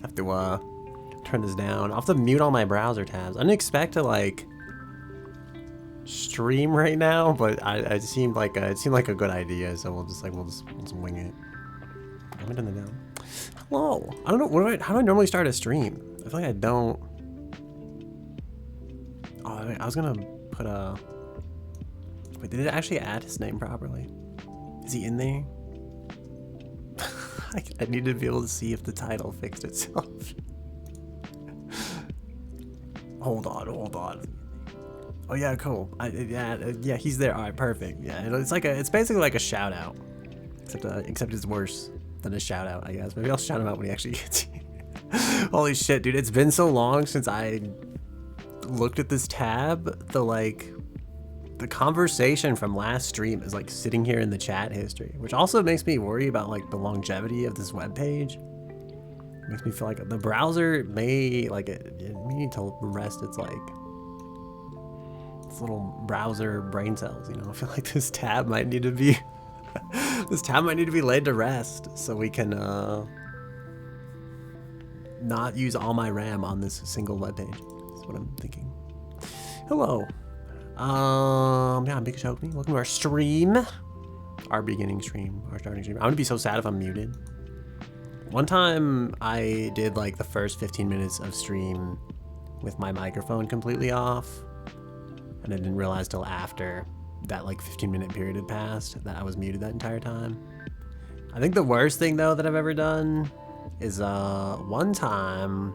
Have to turn this down. I'll have to mute all my browser tabs. I didn't expect to like stream right now, but it seemed like a good idea, so we'll just wing it. Let me turn that down. Hello. I don't know how do I normally start a stream? I feel like I don't. Oh, I was gonna put a. Wait, did it actually add his name properly? Is he in there? I need to be able to see if the title fixed itself. Hold on. Oh yeah, cool. Yeah, he's there. All right, perfect. Yeah, it's basically like a shout out, except it's worse than a shout out, I guess. Maybe I'll shout him out when he actually gets here. Holy shit, dude! It's been so long since I looked at this tab. The conversation from last stream is like sitting here in the chat history, which also makes me worry about like the longevity of this web page. Makes me feel like the browser may it may need to rest its little browser brain cells. You know, I feel like this tab might need to be laid to rest so we can not use all my RAM on this single web page. That's what I'm thinking. Hello. Yeah, I'm Big Choke Me. Welcome to our stream. Our beginning stream. Our starting stream. I'm gonna be so sad if I'm muted. One time I did like the first 15 minutes of stream with my microphone completely off, and I didn't realize till after that like 15-minute period had passed that I was muted that entire time. I think the worst thing though that I've ever done is one time.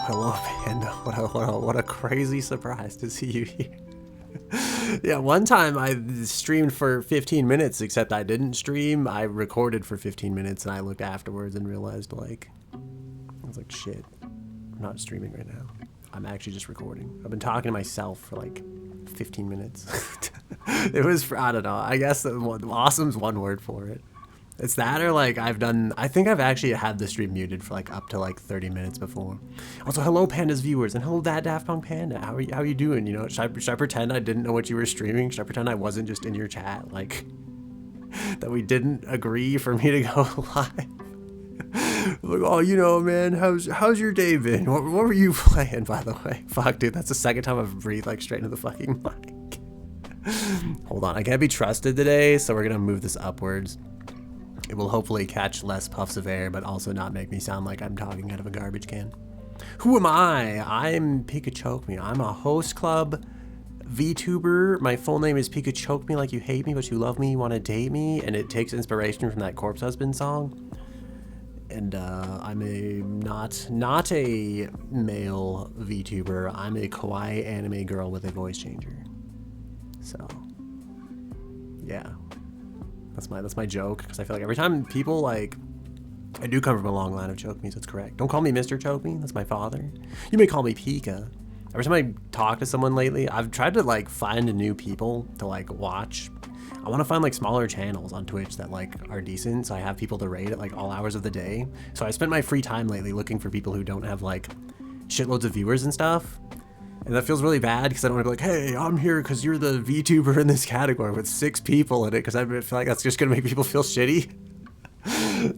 Hello, Panda. What a crazy surprise to see you here. Yeah, one time I streamed for 15 minutes, except I didn't stream. I recorded for 15 minutes, and I looked afterwards and realized, I was like, shit, I'm not streaming right now. I'm actually just recording. I've been talking to myself for like 15 minutes. It was, I don't know, I guess awesome's one word for it. It's that, or like I think I've actually had the stream muted for like up to like 30 minutes before. Also, hello Panda's viewers, and hello that Daft Punk Panda. How are you doing? You know, should I pretend I didn't know what you were streaming? Should I pretend I wasn't just in your chat? Like, that we didn't agree for me to go live? Like, oh, you know, man, how's your day been? What were you playing, by the way? Fuck, dude, that's the second time I've breathed like straight into the fucking mic. Hold on, I can't be trusted today, so we're gonna move this upwards. It will hopefully catch less puffs of air, but also not make me sound like I'm talking out of a garbage can. Who am I? I'm Pikachoke Me. I'm a host club VTuber. My full name is Pikachoke Me, like you hate me, but you love me, you want to date me, and it takes inspiration from that Corpse Husband song. And I'm not a male VTuber. I'm a kawaii anime girl with a voice changer. So, yeah. That's my joke, because I feel like every time people like, I do come from a long line of Choke Me's, that's correct. Don't call me Mr. Choke Me, that's my father. You may call me Pika. Every time I talk to someone lately, I've tried to like find new people to like watch. I want to find like smaller channels on Twitch that like are decent, so I have people to raid at like all hours of the day. So I spent my free time lately looking for people who don't have like shitloads of viewers and stuff. And that feels really bad because I don't want to be like, hey, I'm here because you're the VTuber in this category with 6 people in it, because I feel like that's just going to make people feel shitty.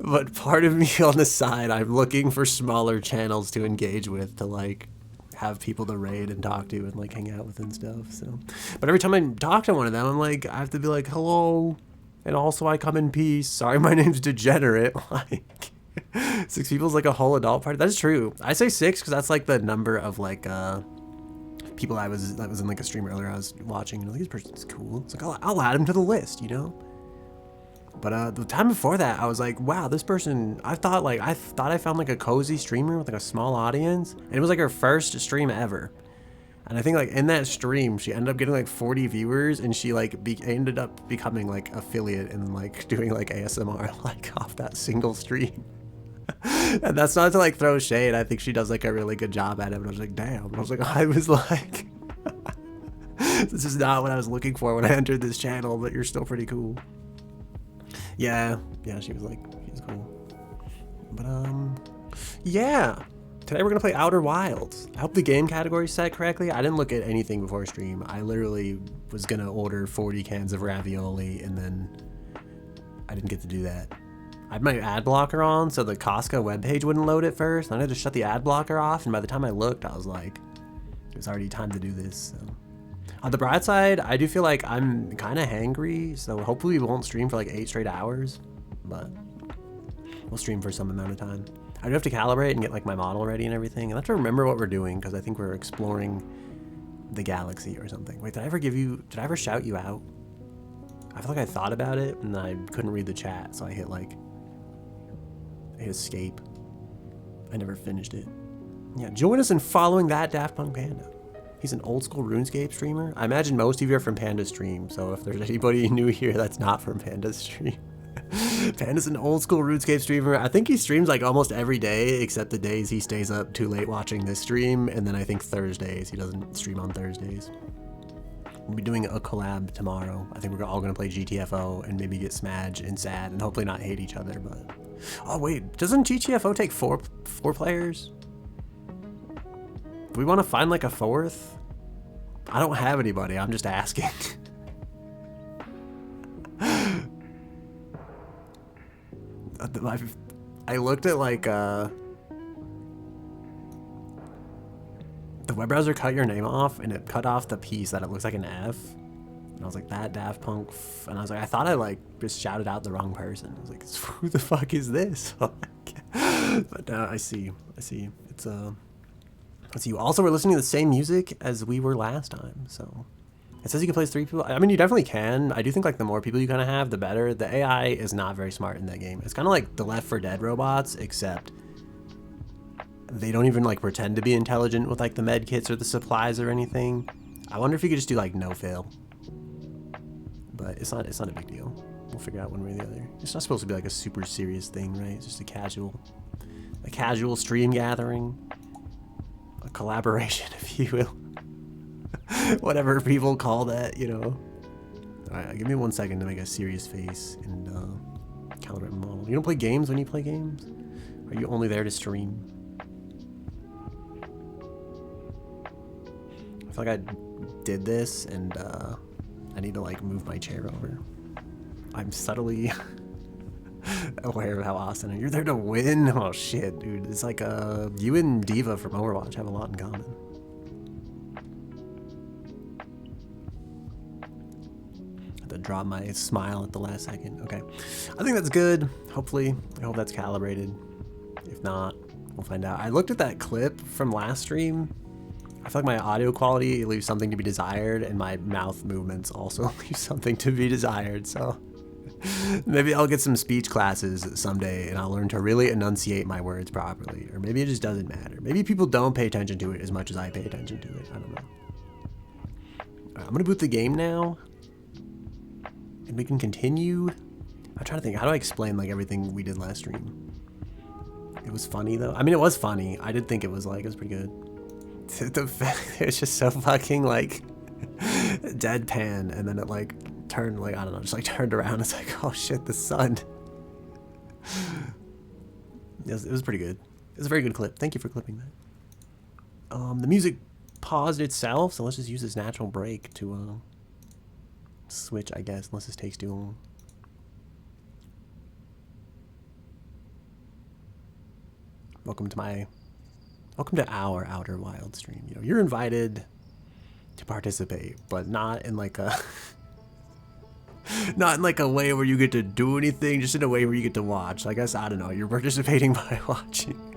But part of me on the side, I'm looking for smaller channels to engage with, to like have people to raid and talk to and like hang out with and stuff. So, but every time I talk to one of them, I'm like, I have to be like, hello, and also I come in peace. Sorry, my name's Degenerate. Like, 6 people is like a whole adult party. That's true. I say 6 because that's like the number of like people that was in like a stream earlier I was watching, and this person's cool. It's like, I'll add him to the list, you know? But the time before that, I was like, wow, this person, I thought I found like a cozy streamer with like a small audience, and it was like her first stream ever. And I think like in that stream, she ended up getting like 40 viewers, and she like ended up becoming like affiliate and like doing like ASMR like off that single stream. And that's not to like throw shade. I think she does like a really good job at it. But I was like, damn. I was like, this is not what I was looking for when I entered this channel, but you're still pretty cool. Yeah, she was cool. But yeah. Today we're gonna play Outer Wilds. I hope the game category is set correctly. I didn't look at anything before stream. I literally was gonna order 40 cans of ravioli, and then I didn't get to do that. I had my ad blocker on so the Costco webpage wouldn't load at first. Then I had to shut the ad blocker off, and by the time I looked, I was like, it was already time to do this. So. On the bright side, I do feel like I'm kind of hangry, so hopefully we won't stream for like 8 straight hours, but we'll stream for some amount of time. I do have to calibrate and get like my model ready and everything. I have to remember what we're doing because I think we're exploring the galaxy or something. Wait, did I ever shout you out? I feel like I thought about it and I couldn't read the chat, so I hit escape. I never finished it. Yeah, join us in following that Daft Punk Panda. He's an old school RuneScape streamer. I imagine most of you are from Panda Stream, so if there's anybody new here that's not from Panda Stream. Panda's an old school RuneScape streamer. I think he streams like almost every day except the days he stays up too late watching this stream, and then I think Thursdays. He doesn't stream on Thursdays. We'll be doing a collab tomorrow. I think we're all gonna play GTFO and maybe get Smudge and Sad and hopefully not hate each other, but... Oh wait, doesn't GTFO take four players? Do we want to find like a 4th? I don't have anybody, I'm just asking. I looked at like the web browser cut your name off and it cut off the piece that it looks like an F, and I was like, that Daft Punk and I was like, I thought I like just shouted out the wrong person. I was like, who the fuck is this? But I see it's you. Also, we're listening to the same music as we were last time, so it says you can play 3 people. I mean, you definitely can. I do think like the more people you kind of have, the better. The AI is not very smart in that game. It's kind of like the Left 4 Dead robots, except they don't even like pretend to be intelligent with like the med kits or the supplies or anything. I wonder if you could just do like no fail. But it's not a big deal. We'll figure out one way or the other. It's not supposed to be like a super serious thing, right? It's just a casual stream gathering, a collaboration, if you will. Whatever people call that, you know. Alright, give me 1 second to make a serious face and calibrate my model. You don't play games when you play games? Are you only there to stream? I feel like I did this and I need to like move my chair over. I'm subtly aware of how awesome you're there to win. Oh shit, dude. It's like you and Diva from Overwatch have a lot in common. To drop my smile at the last second. Okay, I think that's good. Hopefully, I hope that's calibrated. If not, we'll find out. I looked at that clip from last stream. I feel like my audio quality leaves something to be desired, and my mouth movements also leave something to be desired. So maybe I'll get some speech classes someday, and I'll learn to really enunciate my words properly. Or maybe it just doesn't matter. Maybe people don't pay attention to it as much as I pay attention to it. I don't know. All right, I'm gonna boot the game now. And we can continue. I'm trying to think, how do I explain like everything we did last stream? It was funny though. I mean, it was funny. I did think it was pretty good. The fact it's just so fucking like deadpan, and then it like turned like, I don't know, just like turned around. It's like, oh shit, the sun. It was pretty good. It was a very good clip. Thank you for clipping that. The music paused itself, so let's just use this natural break to switch, I guess, unless this takes too long. Welcome to our Outer Wild stream. You know, you're invited to participate, but not in like a way where you get to do anything, just in a way where you get to watch. I guess, I don't know, you're participating by watching.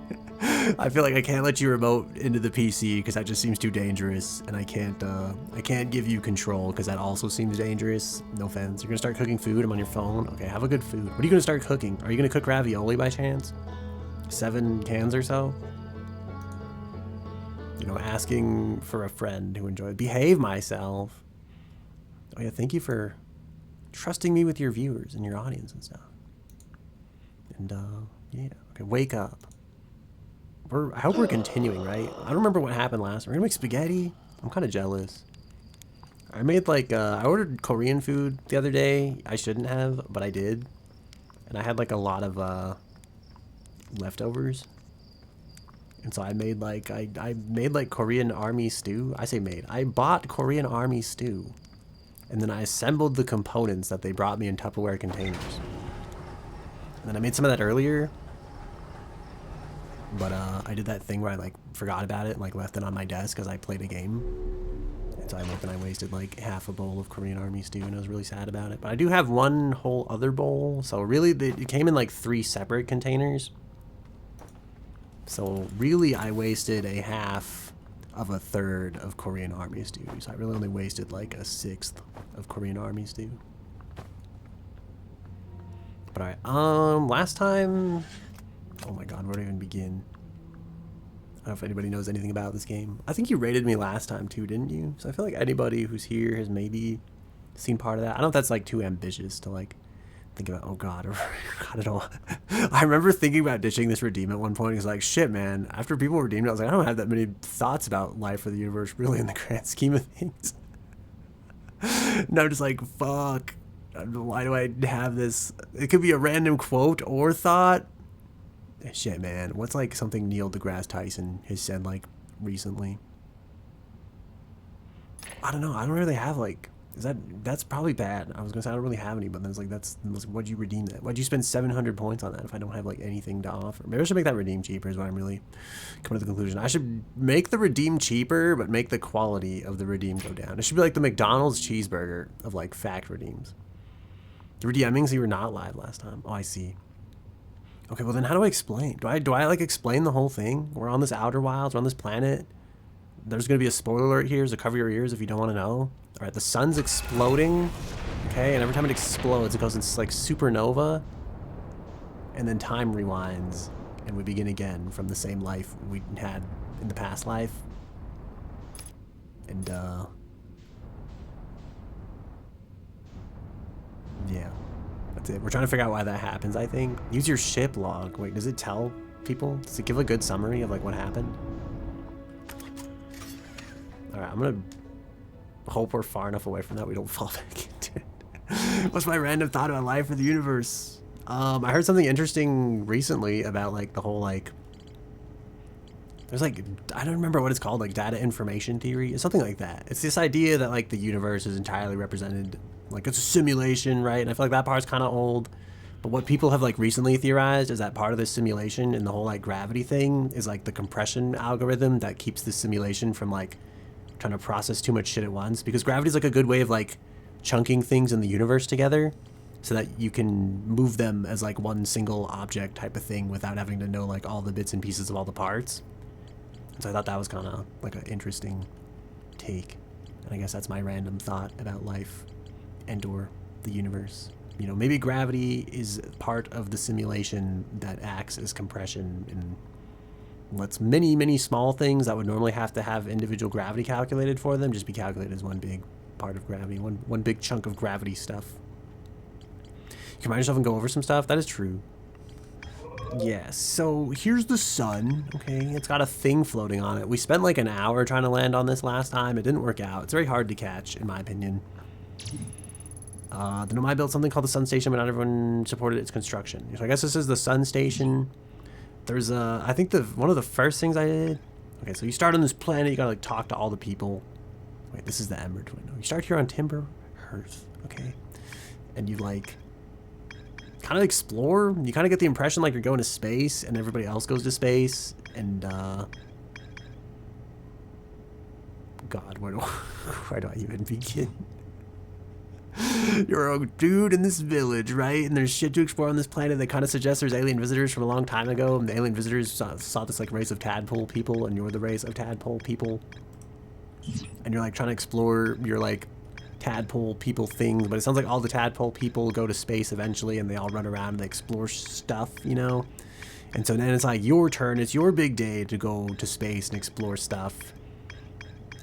I feel like I can't let you remote into the PC because that just seems too dangerous, and I can't give you control because that also seems dangerous. No offense. You're gonna start cooking food. I'm on your phone. Okay, have a good food. What are you gonna start cooking? Are you gonna cook ravioli by chance? 7 cans or so? You know, asking for a friend who enjoyed. Behave myself. Oh yeah, thank you for trusting me with your viewers and your audience and stuff. And yeah, okay, wake up. I hope we're continuing, right? I don't remember what happened last. We're gonna make spaghetti. I'm kind of jealous. I made like I ordered Korean food the other day. I shouldn't have, but I did, and I had like a lot of leftovers. And so I made like I made like Korean army stew. I say made. I bought Korean army stew, and then I assembled the components that they brought me in Tupperware containers. And I made some of that earlier, but I did that thing where I like forgot about it and like left it on my desk because I played a game. And so I looked and I wasted like half a bowl of Korean Army stew and I was really sad about it. But I do have one whole other bowl. So really it came in like 3 separate containers. So really I wasted a half of a third of Korean Army stew. So I really only wasted like a 1/6 of Korean Army stew. But alright, last time, oh my god, where do I even begin? I don't know if anybody knows anything about this game. I think you rated me last time too, didn't you? So I feel like anybody who's here has maybe seen part of that. I don't know if that's like too ambitious to like think about, oh god, or I don't know. I remember thinking about ditching this redeem at one point. It's like, shit, man, after people redeemed it, I was like, I don't have that many thoughts about life or the universe really in the grand scheme of things. And I'm just like, fuck. Why do I have this? It could be a random quote or thought. Shit, man. What's like something Neil deGrasse Tyson has said like recently? I don't know. I don't really have like. That's probably bad. I was gonna say I don't really have any, but then it's like what'd you redeem that? Why'd you spend 700 points on that if I don't have like anything to offer? Maybe I should make that redeem cheaper. Is what I'm really coming to the conclusion. I should make the redeem cheaper, but make the quality of the redeem go down. It should be like the McDonald's cheeseburger of like fact redeems. The redeemings you were not live last time. Oh, I see. Okay, well then how do I explain? Do I like explain the whole thing? We're on this Outer Wilds, we're on this planet. There's gonna be a spoiler alert here, so cover your ears if you don't want to know. Alright, the sun's exploding. Okay, and every time it explodes, it goes into like supernova. And then time rewinds, and we begin again from the same life we had in the past life. And yeah, that's it. We're trying to figure out why that happens, I think. Use your ship log. Wait, does it tell people? Does it give a good summary of like what happened? Alright, I'm gonna hope we're far enough away from that we don't fall back into it. What's my random thought about life or the universe? I heard something interesting recently about like the whole like there's like, I don't remember what it's called, like data information theory. It's something like that. It's this idea that like the universe is entirely represented, like it's a simulation, right? And I feel like that part's kind of old. But what people have like recently theorized is that part of this simulation and the whole like gravity thing is like the compression algorithm that keeps the simulation from like trying to process too much shit at once. Because gravity is like a good way of like chunking things in the universe together so that you can move them as like one single object type of thing without having to know like all the bits and pieces of all the parts. So I thought that was kind of like an interesting take. And I guess that's my random thought about life and or the universe. You know, maybe gravity is part of the simulation that acts as compression and lets many, many small things that would normally have to have individual gravity calculated for them just be calculated as one big part of gravity, one big chunk of gravity stuff. You can remind yourself and go over some stuff. That is true. Yeah, so here's the sun, okay? It's got a thing floating on it. We spent like an hour trying to land on this last time. It didn't work out. It's very hard to catch, in my opinion. The Nomai built something called the Sun Station, but not everyone supported its construction. So I guess this is the Sun Station. There's I think one of the first things I did... Okay, so you start on this planet, you gotta like talk to all the people. Wait, this is the Ember Twin. No, you start here on Timber Hearth, okay? And you like... kind of explore. You kind of get the impression like you're going to space and everybody else goes to space. And God, where do I even begin? You're a dude in this village, right? And there's shit to explore on this planet that kind of suggests there's alien visitors from a long time ago. And the alien visitors saw this like race of tadpole people, and you're the race of tadpole people. And you're like trying to explore your like tadpole people things, but it sounds like all the tadpole people go to space eventually and they all run around and they explore stuff, you know? And so then it's like your turn, it's your big day to go to space and explore stuff.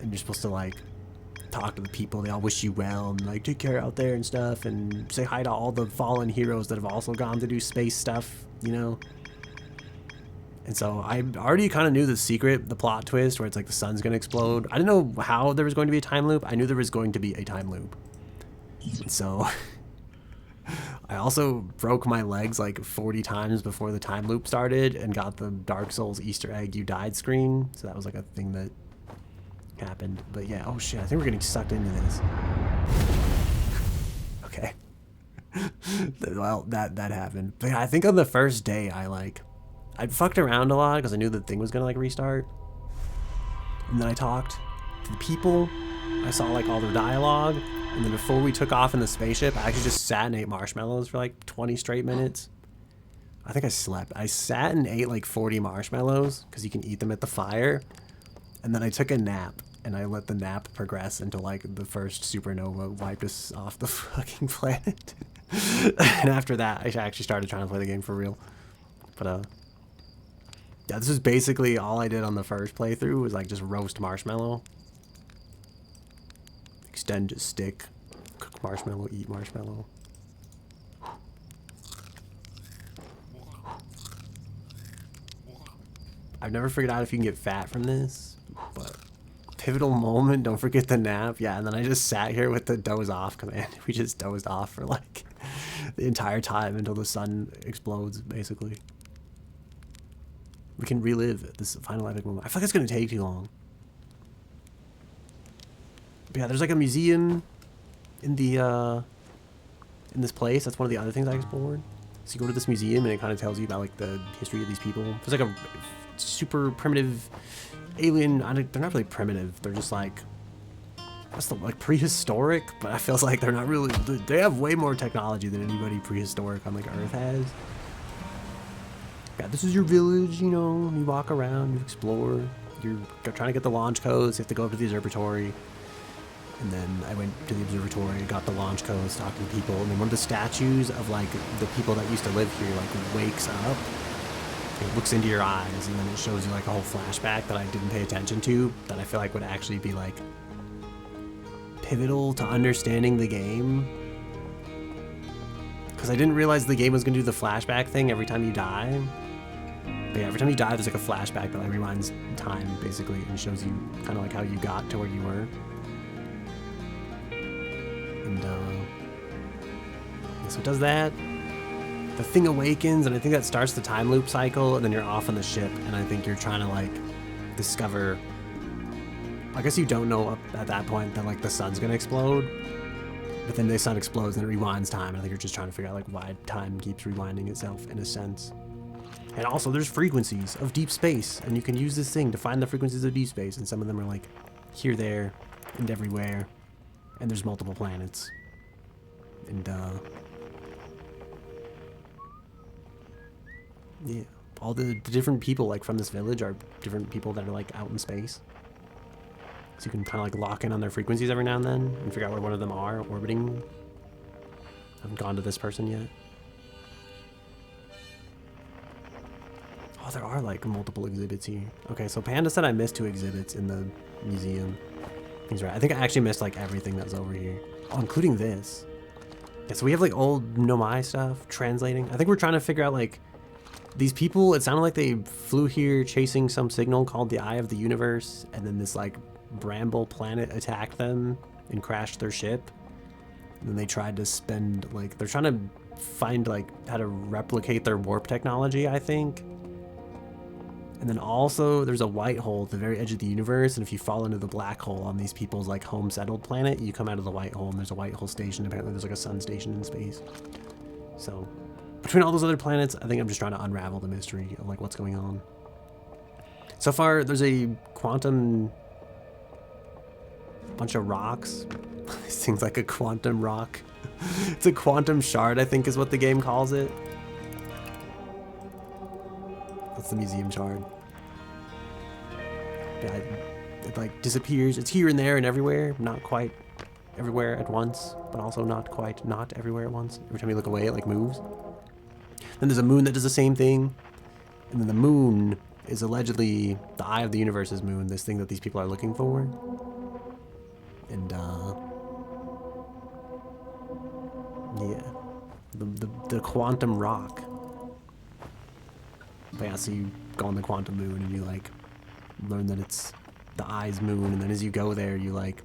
And you're supposed to like talk to the people, they all wish you well and like take care out there and stuff and say hi to all the fallen heroes that have also gone to do space stuff, you know? And so I already kind of knew the secret, the plot twist, where it's like the sun's going to explode. I didn't know how there was going to be a time loop. I knew there was going to be a time loop. And so I also broke my legs like 40 times before the time loop started and got the Dark Souls Easter egg you died screen. So that was like a thing that happened. But yeah, oh shit, I think we're getting sucked into this. Okay. Well, that happened. But yeah, I think on the first day I fucked around a lot because I knew the thing was gonna like restart. And then I talked to the people. I saw like all their dialogue. And then before we took off in the spaceship, I actually just sat and ate marshmallows for like 20 straight minutes. I think I slept. I sat and ate like 40 marshmallows because you can eat them at the fire. And then I took a nap. And I let the nap progress until like the first supernova wiped us off the fucking planet. And after that, I actually started trying to play the game for real. But yeah, this is basically all I did on the first playthrough was like just roast marshmallow. Extend just stick. Cook marshmallow, eat marshmallow. I've never figured out if you can get fat from this, but pivotal moment, don't forget the nap. Yeah, and then I just sat here with the doze off command. We just dozed off for like the entire time until the sun explodes, basically. We can relive this final epic moment. I feel like it's gonna take too long. But yeah, there's like a museum in the in this place. That's one of the other things I explored. So you go to this museum and it kind of tells you about like the history of these people. There's like a super primitive alien. They're not really primitive. They're just like, what's the, like prehistoric? But I feel like they're not really. They have way more technology than anybody prehistoric on like Earth has. Yeah, this is your village. You know, you walk around, you explore. You're trying to get the launch codes. You have to go up to the observatory. And then I went to the observatory, got the launch codes, talked to people, and then one of the statues of like the people that used to live here like wakes up. It looks into your eyes, and then it shows you like a whole flashback that I didn't pay attention to, that I feel like would actually be like pivotal to understanding the game. Because I didn't realize the game was gonna do the flashback thing every time you die. But yeah, every time you die, there's like a flashback that like rewinds time basically and shows you kind of like how you got to where you were. And so it does that. The thing awakens, and I think that starts the time loop cycle, and then you're off on the ship, and I think you're trying to like discover. I guess you don't know at that point that like the sun's gonna explode, but then the sun explodes and it rewinds time, and I think you're just trying to figure out like why time keeps rewinding itself in a sense. And also there's frequencies of deep space, and you can use this thing to find the frequencies of deep space, and some of them are like here, there, and everywhere, and there's multiple planets. And yeah, all the different people like from this village are different people that are like out in space. So you can kind of like lock in on their frequencies every now and then and figure out where one of them are orbiting. I haven't gone to this person yet. Oh, there are like multiple exhibits here. Okay, so Panda said I missed 2 exhibits in the museum. He's right. I think I actually missed like everything that's over here. Oh, including this. Yeah, so we have like old Nomai stuff, translating. I think we're trying to figure out like these people, it sounded like they flew here chasing some signal called the Eye of the Universe, and then this like bramble planet attacked them and crashed their ship. And then they tried to spend like, they're trying to find like how to replicate their warp technology, I think. And then also there's a white hole at the very edge of the universe, and if you fall into the black hole on these people's like home settled planet, you come out of the white hole and there's a white hole station. Apparently there's like a sun station in space. So between all those other planets, I think I'm just trying to unravel the mystery of like what's going on. So far, there's a quantum bunch of rocks. This thing's like a quantum rock. It's a quantum shard, I think is what the game calls it. That's the museum shard. Yeah, it like disappears. It's here and there and everywhere. Not quite everywhere at once, but also not quite not everywhere at once. Every time you look away, it like moves. Then there's a moon that does the same thing. And then the moon is allegedly the Eye of the Universe's moon, this thing that these people are looking for. And yeah, the quantum rock. But yeah, so you go on the quantum moon and you like learn that it's the Eye's moon, and then as you go there, you like,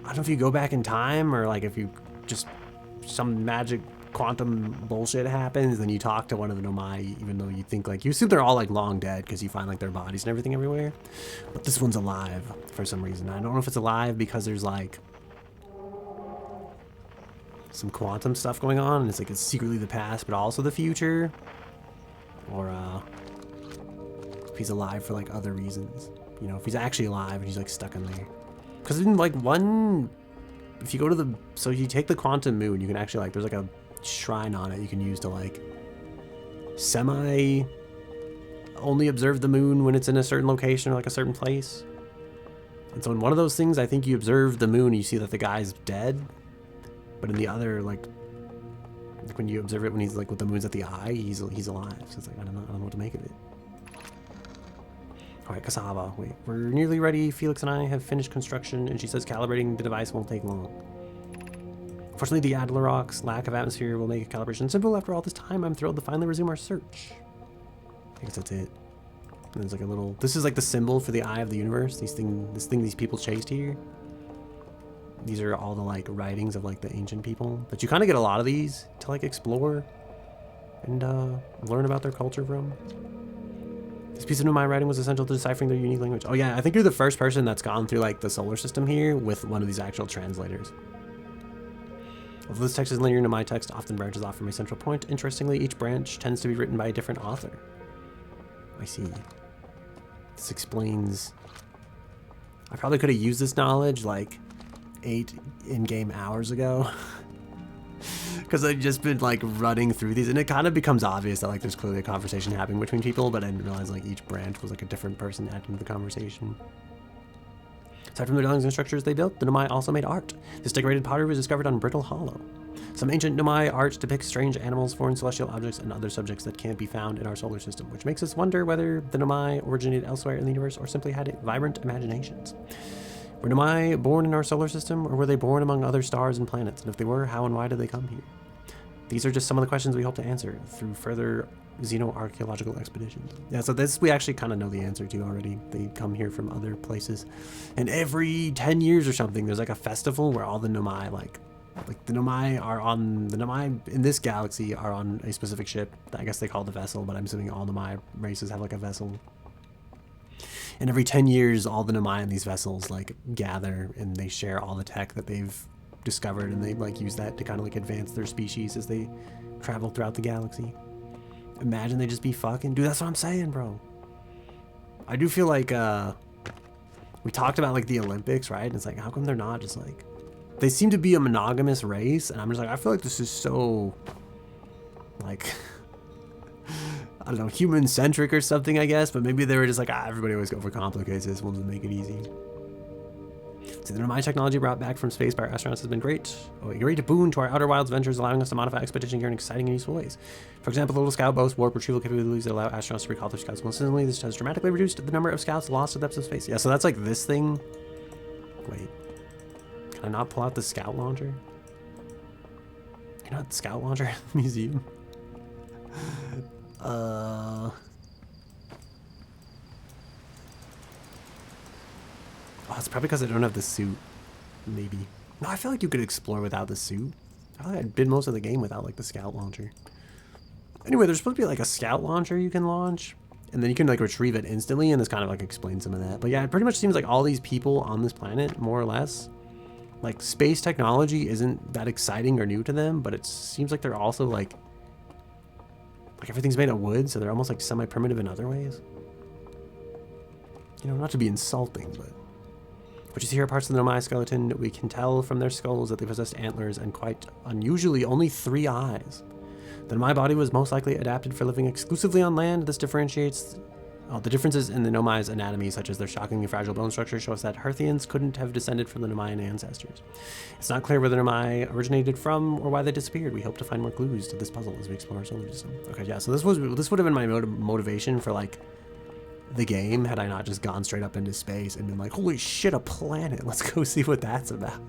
I don't know if you go back in time or like if you just some magic quantum bullshit happens, then you talk to one of the Nomai, even though you think like, you assume they're all like long dead because you find like their bodies and everything everywhere. But this one's alive for some reason. I don't know if it's alive because there's like some quantum stuff going on, and it's like it's secretly the past, but also the future. Or if he's alive for like other reasons. You know, if he's actually alive and he's like stuck in there. Because in like if you go to so you take the quantum moon, you can actually like, there's like a shrine on it you can use to like only observe the moon when it's in a certain location or like a certain place. And so in one of those things, I think you observe the moon and you see that the guy's dead. But in the other, like when you observe it when he's like with the moon's at the eye, he's alive. So it's like, I don't know what to make of it. All right, cassava. Wait, we're nearly ready. Felix and I have finished construction, and she says calibrating the device won't take long. Fortunately, the Adlerok's lack of atmosphere will make calibration simple. After all this time, I'm thrilled to finally resume our search. I guess that's it. And there's like a little. This is like the symbol for the eye of the universe. This thing these people chased here. These are all the like writings of like the ancient people. But you kind of get a lot of these to like explore and learn about their culture from. This piece of my writing was essential to deciphering their unique language. Oh yeah, I think you're the first person that's gone through like the solar system here with one of these actual translators. Although this text is linear to my text, often branches off from a central point. Interestingly, each branch tends to be written by a different author. I see. This explains. I probably could have used this knowledge like 8 in-game hours ago. Because I've just been like running through these, and it kind of becomes obvious that like there's clearly a conversation happening between people, but I didn't realize like each branch was like a different person adding to the conversation. Aside from the dwellings and structures they built, the Nomai also made art. This decorated pottery was discovered on Brittle Hollow. Some ancient Nomai art depicts strange animals, foreign celestial objects, and other subjects that can't be found in our solar system, which makes us wonder whether the Nomai originated elsewhere in the universe or simply had vibrant imaginations. Were Nomai born in our solar system, or were they born among other stars and planets? And if they were, how and why did they come here? These are just some of the questions we hope to answer through further xenoarchaeological expeditions. Yeah, so this we actually kind of know the answer to already. They come here from other places. And every 10 years or something, there's like a festival where all the Nomai, like the Nomai in this galaxy are on a specific ship. I guess they call it the vessel, but I'm assuming all Nomai races have like a vessel. And every 10 years, all the Nomai in these vessels like gather and they share all the tech that they've discovered, and they like use that to kind of like advance their species as they travel throughout the galaxy. Imagine they just be fucking, dude, that's what I'm saying, bro. I do feel like we talked about like the Olympics, right? And it's like, how come they're not just like, they seem to be a monogamous race, and I'm just like, I feel like this is so like I don't know, human-centric or something, I guess, but maybe they were just like, everybody always overcomplicates this, we'll just make it easy. So the Nomai technology brought back from space by our astronauts has been great. A great boon to our Outer Wilds ventures, allowing us to modify expedition gear in exciting and useful ways. For example, the little scout boasts warp retrieval capabilities that allow astronauts to recall their scouts more instantly. This has dramatically reduced the number of scouts lost to depths of space. Yeah, so that's like this thing. Wait. Can I not pull out the scout launcher? You're not the scout launcher at the museum? Oh, it's probably because I don't have the suit. Maybe. No, I feel like you could explore without the suit. I feel like I did most of the game without like the scout launcher. Anyway, there's supposed to be like a scout launcher you can launch, and then you can like retrieve it instantly, and this kind of like explains some of that. But yeah, it pretty much seems like all these people on this planet, more or less, like space technology isn't that exciting or new to them, but it seems like they're also like everything's made of wood, so they're almost like semi-primitive in other ways. You know, not to be insulting, but you see here parts of the Nomai skeleton, we can tell from their skulls that they possessed antlers and quite unusually only 3 eyes. The Nomai body was most likely adapted for living exclusively on land. This differentiates the differences in the Nomai's anatomy, such as their shockingly fragile bone structure, show us that Hearthians couldn't have descended from the Nomaian ancestors. It's not clear where the Nomai originated from or why they disappeared. We hope to find more clues to this puzzle as we explore our solar system. Okay, yeah, so this would have been my motivation for like the game had I not just gone straight up into space and been like, holy shit, a planet, let's go see what that's about.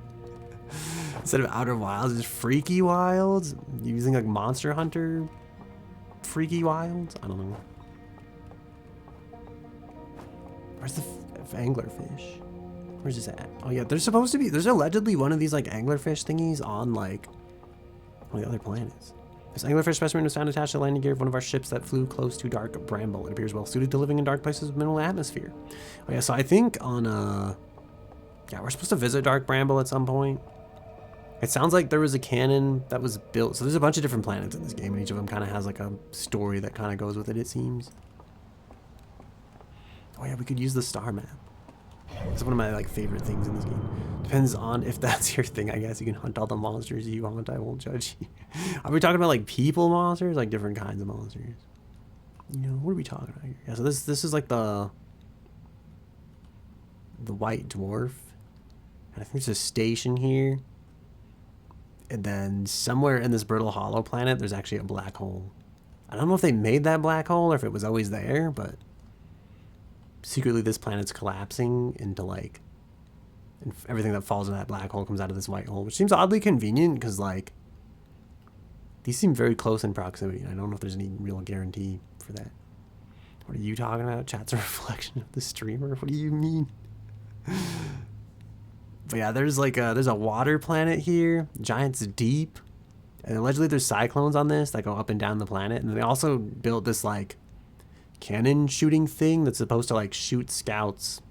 Instead of Outer Wilds, just Freaky Wilds, using like Monster Hunter Freaky Wilds. I don't know. Where's the anglerfish? Where's this at? Oh yeah, there's allegedly one of these like anglerfish thingies on like one of the other planets. This anglerfish specimen was found attached to the landing gear of one of our ships that flew close to Dark Bramble. It appears well suited to living in dark places with minimal atmosphere. Oh yeah, so I think on yeah, we're supposed to visit Dark Bramble at some point. It sounds like there was a cannon that was built. So there's a bunch of different planets in this game, and each of them kind of has like a story that kind of goes with it, it seems. Oh yeah, we could use the star map. It's one of my like favorite things in this game. Depends on if that's your thing, I guess. You can hunt all the monsters you want. I won't judge you. Are we talking about like people monsters, like different kinds of monsters? You know, what are we talking about here? Yeah, so this is like the white dwarf. And I think there's a station here. And then somewhere in this brittle hollow planet, there's actually a black hole. I don't know if they made that black hole or if it was always there, but secretly this planet's collapsing into like, and everything that falls in that black hole comes out of this white hole, which seems oddly convenient because like these seem very close in proximity. And I don't know if there's any real guarantee for that. What are you talking about? Chat's a reflection of the streamer. What do you mean? But yeah, there's like there's a water planet here, Giant's Deep, and allegedly there's cyclones on this that go up and down the planet. And they also built this like cannon shooting thing that's supposed to like shoot scouts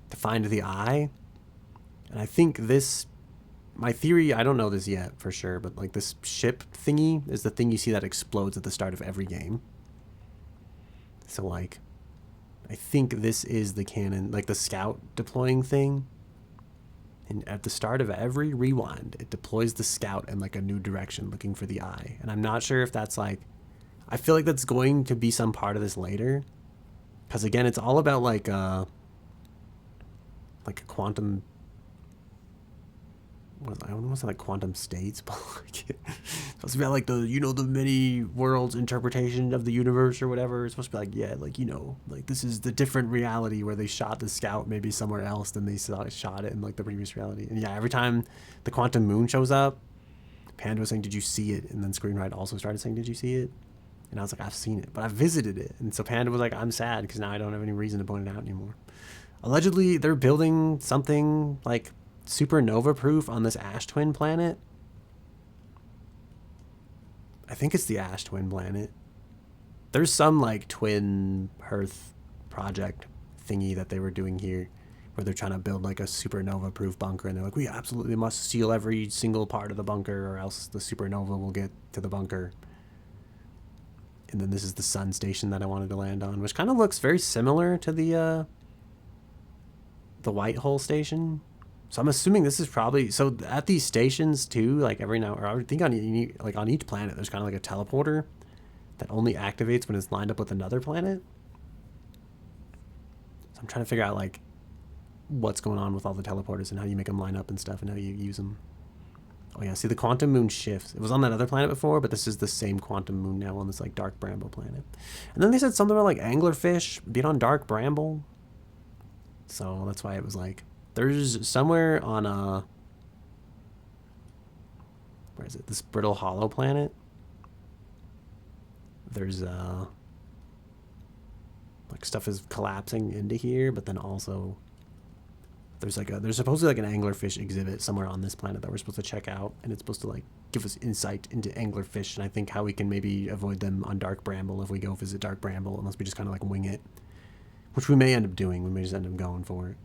to find the eye. And I think this, my theory, I don't know this yet for sure, but like this ship thingy is the thing you see that explodes at the start of every game. So like, I think this is the cannon, like the scout deploying thing. And at the start of every rewind, it deploys the scout in like a new direction looking for the eye. And I'm not sure if that's like, I feel like that's going to be some part of this later. Because again, it's all about like a quantum, I don't want to say like quantum states, but like it's supposed to be like the, you know, the many worlds interpretation of the universe or whatever. It's supposed to be like, yeah, like, you know, like this is the different reality where they shot the scout maybe somewhere else than they shot it in like the previous reality. And yeah, every time the quantum moon shows up, Panda was saying, did you see it? And then Screenride also started saying, did you see it? And I was like, I've seen it, but I visited it. And so Panda was like, I'm sad because now I don't have any reason to point it out anymore. Allegedly, they're building something like supernova proof on this ash twin planet. I think it's the ash twin planet. There's some like twin Earth project thingy that they were doing here where they're trying to build like a supernova proof bunker, and they're like, we absolutely must seal every single part of the bunker or else the supernova will get to the bunker. And then this is the sun station that I wanted to land on, which kind of looks very similar to the white hole station. So I'm assuming this is probably, so at these stations too, like every now, or I think on each planet, there's kind of like a teleporter that only activates when it's lined up with another planet. So I'm trying to figure out like what's going on with all the teleporters and how you make them line up and stuff and how you use them. Oh yeah, see the quantum moon shifts. It was on that other planet before, but this is the same quantum moon now on this like dark bramble planet. And then they said something about like anglerfish being on dark bramble. So that's why it was like, there's somewhere on where is it? This brittle hollow planet. There's like stuff is collapsing into here, but then also there's supposedly like an anglerfish exhibit somewhere on this planet that we're supposed to check out, and it's supposed to like give us insight into anglerfish and I think how we can maybe avoid them on dark bramble if we go visit dark bramble, unless we just kind of like wing it, which we may end up doing. We may just end up going for it.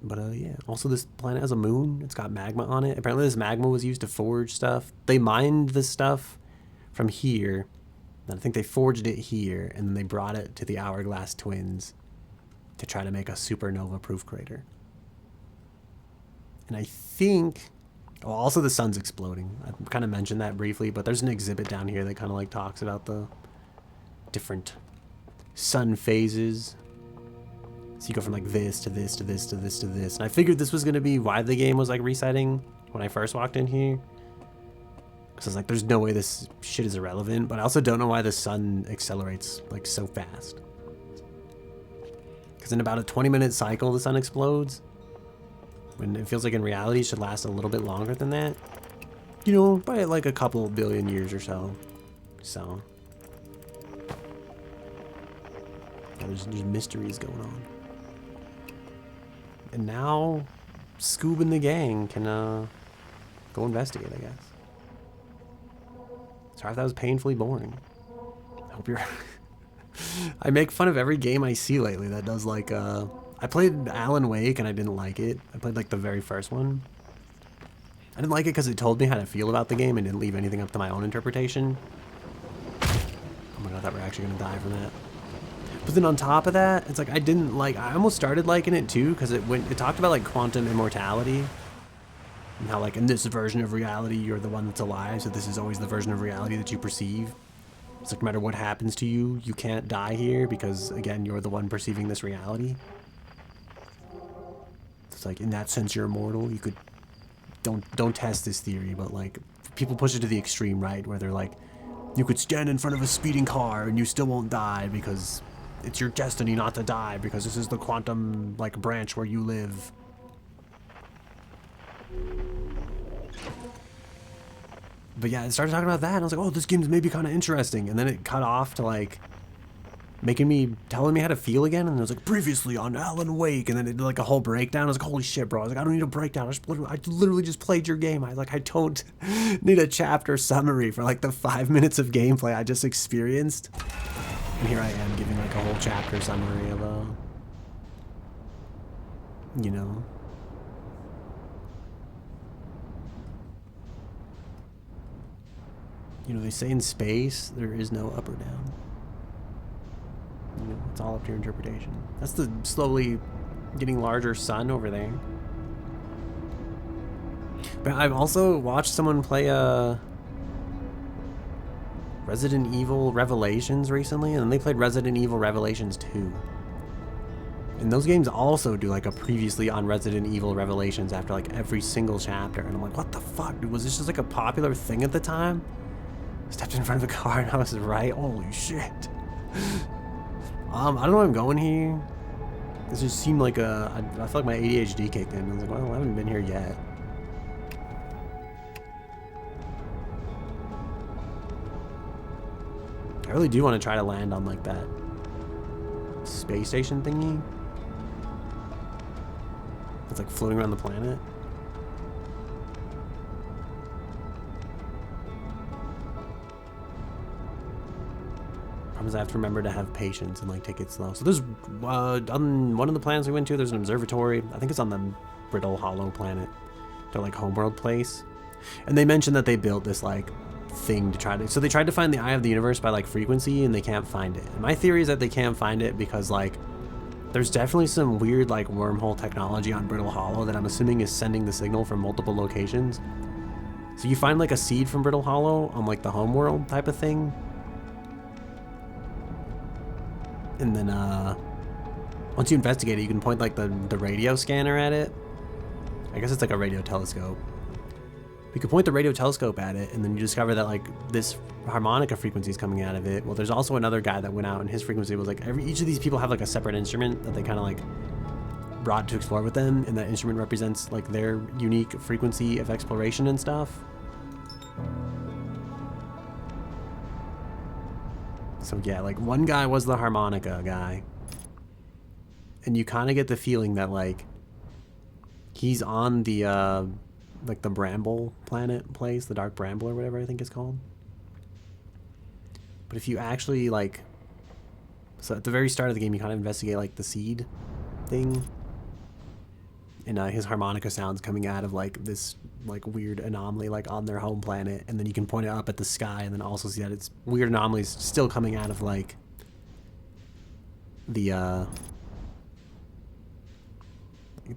But yeah, also this planet has a moon. It's got magma on it. Apparently this magma was used to forge stuff. They mined this stuff from here. And I think they forged it here, and then they brought it to the Hourglass Twins to try to make a supernova-proof crater. And I think, oh, also the sun's exploding. I kind of mentioned that briefly, but there's an exhibit down here that kind of like talks about the different sun phases. So you go from like this to this to this to this to this. And I figured this was going to be why the game was like resetting when I first walked in here. Because I was like, there's no way this shit is irrelevant. But I also don't know why the sun accelerates like so fast. Because in about a 20-minute cycle, the sun explodes. When it feels like in reality it should last a little bit longer than that. You know, by like a couple billion years or so. So. Yeah, there's mysteries going on. And now, Scoob and the gang can go investigate, I guess. Sorry if that was painfully boring. I hope you're... I make fun of every game I see lately that does like... I I played Alan Wake and I didn't like it. I played like the very first one. I didn't like it because it told me how to feel about the game and didn't leave anything up to my own interpretation. Oh my god, I thought we were actually gonna die from that. But then on top of that, it's like I almost started liking it too because it talked about like quantum immortality and how like in this version of reality you're the one that's alive, so this is always the version of reality that you perceive. It's like no matter what happens to you, you can't die here because again you're the one perceiving this reality. It's like in that sense you're immortal. You could don't test this theory, but like people push it to the extreme, right? Where they're like, you could stand in front of a speeding car and you still won't die because it's your destiny not to die because this is the quantum like branch where you live. But yeah, it started talking about that and I was like, oh, this game's maybe kind of interesting. And then it cut off to like telling me how to feel again, and it was like previously on Alan Wake, and then it did like a whole breakdown. I was like, holy shit, bro. I was like, I don't need a breakdown. I literally just played your game. I don't need a chapter summary for like the 5 minutes of gameplay I just experienced. And here I am giving like a whole chapter summary of you know. You know, they say in space there is no up or down. You know, it's all up to your interpretation. That's the slowly getting larger sun over there. But I've also watched someone play Resident Evil Revelations recently, and they played Resident Evil Revelations 2. And those games also do like a previously on Resident Evil Revelations after like every single chapter. And I'm like, what the fuck, dude? Was this just like a popular thing at the time? Stepped in front of a car and I was right. Holy shit. I don't know where I'm going here. This just seemed like I feel like my ADHD kicked in. I was like, well, I haven't been here yet. I really do want to try to land on like that space station thingy. It's like floating around the planet. I have to remember to have patience and like take it slow. So there's on one of the planets we went to, there's an observatory. I think it's on the Brittle Hollow planet, their like homeworld place. And they mentioned that they built this like thing to try to, so they tried to find the eye of the universe by like frequency and they can't find it. And my theory is that they can't find it because like there's definitely some weird like wormhole technology on Brittle Hollow that I'm assuming is sending the signal from multiple locations. So you find like a seed from Brittle Hollow on like the homeworld type of thing. And then once you investigate it, you can point like the radio scanner at it. I guess it's like a radio telescope. You can point the radio telescope at it, and then you discover that like this harmonica frequency is coming out of it. Well, there's also another guy that went out, and his frequency was like each of these people have like a separate instrument that they kind of like brought to explore with them, and that instrument represents like their unique frequency of exploration and stuff. So yeah, like one guy was the harmonica guy, and you kind of get the feeling that like he's on the like the Bramble planet place, the Dark Bramble or whatever I think it's called. But if you actually like, so at the very start of the game you kind of investigate like the seed thing, and his harmonica sounds coming out of like this like weird anomaly like on their home planet, and then you can point it up at the sky and then also see that it's weird anomalies still coming out of like the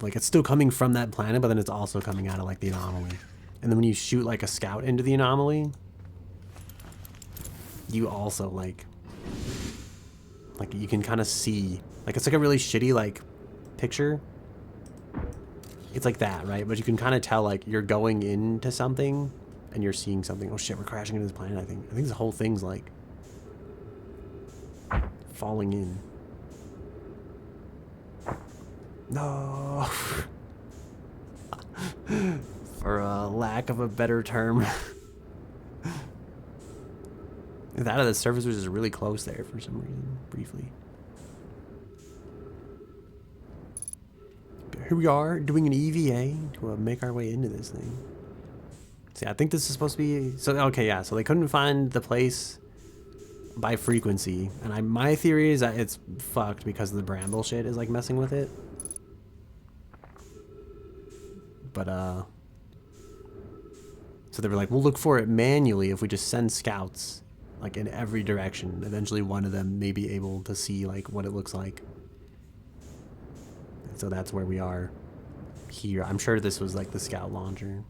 like it's still coming from that planet, but then it's also coming out of like the anomaly. And then when you shoot like a scout into the anomaly, you also like you can kind of see like it's like a really shitty like picture. It's like that, right? But you can kind of tell like you're going into something and you're seeing something. Oh shit, we're crashing into this planet, I think. I think this whole thing's like falling in. No. For lack of a better term. That of the surface was just really close there for some reason, briefly. Here we are doing an EVA to make our way into this thing. See, I think this is supposed to be, so okay, yeah, so they couldn't find the place by frequency, and my theory is that it's fucked because the Bramble shit is like messing with it. But, so they were like, we'll look for it manually if we just send scouts, like, in every direction. Eventually one of them may be able to see, like, what it looks like. And so that's where we are here. I'm sure this was, like, the scout launcher.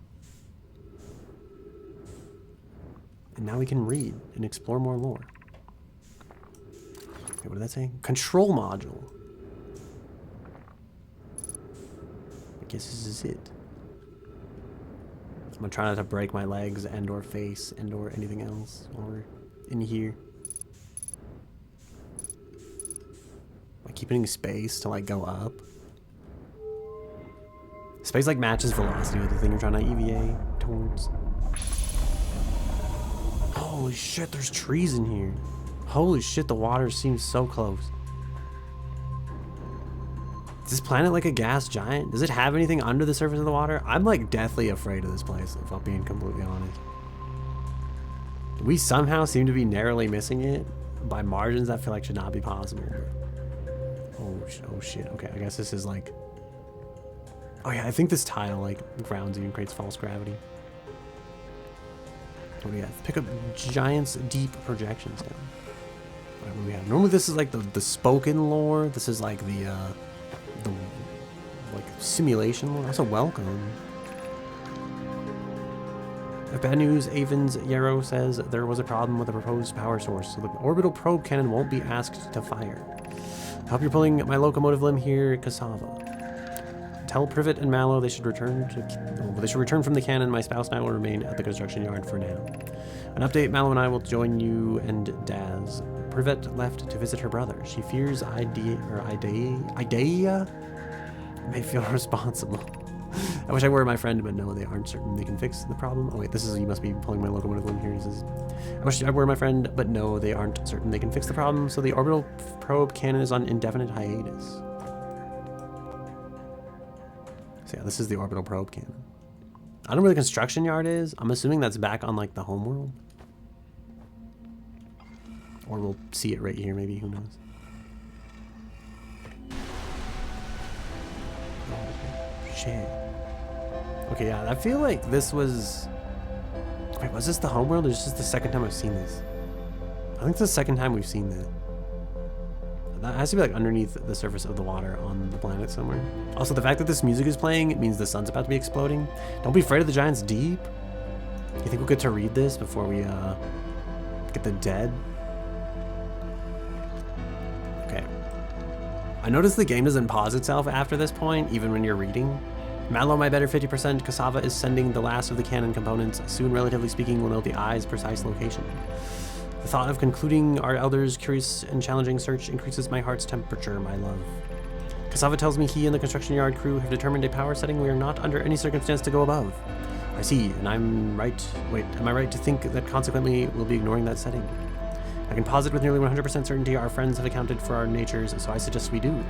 And now we can read and explore more lore. Okay, what did that say? Control module. I guess this is it. I'm gonna try not to break my legs and or face and or anything else while we're in here. Like keeping space to like go up. Space like matches velocity with the thing you're trying to EVA towards. Holy shit, there's trees in here. Holy shit, the water seems so close. Is this planet like a gas giant? Does it have anything under the surface of the water? I'm like deathly afraid of this place, if I'm being completely honest. We somehow seem to be narrowly missing it by margins that feel like should not be possible. Oh shit, okay, I guess this is like... Oh yeah, I think this tile like grounds you and creates false gravity. What do we have? Pick up Giant's Deep projections down. What do we have? Normally this is like the spoken lore. This is like the like simulation lore. Also welcome. Bad news, Avens Yarrow says there was a problem with the proposed power source, so the orbital probe cannon won't be asked to fire. I hope you're pulling my locomotive limb here, Cassava. Tell Privet and Mallow they should return from the cannon. My spouse and I will remain at the construction yard for now. An update, Mallow and I will join you and Daz. Privet left to visit her brother. She fears Idea may feel responsible. I wish I were my friend, but no, they aren't certain they can fix the problem. Oh wait, this is, you must be pulling my locomotive limb here. He says, I wish I were my friend, but no, they aren't certain they can fix the problem, so the orbital probe cannon is on indefinite hiatus. So yeah, this is the orbital probe cannon. I don't know where the construction yard is. I'm assuming that's back on like the homeworld. Or we'll see it right here, maybe, who knows. Oh, shit. Okay, yeah, I feel like this was... Wait, was this the homeworld or is this the second time I've seen this? I think it's the second time we've seen that. That has to be like underneath the surface of the water on the planet somewhere. Also, the fact that this music is playing, it means the sun's about to be exploding. Don't be afraid of the Giant's Deep. You think we'll get to read this before we get the dead? Okay. I noticed the game doesn't pause itself after this point, even when you're reading. Mallow, my better 50%, Cassava is sending the last of the cannon components. Soon, relatively speaking, we'll know the eye's precise location. The thought of concluding our elder's curious and challenging search increases my heart's temperature, my love. Cassava tells me he and the construction yard crew have determined a power setting we are not under any circumstance to go above. I see, and I'm right. Wait, am I right to think that consequently we'll be ignoring that setting? I can posit with nearly 100% certainty our friends have accounted for our natures, so I suggest we do.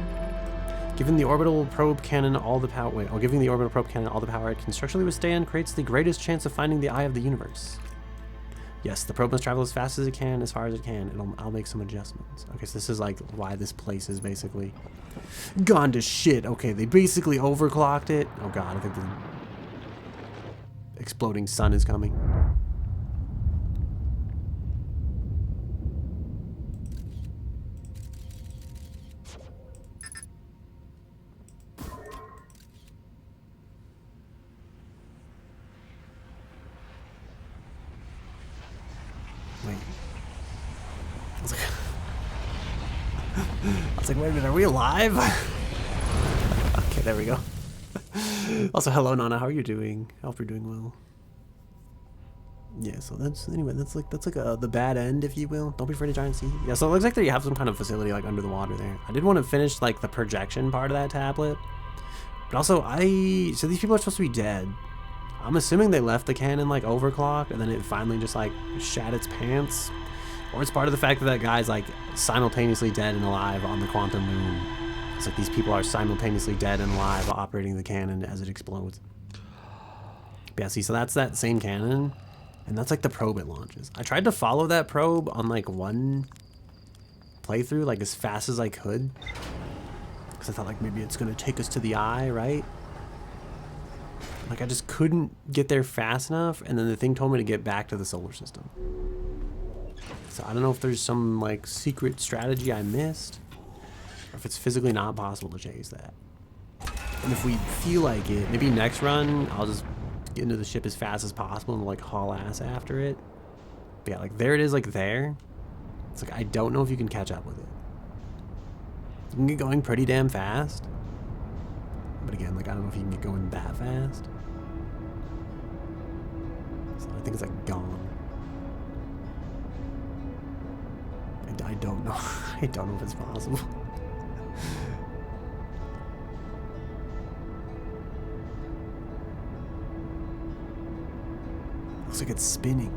Giving the orbital probe cannon all the power. Giving the orbital probe cannon all the power it can structurally withstand creates the greatest chance of finding the eye of the universe. Yes, the probe must travel as fast as it can, as far as it can. I'll make some adjustments. Okay, so this is like why this place is basically gone to shit. Okay, they basically overclocked it. Oh god, I think the exploding sun is coming. I was like, wait a minute, are we alive? Okay, there we go. Also, hello Nana, how are you doing? I hope you're doing well. Yeah, so that's, anyway, that's like the bad end, if you will. Don't be afraid of giant sea. Yeah, so it looks like you have some kind of facility like under the water there. I did want to finish like the projection part of that tablet. But also, so these people are supposed to be dead. I'm assuming they left the cannon like overclocked and then it finally just like shat its pants. Or it's part of the fact that that guy's like simultaneously dead and alive on the quantum moon. It's like these people are simultaneously dead and alive operating the cannon as it explodes. But yeah, see, so that's that same cannon. And that's like the probe it launches. I tried to follow that probe on like one playthrough, like as fast as I could. Because I thought like maybe it's going to take us to the eye, right? Like, I just couldn't get there fast enough, and then the thing told me to get back to the solar system. So I don't know if there's some, like, secret strategy I missed, or if it's physically not possible to chase that. And if we feel like it, maybe next run, I'll just get into the ship as fast as possible and, like, haul ass after it. But yeah, like, there it is, like, there. It's like, I don't know if you can catch up with it. You can get going pretty damn fast. But again, like, I don't know if you can get going that fast. So I think it's, like, gone. I don't know. I don't know if it's possible. Looks like it's spinning.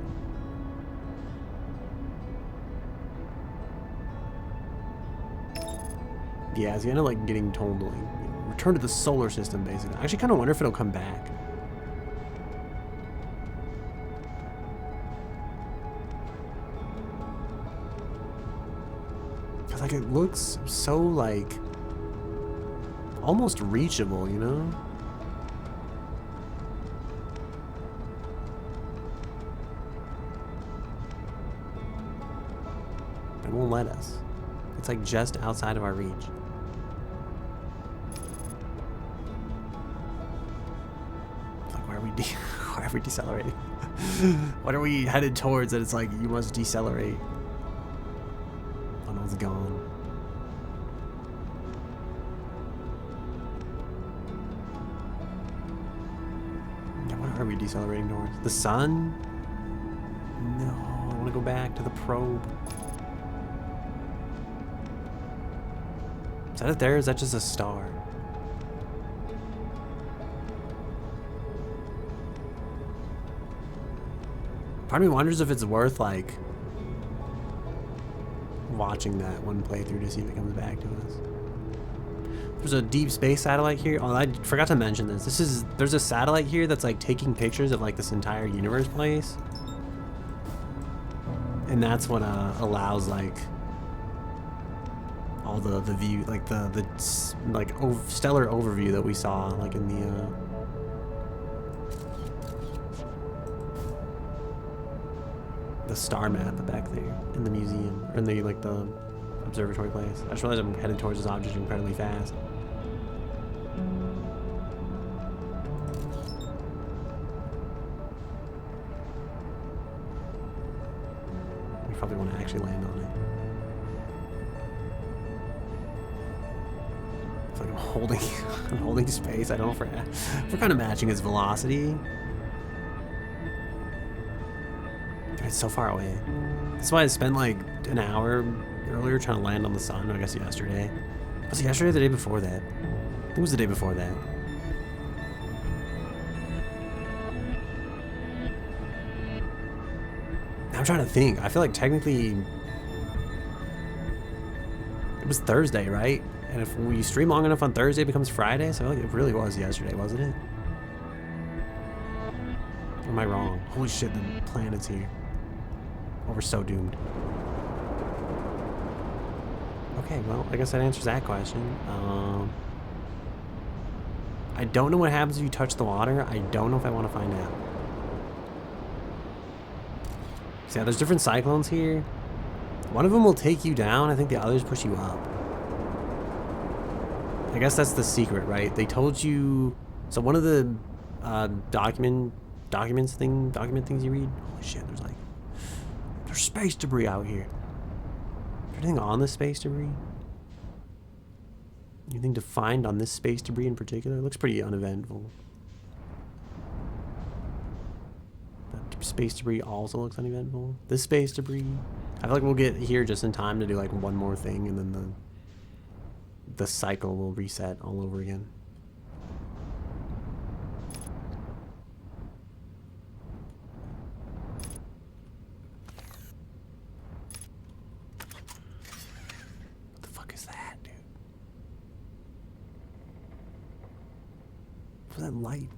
Yeah, it's kind of like getting told to, like, return to the solar system, basically. I actually kind of wonder if it'll come back. Cause like it looks so like almost reachable, you know? It won't let us. It's like just outside of our reach. Like, why are we decelerating? What are we headed towards that it's like you must decelerate? Oh no, it's gone. Yeah, what are we decelerating towards? The sun? No, I want to go back to the probe. Is that it there? Or is that just a star? Part of me wonders if it's worth, like, watching that one playthrough to see if it comes back to us. There's a deep space satellite here. Oh, I forgot to mention this. There's a satellite here that's, like, taking pictures of, like, this entire universe place. And that's what allows, like, all the view, like the stellar overview that we saw, like, in the star map back there in the museum, or in the, like, the observatory place. I just realized I'm headed towards this object incredibly fast. We probably want to actually land on it. It's like I'm holding space. I don't know if we're kind of matching its velocity. It's so far away. That's why I spent like an hour earlier trying to land on the sun. I guess yesterday. Was it yesterday or the day before that? I think it was the day before that. Now I'm trying to think. I feel like technically it was Thursday, right? And if we stream long enough on Thursday, it becomes Friday. So I feel like it really was yesterday, wasn't it? Or am I wrong? Holy shit, the planet's here. Oh, we're so doomed. Okay, well, I guess that answers that question. I don't know what happens if you touch the water. I don't know if I want to find out. So yeah, there's different cyclones here. One of them will take you down. I think the others push you up. I guess that's the secret, right? They told you. So one of the document things you read. Holy shit! There's space debris out here. Is there anything on this space debris? Anything to find on this space debris in particular? It looks pretty uneventful. That space debris also looks uneventful. This space debris, I feel like we'll get here just in time to do like one more thing, and then the cycle will reset all over again. What the fuck is that, dude? What's that light?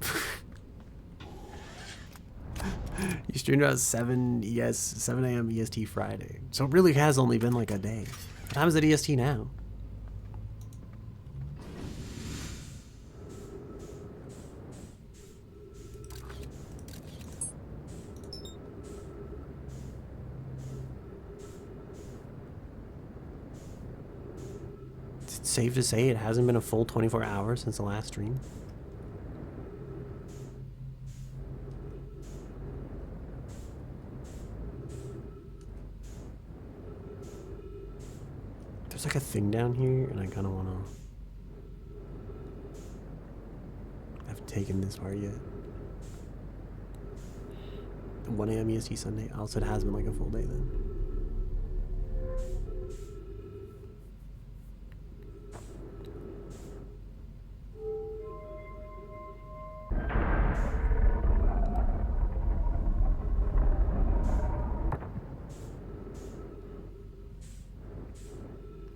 You streamed out 7 a.m. EST Friday. So it really has only been like a day. What time is it EST now? it safe to say it hasn't been a full 24 hours since the last stream? There's like a thing down here, and I kind of want to... I haven't taken this far yet. 1 a.m. EST Sunday. Also, it has been like a full day then.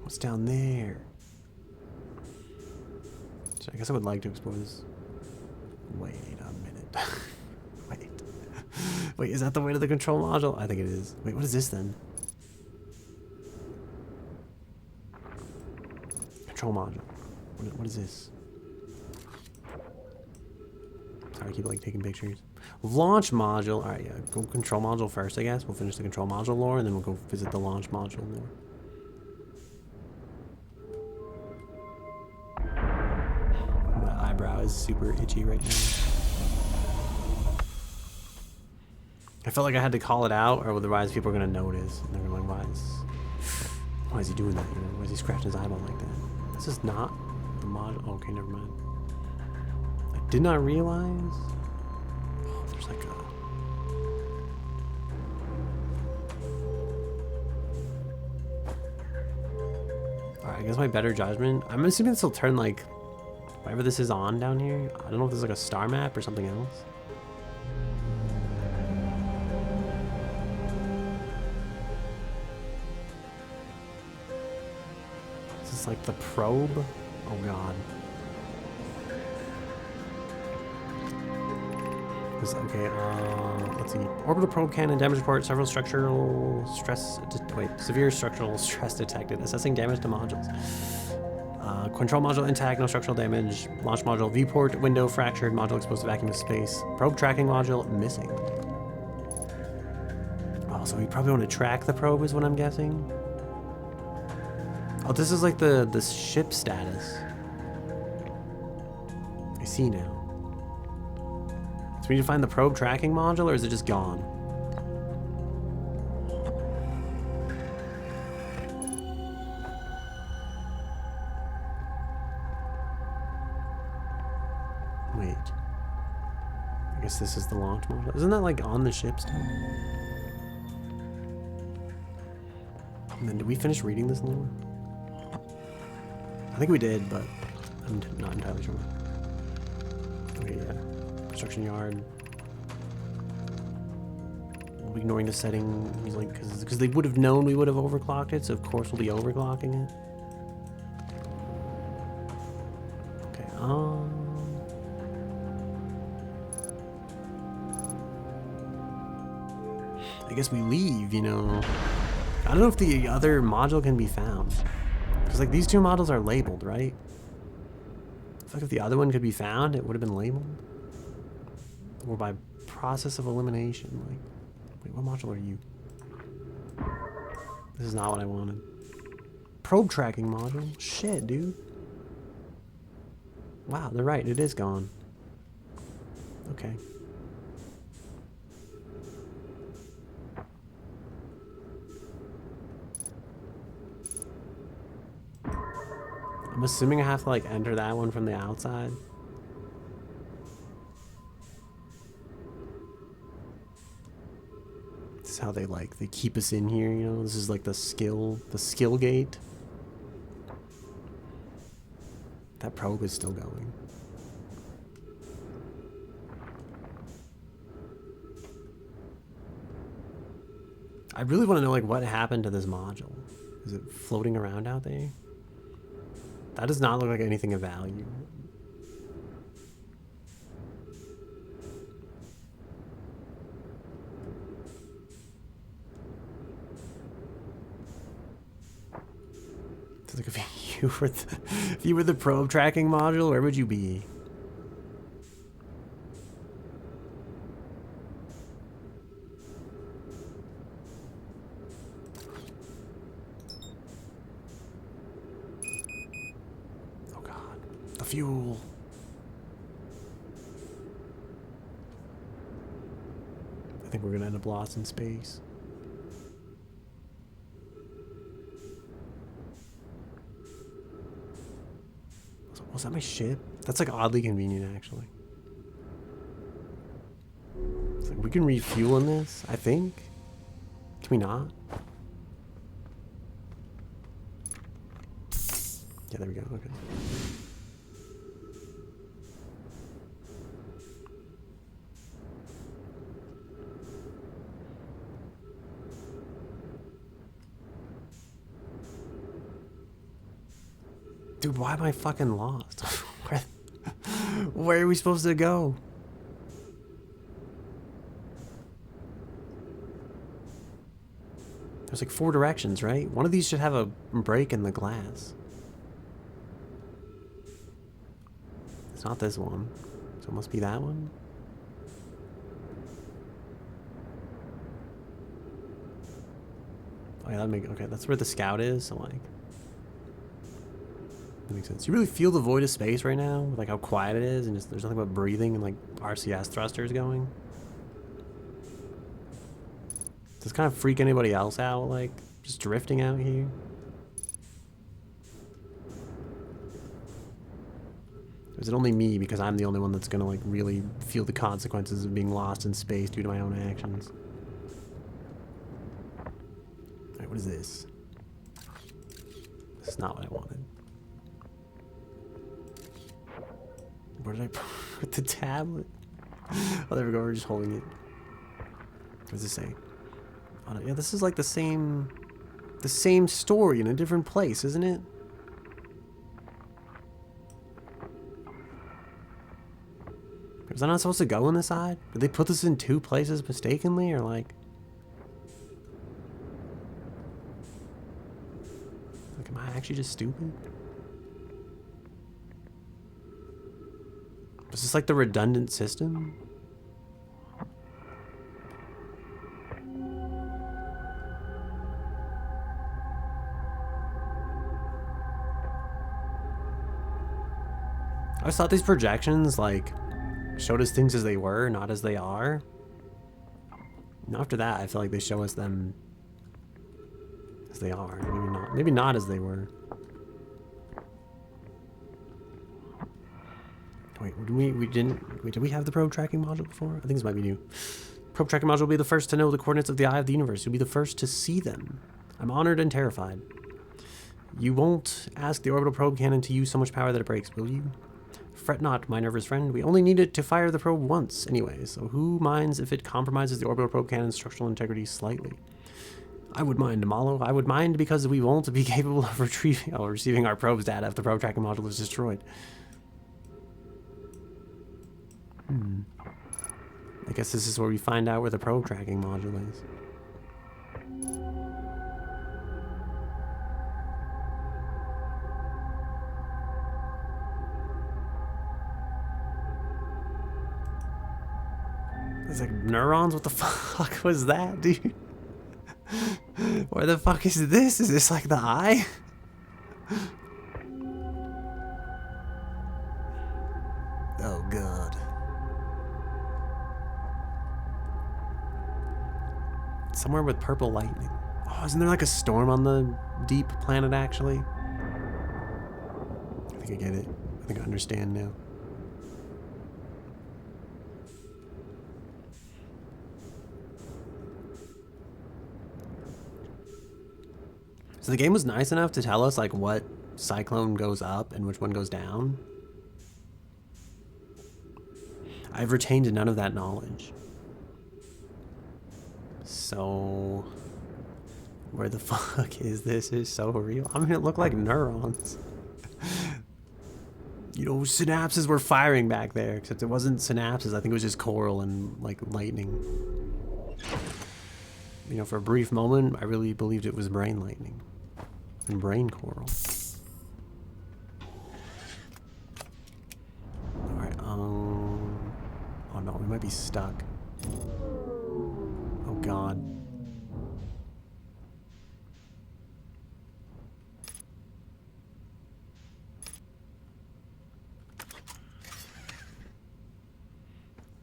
What's down there? So I guess I would like to explore this. Wait a minute. Wait. Wait, is that the way to the control module? I think it is. Wait, what is this then? Control module. What is this? Sorry, I keep like taking pictures. Launch module. Alright, yeah. Go control module first, I guess. We'll finish the control module lore, and then we'll go visit the launch module lore. My eyebrow is super itchy right now. I felt like I had to call it out, or otherwise people are gonna notice. And they're gonna be like, why is he doing that? You know, why is he scratching his eyeball like that? This is not the module. Okay, never mind. I did not realize. Oh, there's like a... Alright, I guess my better judgment. I'm assuming this will turn like whatever this is on down here. I don't know if this is like a star map or something else. Like the probe. Oh god. Okay, let's see. Orbital probe cannon damage report. Several structural stress. Severe structural stress detected. Assessing damage to modules. Control module intact, no structural damage. Launch module viewport window fractured. Module exposed to vacuum of space. Probe tracking module missing. Oh, so we probably want to track the probe, is what I'm guessing. Oh, this is like the ship status. I see now. So we need to find the probe tracking module, or is it just gone? Wait. I guess this is the launch module. Isn't that like on the ship still? And then did we finish reading this lore? I think we did, but I'm not entirely sure. Okay, yeah. Construction yard. We'll be ignoring the setting. He's like, because they would have known we would have overclocked it, so of course we'll be overclocking it. Okay, I guess we leave, you know. I don't know if the other module can be found. Because, like, these two models are labeled, right? I feel like if the other one could be found, it would have been labeled. Or by process of elimination. Like, wait, what module are you? This is not what I wanted. Probe tracking module? Shit, dude. Wow, they're right. It is gone. Okay. I'm assuming I have to like enter that one from the outside. This is how they keep us in here, you know. This is like the skill gate. That probe is still going. I really want to know like what happened to this module. Is it floating around out there? That does not look like anything of value. It's like if you were the probe tracking module, where would you be? fuel. I think we're gonna end up lost in space. Was that my ship? That's like oddly convenient, actually. It's like we can refuel in this, I think. Can we not? Yeah, there we go. Okay. Dude, why am I fucking lost? Where are we supposed to go? There's like 4 directions, right? One of these should have a break in the glass. It's not this one. So it must be that one. Oh yeah, okay, that's where the scout is, so like that makes sense. You really feel the void of space right now, with like how quiet it is, and just there's nothing but breathing and like RCS thrusters going. Does this kind of freak anybody else out, like just drifting out here? Or is it only me because I'm the only one that's gonna like really feel the consequences of being lost in space due to my own actions? Alright, what is this? This is not what I wanted. Where did I put the tablet? Oh, there we go. We're just holding it. What does it say? Oh, no, yeah, this is like the same story in a different place, isn't it? Was I not supposed to go on this side? Did they put this in 2 places mistakenly, or like? Like, am I actually just stupid? Is this like the redundant system? I always thought these projections like showed us things as they were, not as they are. And after that, I feel like they show us them as they are. Maybe not as they were. Wait, did we have the probe tracking module before? I think this might be new. Probe tracking module will be the first to know the coordinates of the eye of the universe. You'll be the first to see them. I'm honored and terrified. You won't ask the orbital probe cannon to use so much power that it breaks, will you? Fret not, my nervous friend. We only need it to fire the probe once anyway, so who minds if it compromises the orbital probe cannon's structural integrity slightly? I would mind, Malo. I would mind because we won't be capable of receiving our probe's data if the probe tracking module is destroyed. I guess this is where we find out where the probe tracking module is. It's like neurons? What the fuck was that, dude? Where the fuck is this? Is this like the eye? Oh god. Somewhere with purple lightning. Oh, isn't there like a storm on the deep planet actually? I think I get it. I think I understand now. So the game was nice enough to tell us like what cyclone goes up and which one goes down. I've retained none of that knowledge. So where the fuck is this? Is so real. I mean, it looked like neurons. You know, synapses were firing back there, except it wasn't synapses. I think it was just coral and like lightning. You know, for a brief moment, I really believed it was brain lightning and brain coral. All right. Oh no, we might be stuck. Oh god.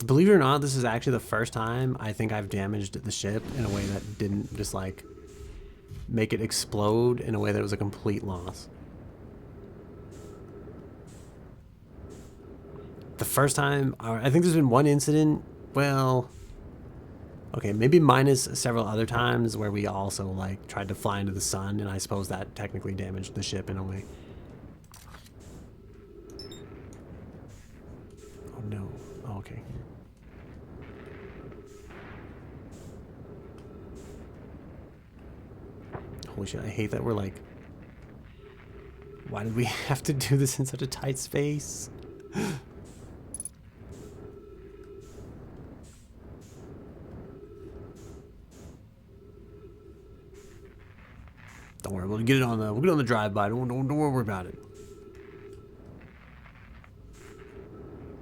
Believe it or not, this is actually the first time I think I've damaged the ship in a way that didn't just like make it explode in a way that was a complete loss. The first time, I think there's been one incident, well, okay, maybe minus several other times where we also like tried to fly into the sun, and I suppose that technically damaged the ship in a way. Oh no. Oh, okay. Holy shit, I hate that we're like... Why did we have to do this in such a tight space? Don't worry, we'll get it on the drive-by. Don't worry about it.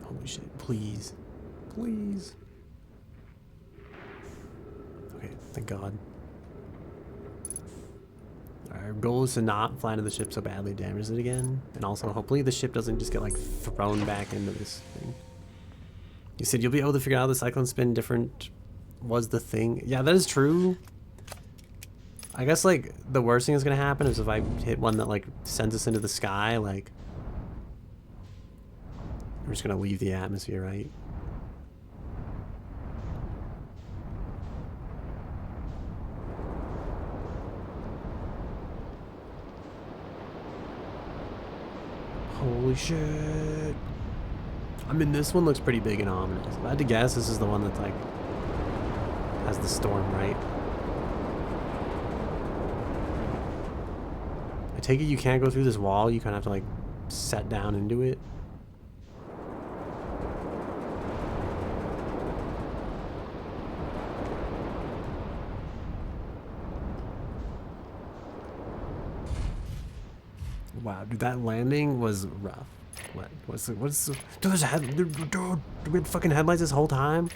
Holy shit, please. Please. Okay, thank God. Our goal is to not fly into the ship so badly it damages it again. And also, hopefully the ship doesn't just get like thrown back into this thing. You said you'll be able to figure out the cyclone spin different was the thing. Yeah, that is true. I guess like the worst thing that's gonna happen is if I hit one that like sends us into the sky, like we're just gonna leave the atmosphere, right? Holy shit. I mean, this one looks pretty big and ominous. If I had to guess, this is the one that's like has the storm, right? I take it you can't go through this wall, you kind of have to like set down into it. Wow, dude, that landing was rough. What's dude, there's a dude, we had fucking headlights this whole time?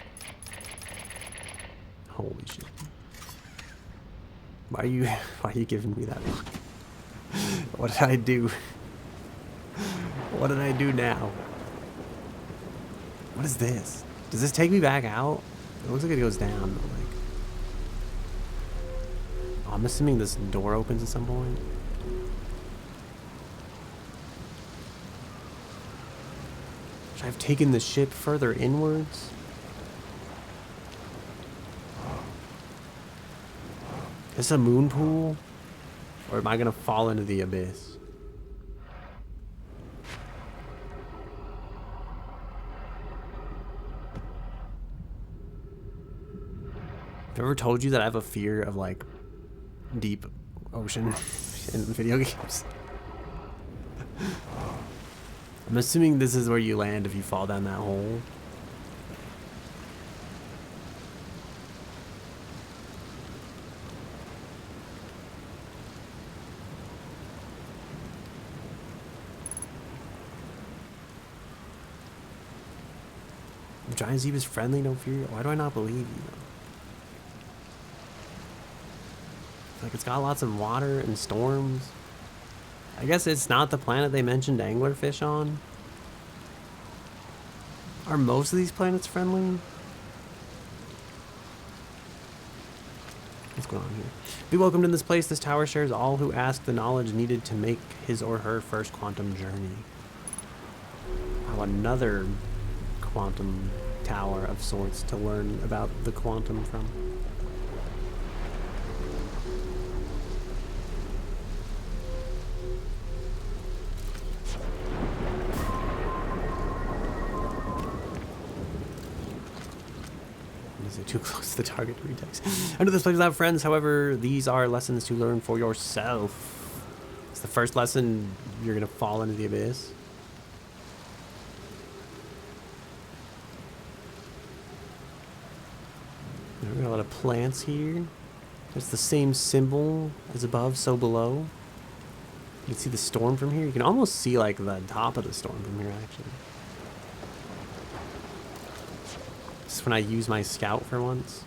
Holy shit. Why are you giving me that look? What did I do? What did I do now? What is this? Does this take me back out? It looks like it goes down, but like... Oh, I'm assuming this door opens at some point. Should I have taken the ship further inwards? Is this a moon pool? Or am I gonna fall into the abyss? Have I ever told you that I have a fear of like deep ocean in video games? I'm assuming this is where you land if you fall down that hole. Giant Zeb is friendly, no fear. Why do I not believe you? Like, it's got lots of water and storms. I guess it's not the planet they mentioned anglerfish on. Are most of these planets friendly? What's going on here? Be welcomed in this place. This tower shares all who ask the knowledge needed to make his or her first quantum journey. Oh, another quantum tower of sorts to learn about the quantum from. Is it too close to the target to read text? I know this place without friends, however, these are lessons to learn for yourself. It's the first lesson, you're gonna fall into the abyss. We got a lot of plants here. It's the same symbol as above, so below. You can see the storm from here. You can almost see like the top of the storm from here, actually. This is when I use my scout for once.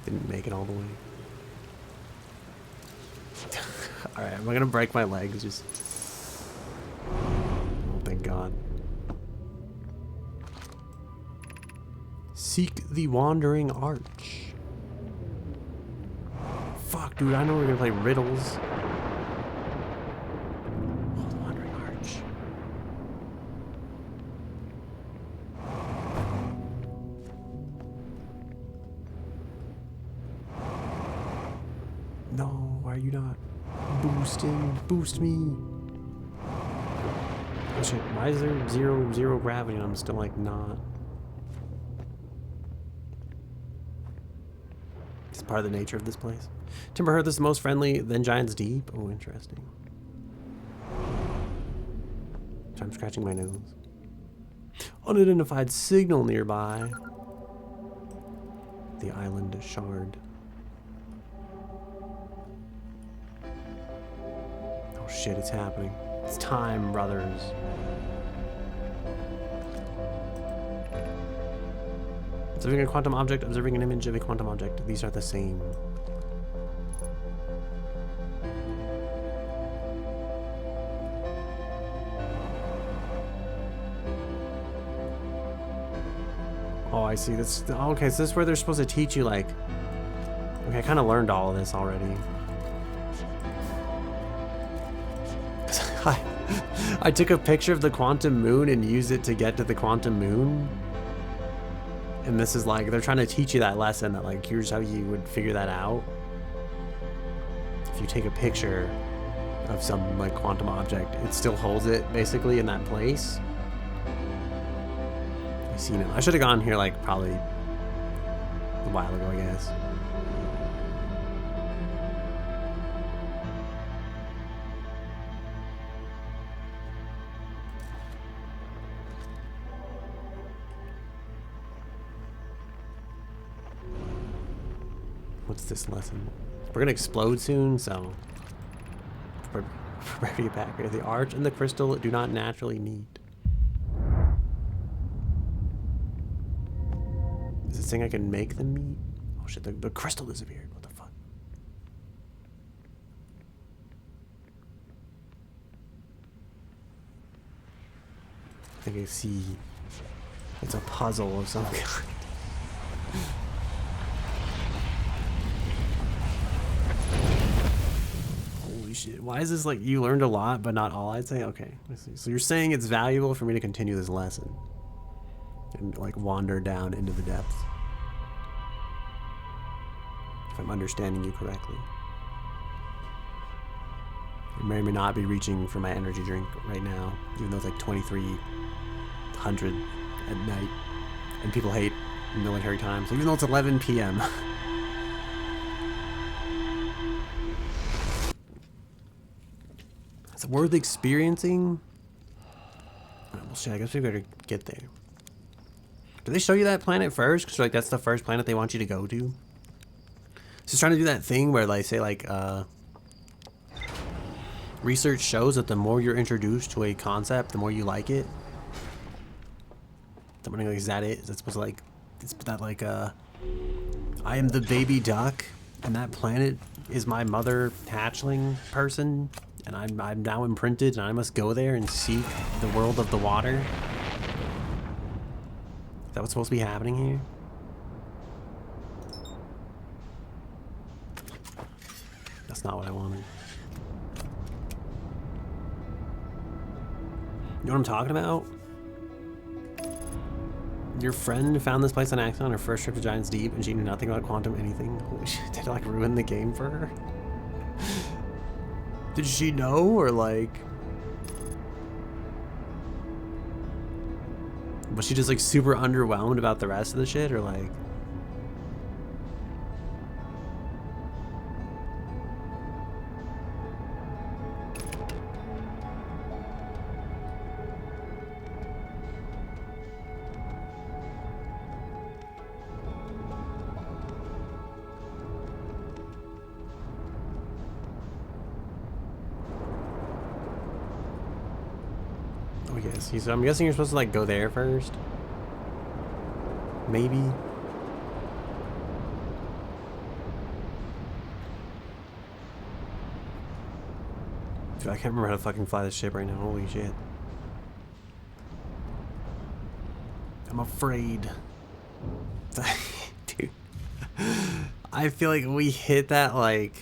Didn't make it all the way. Alright, I'm gonna break my legs. Just Seek the Wandering Arch. Fuck, dude, I know we're gonna play riddles. Oh, the Wandering Arch. No, why are you not boosting? Boost me. Oh shit, why is there zero gravity and I'm still like not? It's part of the nature of this place. Timber Hearth is the most friendly, then Giant's Deep. Oh, interesting. So I'm scratching my nose. Unidentified signal nearby. The island shard. Oh shit, it's happening. It's time, brothers. Observing a quantum object, observing an image of a quantum object. These are the same. Oh, I see. This. Okay, so this is where they're supposed to teach you, like... Okay, I kind of learned all of this already. I took a picture of the quantum moon and used it to get to the quantum moon. And this is like, they're trying to teach you that lesson that like, here's how you would figure that out. If you take a picture of some like quantum object, it still holds it basically in that place. I see now. I should have gone here like probably a while ago, I guess. What's this lesson? We're gonna explode soon, so prepare to get back here. The arch and the crystal do not naturally meet. Is it saying I can make them meet? Oh shit, the crystal disappeared. What the fuck? I think I see it's a puzzle of some kind. Shit. Why is this like you learned a lot but not all? I'd say okay, I see. So you're saying it's valuable for me to continue this lesson and like wander down into the depths, if I'm understanding you correctly. I may or may not be reaching for my energy drink right now, even though it's like 2300 at night and people hate military time, so even though it's 11 p.m. Is it worth experiencing? Well, shit, I guess we better get there. Do they show you that planet first? Because like that's the first planet they want you to go to. So it's trying to do that thing where they say like, research shows that the more you're introduced to a concept, the more you like it. I'm wondering, like, is that it? Is that supposed to like, it's that like, I am the baby duck, and that planet is my mother hatchling person. And I'm now imprinted, and I must go there and seek the world of the water. Is that what's supposed to be happening here? That's not what I wanted. You know what I'm talking about? Your friend found this place on accident on her first trip to Giant's Deep, and she knew nothing about quantum anything. Holy shit, did it like ruin the game for her? Did she know, or like... Was she just like super underwhelmed about the rest of the shit, or like... So I'm guessing you're supposed to like go there first. Maybe. Dude, I can't remember how to fucking fly this ship right now. Holy shit. I'm afraid. Dude. I feel like we hit that, like...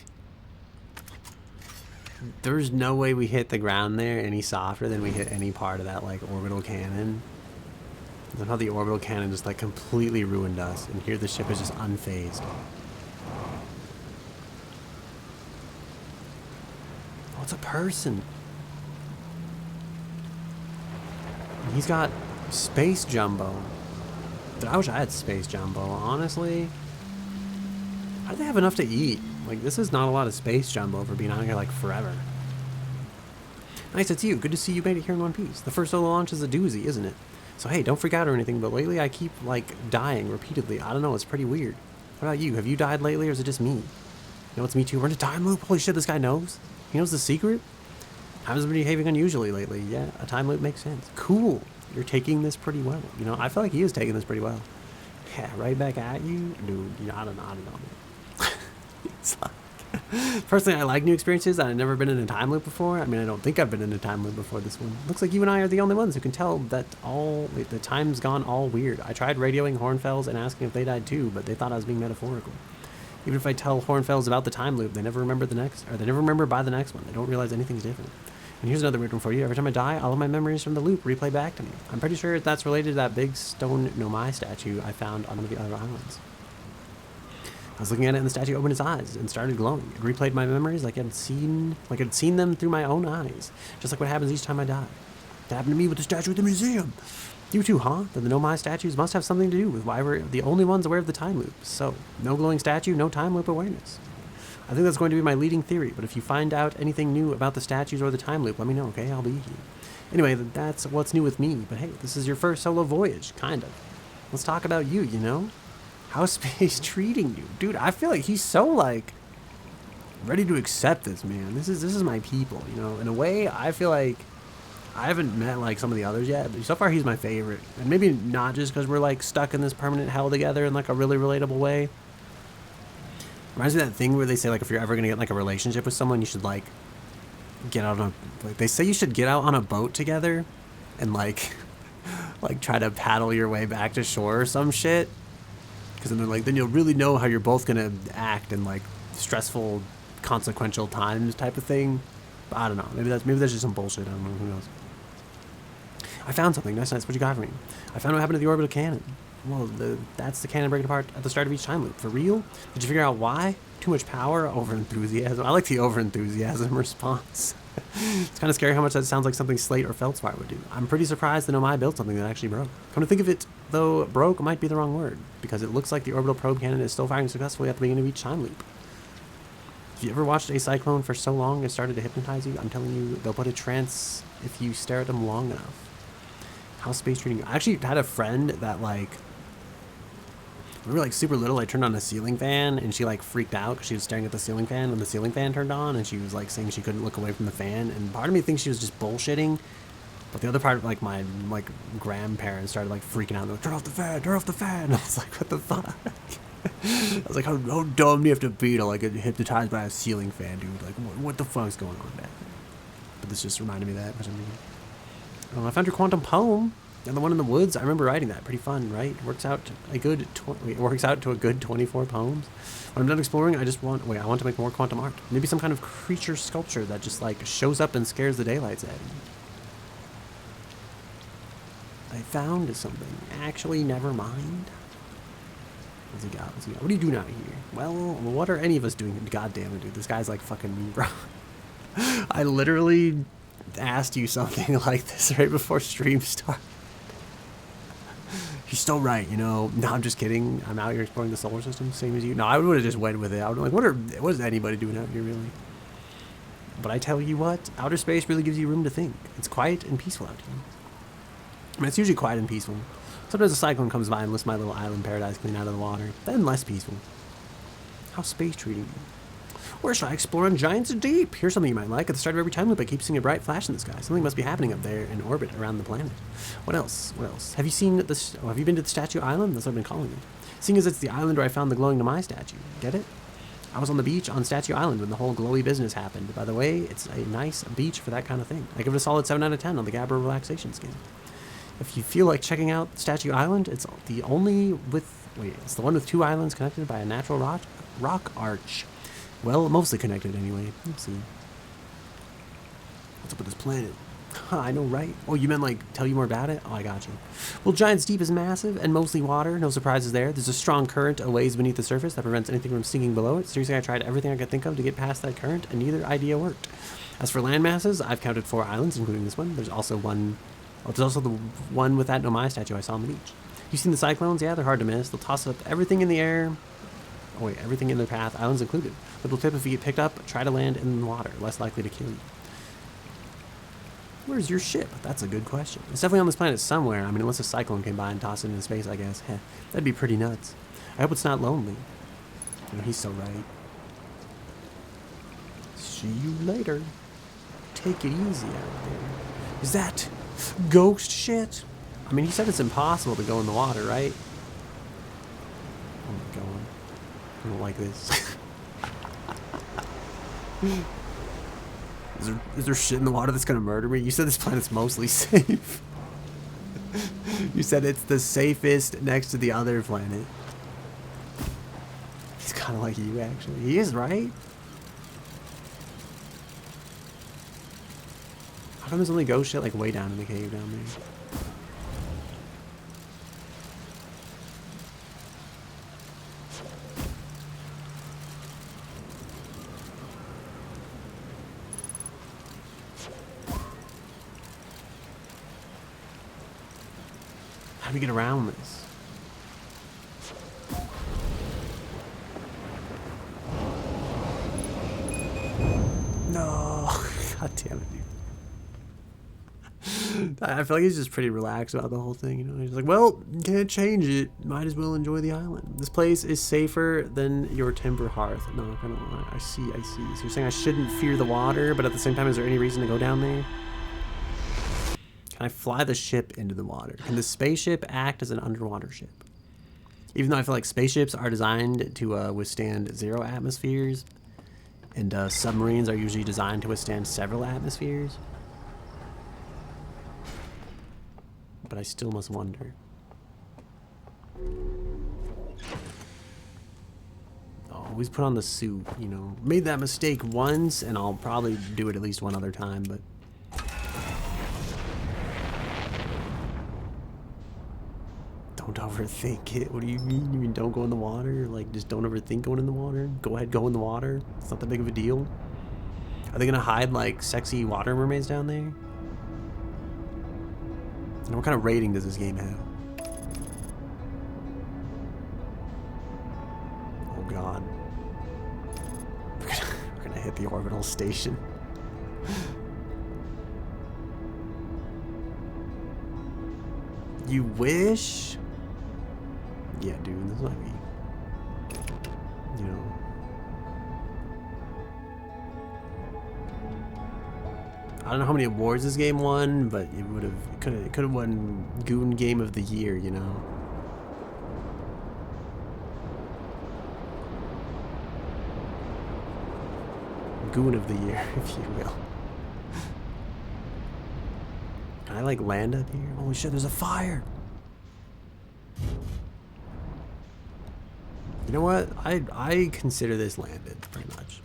There's no way we hit the ground there any softer than we hit any part of that, like, orbital cannon. Somehow the orbital cannon just, like, completely ruined us. And here the ship is just unfazed. Oh, it's a person. He's got space jumbo. Dude, I wish I had space jumbo, honestly. How do they have enough to eat? Like, this is not a lot of space jumbo for being on here, like, forever. Nice, it's you. Good to see you made it here in one piece. The first solo launch is a doozy, isn't it? So, hey, don't freak out or anything, but lately I keep, like, dying repeatedly. I don't know, it's pretty weird. What about you? Have you died lately, or is it just me? You know, it's me too. We're in a time loop. Holy shit, this guy knows. He knows the secret? Time's been behaving unusually lately. Yeah, a time loop makes sense. Cool. You're taking this pretty well. You know, I feel like he is taking this pretty well. Yeah, right back at you? Dude, you know, I don't know, man. It's like, personally, I like new experiences. I've never been in a time loop before. I mean, I don't think I've been in a time loop before this one. Looks like you and I are the only ones who can tell that the time's gone all weird. I tried radioing Hornfells and asking if they died too, but they thought I was being metaphorical. Even if I tell Hornfells about the time loop, they never remember the next, or they never remember by the next one. They don't realize anything's different. And here's another weird one for you. Every time I die, all of my memories from the loop replay back to me. I'm pretty sure that's related to that big stone Nomai statue I found on one of the other islands. I was looking at it and the statue opened its eyes and started glowing. It replayed my memories like I'd seen them through my own eyes. Just like what happens each time I die. That happened to me with the statue at the museum. You too, huh? Then the Nomai statues must have something to do with why we're the only ones aware of the time loop. So, no glowing statue, no time loop awareness. I think that's going to be my leading theory, but if you find out anything new about the statues or the time loop, let me know, okay? I'll be here. Anyway, that's what's new with me, but hey, this is your first solo voyage, kind of. Let's talk about you, you know? How's space treating you? Dude, I feel like he's so, like, ready to accept this, man. This is my people, you know? In a way, I feel like I haven't met, like, some of the others yet, but so far he's my favorite. And maybe not just because we're, like, stuck in this permanent hell together in, like, a really relatable way. Reminds me of that thing where they say, like, if you're ever gonna get, like, a relationship with someone, you should, like, get out on a, like, they say you should get out on a boat together and, like try to paddle your way back to shore or some shit. Because then they're like, then you'll really know how you're both gonna act in, like, stressful, consequential times type of thing. But I don't know. Maybe that's just some bullshit. I don't know. Who knows? I found something. Nice. What you got for me? I found what happened to the orbital cannon. Well, that's the cannon breaking apart at the start of each time loop. For real? Did you figure out why? Too much power? Over-enthusiasm? I like the over-enthusiasm response. It's kind of scary how much that sounds like something Slate or Feldspar would do. I'm pretty surprised that Nomai built something that actually broke. Come to think of it, though, broke might be the wrong word, because it looks like the orbital probe cannon is still firing successfully at the beginning of each time loop. If you ever watched a cyclone for so long it started to hypnotize you, I'm telling you, they'll put a trance if you stare at them long enough. How's space treating you? I actually had a friend that, like, when we were, like, super little, I turned on a ceiling fan, and she, like, freaked out because she was staring at the ceiling fan when the ceiling fan turned on, and she was, like, saying she couldn't look away from the fan, and part of me thinks she was just bullshitting, but the other part, like, my, like, grandparents started, like, freaking out. They're like, turn off the fan, turn off the fan. And I was like, what the fuck? I was like, how dumb do you have to be to, like, get hypnotized by a ceiling fan, dude? Like, what the fuck's going on, man? But this just reminded me of that for some reason. I found your quantum poem. And the one in the woods, I remember writing that. Pretty fun, right? Works out to a good 24 poems. When I'm done exploring, I want to make more quantum art. Maybe some kind of creature sculpture that just, like, shows up and scares the daylights out of me. I found something. Actually, never mind. What's he got? What do you do now here? Well, what are any of us doing? God damn it, dude. This guy's like fucking me, bro. I literally asked you something like this right before stream started. He's still right, you know. No, I'm just kidding. I'm out here exploring the solar system, same as you. No, I would have just went with it. I would have like, what is anybody doing out here, really? But I tell you what, outer space really gives you room to think. It's quiet and peaceful out here. I mean, it's usually quiet and peaceful. Sometimes a cyclone comes by and lifts my little island paradise clean out of the water. Then less peaceful. How's space treating you? Where should I explore on Giants Deep? Here's something you might like. At the start of every time loop, I keep seeing a bright flash in the sky. Something must be happening up there in orbit around the planet. What else? What else? Have you been to the Statue Island? That's what I've been calling it. Seeing as it's the island where I found the glowing Nomai statue. Get it? I was on the beach on Statue Island when the whole glowy business happened. By the way, it's a nice beach for that kind of thing. I give it a solid 7 out of 10 on the Gabber relaxation scale. If you feel like checking out Statue Island, it's the only with... Wait, it's the one with 2 islands connected by a natural rock arch. Well, mostly connected anyway. Let's see. What's up with this planet? Huh, I know, right? Oh, you meant like tell you more about it? Oh, I got you. Well, Giant's Deep is massive and mostly water. No surprises there. There's a strong current a ways beneath the surface that prevents anything from sinking below it. Seriously, I tried everything I could think of to get past that current, and neither idea worked. As for land masses, I've counted 4 islands, including this one. There's also one... Oh, there's also the one with that Nomai statue I saw on the beach. You seen the cyclones? Yeah, they're hard to miss. They'll toss up everything in the air. Oh wait, everything in their path, islands included. Little tip, if you get picked up, try to land in the water. Less likely to kill you. Where's your ship? That's a good question. It's definitely on this planet somewhere. I mean, unless a cyclone came by and tossed it into space, I guess. Heh, that'd be pretty nuts. I hope it's not lonely. You know, he's so right. See you later. Take it easy out there. Is that ghost shit? I mean, he said it's impossible to go in the water, right? Oh my god. I don't like this. Is there shit in the water that's gonna murder me? You said this planet's mostly safe. You said it's the safest next to the other planet. He's kind of like you, actually. He is, right? How come there's only ghost shit like way down in the cave down there? How do we get around this? No! God damn it, dude. I feel like he's just pretty relaxed about the whole thing, you know? He's like, well, can't change it. Might as well enjoy the island. This place is safer than your timber hearth. No, I don't lie. I see. So you're saying I shouldn't fear the water, but at the same time, is there any reason to go down there? Can I fly the ship into the water? Can the spaceship act as an underwater ship? Even though I feel like spaceships are designed to withstand 0 atmospheres, and submarines are usually designed to withstand several atmospheres. But I still must wonder. Always put on the suit, you know. Made that mistake once, and I'll probably do it at least one other time, but... Don't overthink it. What do you mean? You mean don't go in the water? Like, just don't overthink going in the water? Go ahead, go in the water. It's not that big of a deal. Are they gonna hide, like, sexy water mermaids down there? And what kind of rating does this game have? Oh god. We're gonna hit the orbital station. You wish? Yeah, dude, this might be, you know. I don't know how many awards this game won, but it could have won Goon Game of the Year, you know. Goon of the Year, if you will. Can I like land up here? Holy shit, there's a fire! You know what? I consider this landed, pretty much.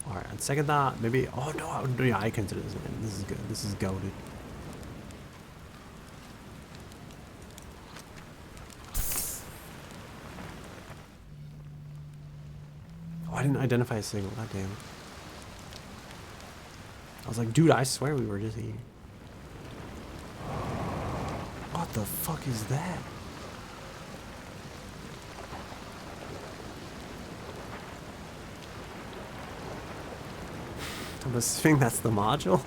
Alright, on second thought, maybe... Oh no, yeah, I consider this landed. This is good. This is goated. Oh, I didn't identify a signal. God damn it. I was like, dude, I swear we were just here. What the fuck is that? I'm assuming that's the module.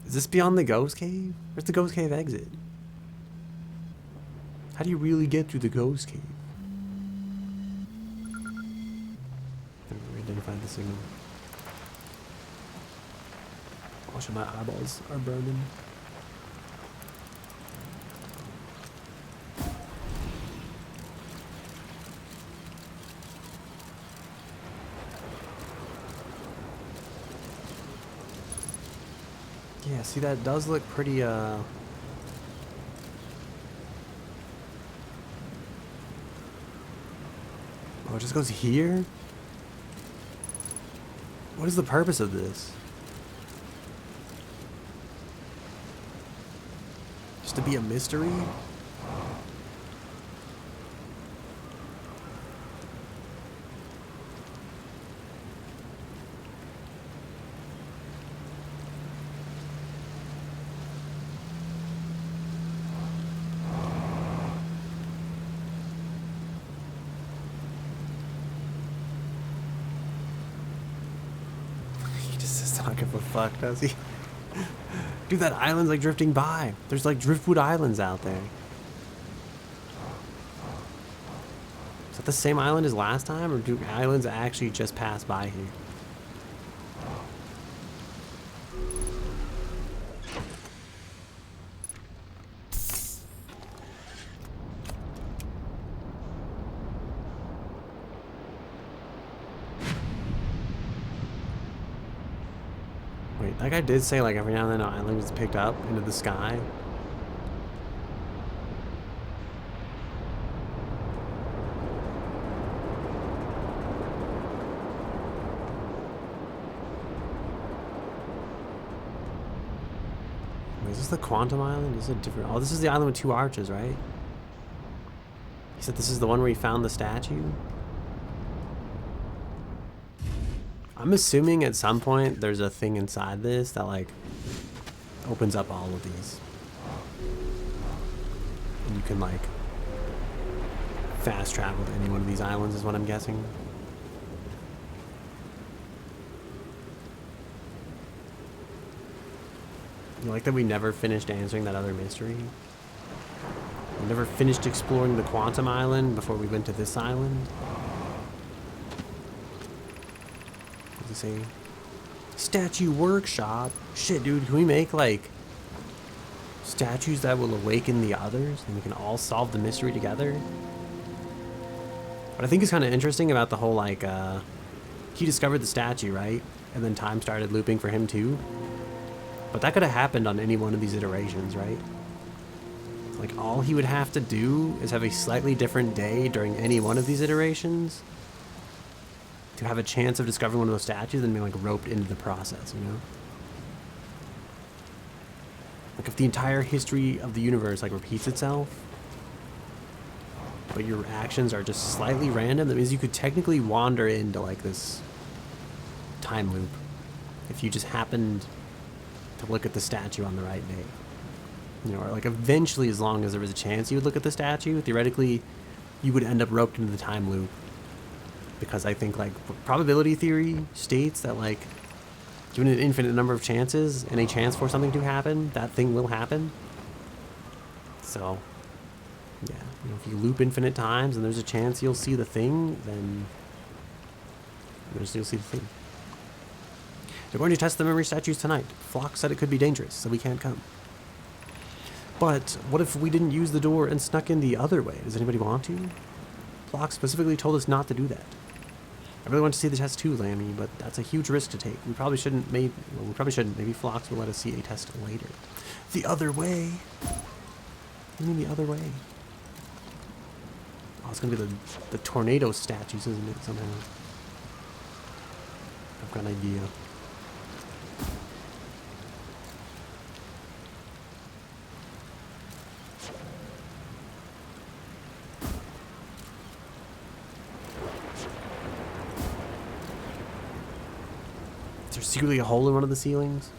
Is this beyond the ghost cave? Where's the ghost cave exit? How do you really get through the ghost cave? We identified the signal. Gosh, my eyeballs are burning. Yeah, see, that does look pretty, Oh, it just goes here? What is the purpose of this? Just to be a mystery? He just does not give a fuck, does he? Dude, that island's like drifting by. There's like driftwood islands out there. Is that the same island as last time, or do islands actually just pass by here? Wait, that guy did say like every now and then an island gets picked up into the sky. Wait, is this the Quantum Island? This is a different... Oh, this is the island with 2 arches, right? He said this is the one where he found the statue? I'm assuming at some point there's a thing inside this that like opens up all of these. And you can like fast travel to any one of these islands is what I'm guessing. You like that we never finished answering that other mystery? We never finished exploring the Quantum Island before we went to this island? Say statue workshop. Shit, dude, can we make like statues that will awaken the others and we can all solve the mystery together? What I think is kind of interesting about the whole like he discovered the statue, right? And then time started looping for him too. But that could have happened on any one of these iterations, right? Like all he would have to do is have a slightly different day during any one of these iterations to have a chance of discovering one of those statues and being like roped into the process, you know? Like if the entire history of the universe like repeats itself, but your actions are just slightly random, that means you could technically wander into like this time loop if you just happened to look at the statue on the right day. You know, or like eventually, as long as there was a chance you would look at the statue, theoretically you would end up roped into the time loop. Because I think like probability theory states that like given an infinite number of chances and a chance for something to happen, that thing will happen. So yeah, you know, if you loop infinite times and there's a chance you'll see the thing, then you'll see the thing. They're going to test the memory statues tonight. Flock said it could be dangerous, so we can't come. But what if we didn't use the door and snuck in the other way? Does anybody want to? Flock specifically told us not to do that. I really want to see the test too, Lammy, but that's a huge risk to take. We probably shouldn't. Maybe Phlox will let us see a test later. The other way. What do you mean the other way? Oh, it's gonna be the tornado statues, isn't it? Somehow. I've got an idea. Is there secretly a hole in one of the ceilings?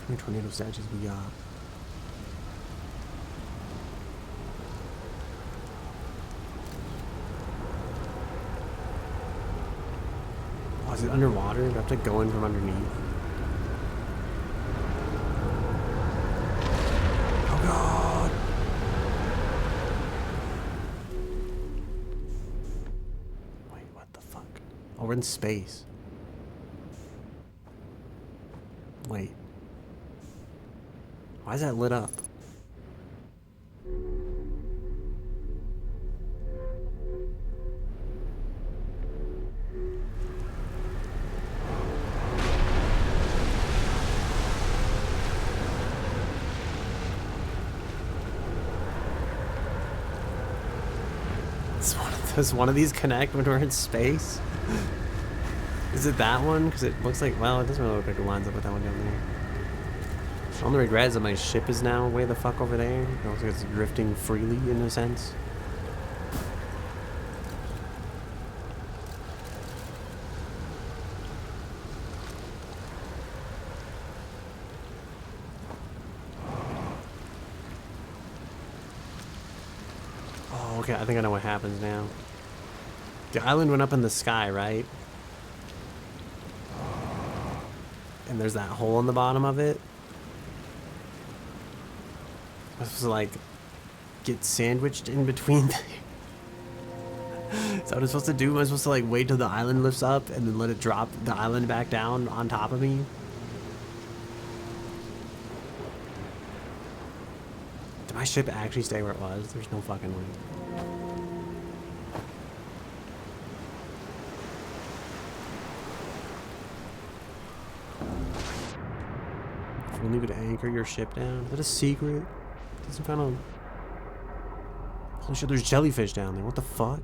How many tornado statues we got? Oh, is it underwater? Do I have to go in from underneath? Oh god! Wait, what the fuck? Oh, we're in space. Wait. Why is that lit up? Does one of these connect when we're in space? Is it that one? Because it looks like, well, it doesn't really look like it lines up with that one down there. The only regret is that my ship is now way the fuck over there. It looks like it's drifting freely in a sense. Oh, okay, I think I know what happens now. The island went up in the sky, right? And there's that hole in the bottom of it. I'm supposed to, like, get sandwiched in between. Is that what I'm supposed to do? Am I supposed to, like, wait till the island lifts up and then let it drop the island back down on top of me? Did my ship actually stay where it was? There's no fucking way. If only you could anchor your ship down. Is that a secret? Some kind of... Holy shit, there's jellyfish down there. What the fuck?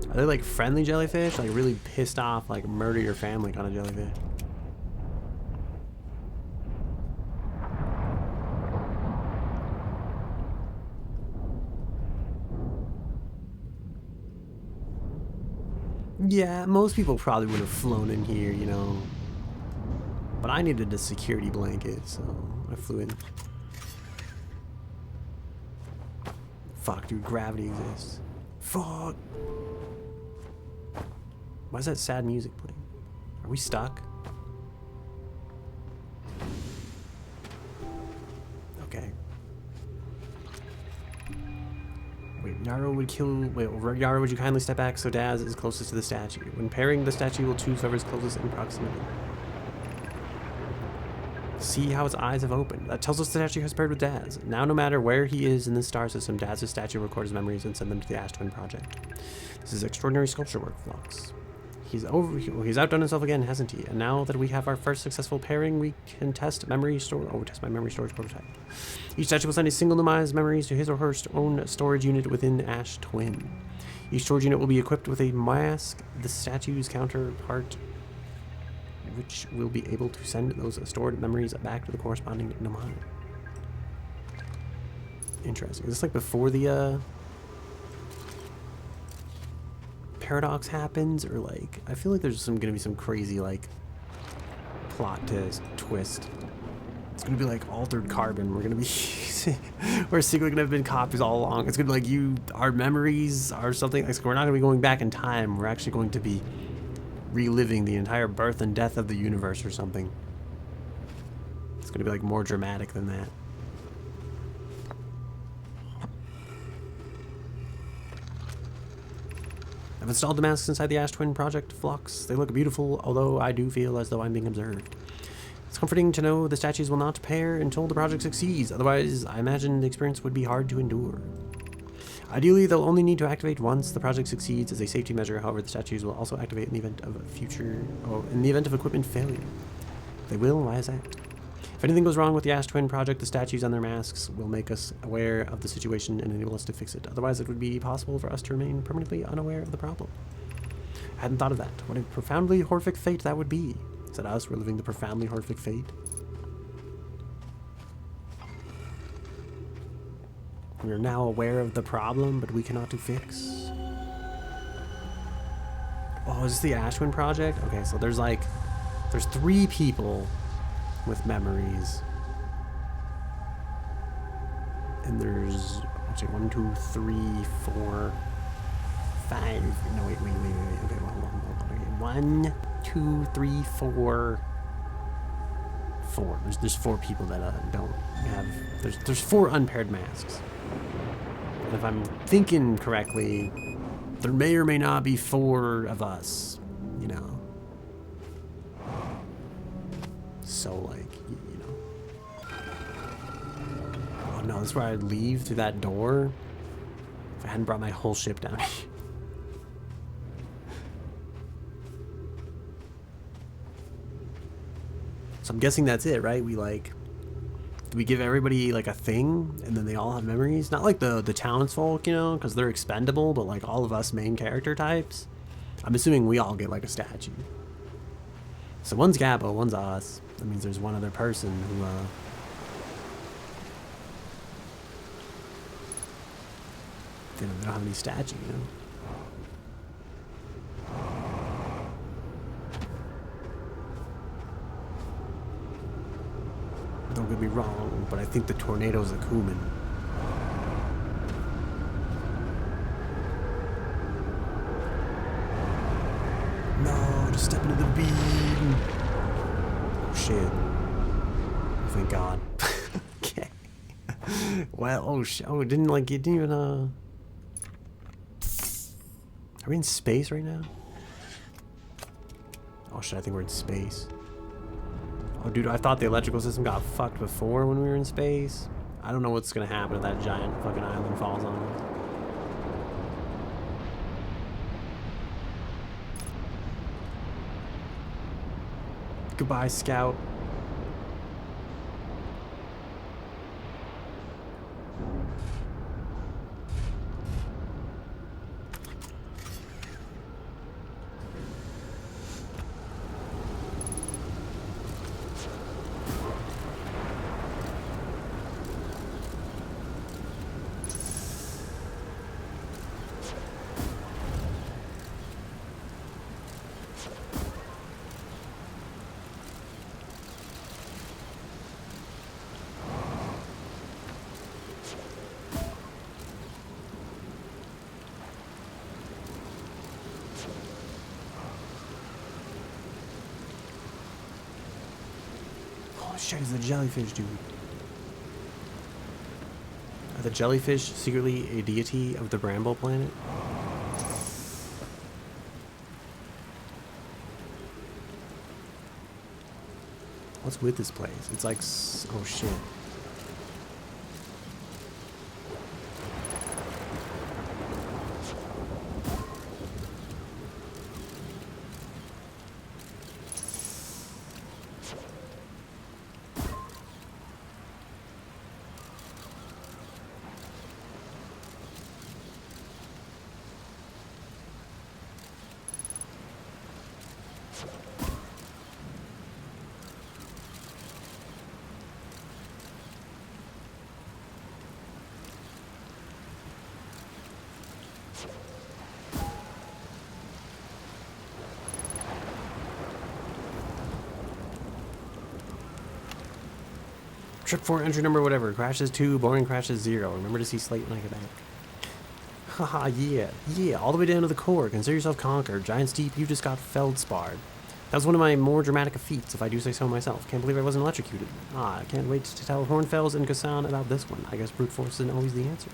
Are they like friendly jellyfish? Like really pissed off, like murder your family kind of jellyfish? Yeah, most people probably would have flown in here, you know. But I needed a security blanket, so I flew in. Fuck, dude, gravity exists. Fuck. Why is that sad music playing? Are we stuck? Okay. Wait, Yara would kill... Wait, Yara, would you kindly step back so Daz is closest to the statue? When pairing, the statue will choose whoever is closest in proximity. See how its eyes have opened. That tells us the statue has paired with Daz. Now, no matter where he is in the star system, Daz's statue will record his memories and send them to the Ash Twin Project. This is extraordinary sculpture work, Phlox. He's outdone himself again, hasn't he? And now that we have our first successful pairing, we can test memory store. Oh, test my memory storage prototype. Each statue will send a single numised memories to his or her own storage unit within Ash Twin. Each storage unit will be equipped with a mask, the statue's counterpart, which will be able to send those stored memories back to the corresponding mnemonic. Interesting. Is this like before the paradox happens, or like I feel like there's gonna be some crazy like plot twist. It's gonna be like altered carbon. We're gonna be we're secretly gonna have been copies all along. It's gonna be like our memories are something like, we're not gonna be going back in time. We're actually going to be reliving the entire birth and death of the universe or something. It's gonna be like more dramatic than that. I've installed the masks inside the Ash Twin Project, Phlox. They look beautiful, although I do feel as though I'm being observed. It's comforting to know the statues will not pair until the project succeeds. Otherwise, I imagine the experience would be hard to endure. Ideally, they'll only need to activate once the project succeeds as a safety measure. However, the statues will also activate in the event of in the event of equipment failure. They will? Why is that? If anything goes wrong with the Ash Twin Project, the statues on their masks will make us aware of the situation and enable us to fix it. Otherwise, it would be possible for us to remain permanently unaware of the problem. I hadn't thought of that. What a profoundly horrific fate that would be. Is that us? We're living the profoundly horrific fate? We are now aware of the problem, but we cannot do fix. Oh, is this the Ash Twin Project? Okay, so there's 3 people with memories. And there's, let's see, 1, 2, 3, 4, 5. No, wait. Okay, hold on. Okay. 1, 2, 3, 4. 4. There's 4 people that don't have. There's 4 unpaired masks. And if I'm thinking correctly, there may or may not be 4 of us, you know. So, like, you know. Oh no, this is where I'd leave through that door if I hadn't brought my whole ship down here. So I'm guessing that's it, right? We, like, Do we give everybody like a thing and then they all have memories? Not like the townsfolk, you know, because they're expendable, but like all of us main character types. I'm assuming we all get like a statue. So one's Gabbo, one's us. That means there's one other person who they don't have any statue, you know. Don't get me wrong, but I think the tornado's a Kuman. No, just step into the beam. Oh shit. Oh, thank God. Okay. Well, oh shit. Oh, it didn't like, it didn't even, Are we in space right now? Oh shit, I think we're in space. Oh, dude, I thought the electrical system got fucked before when we were in space. I don't know what's gonna happen if that giant fucking island falls on us. Goodbye, Scout. Oh shit, it's the jellyfish, dude. Are the jellyfish secretly a deity of the Bramble planet? What's with this place? It's like, oh shit. Trip 4, entry number whatever. Crashes 2, boring crashes 0. Remember to see Slate when I get back. Haha, yeah. Yeah, all the way down to the core. Consider yourself conquered. Giant Steep, you just got feldsparred. That was one of my more dramatic feats, if I do say so myself. Can't believe I wasn't electrocuted. I can't wait to tell Hornfels and Kassan about this one. I guess brute force isn't always the answer.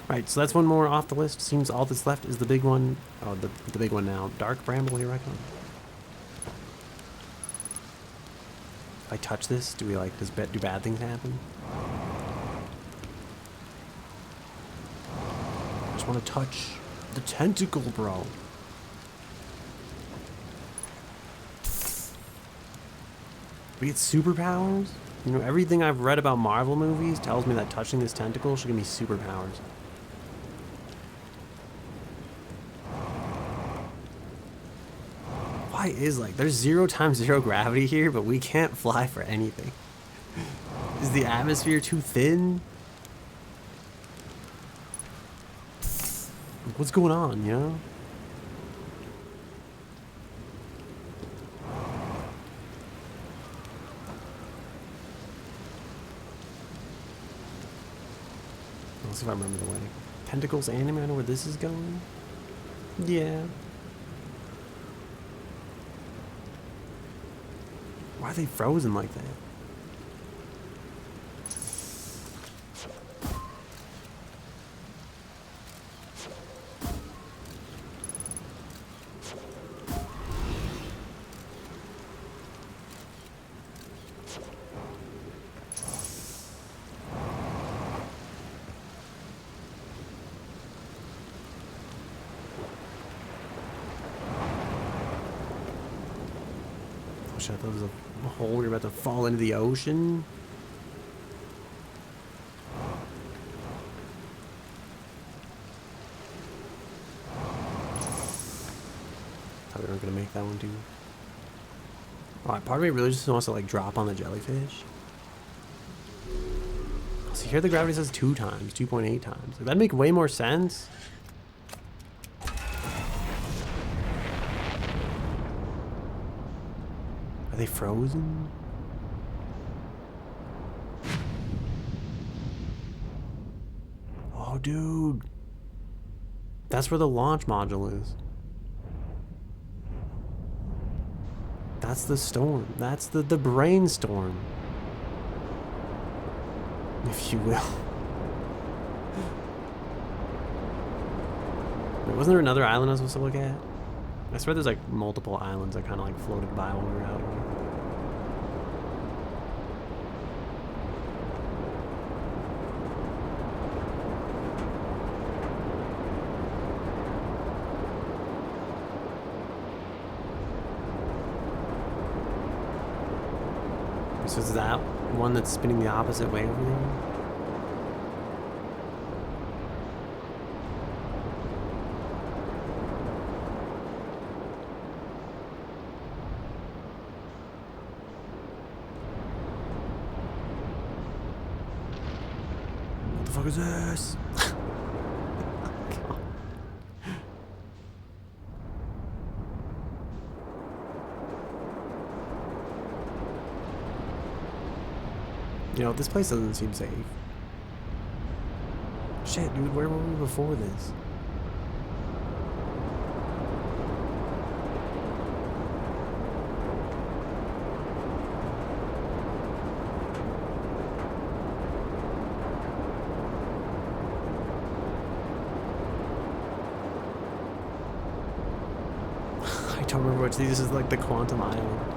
Right, so that's one more off the list. Seems all that's left is the big one. Oh, the big one now. Dark Bramble, here I come. If I touch this, do we like, do bad things happen? I just want to touch the tentacle, bro. We get superpowers? You know, everything I've read about Marvel movies tells me that touching this tentacle should give me superpowers. Why is like, there's 0 times 0 gravity here, but we can't fly for anything. Is the atmosphere too thin? What's going on, you know? Let's see if I remember the way. Tentacles anime, I know where this is going. Yeah. Why are they frozen like that? I thought it was a hole, you're about to fall into the ocean. Thought we weren't gonna make that one too. Alright, part of me really just wants to like drop on the jellyfish. So here the gravity says 2 times, 2.8 times. Like, that'd make way more sense. Are they frozen? Oh, dude. That's where the launch module is. That's the storm. That's the brainstorm. If you will. Wait, wasn't there another island I was supposed to look at? I swear there's like multiple islands that kind of like floated by while we were out here. So is that one that's spinning the opposite way over there? What the fuck is this? You know, this place doesn't seem safe. Shit, dude, where were we before this? I don't remember which. This is like the Quantum Island.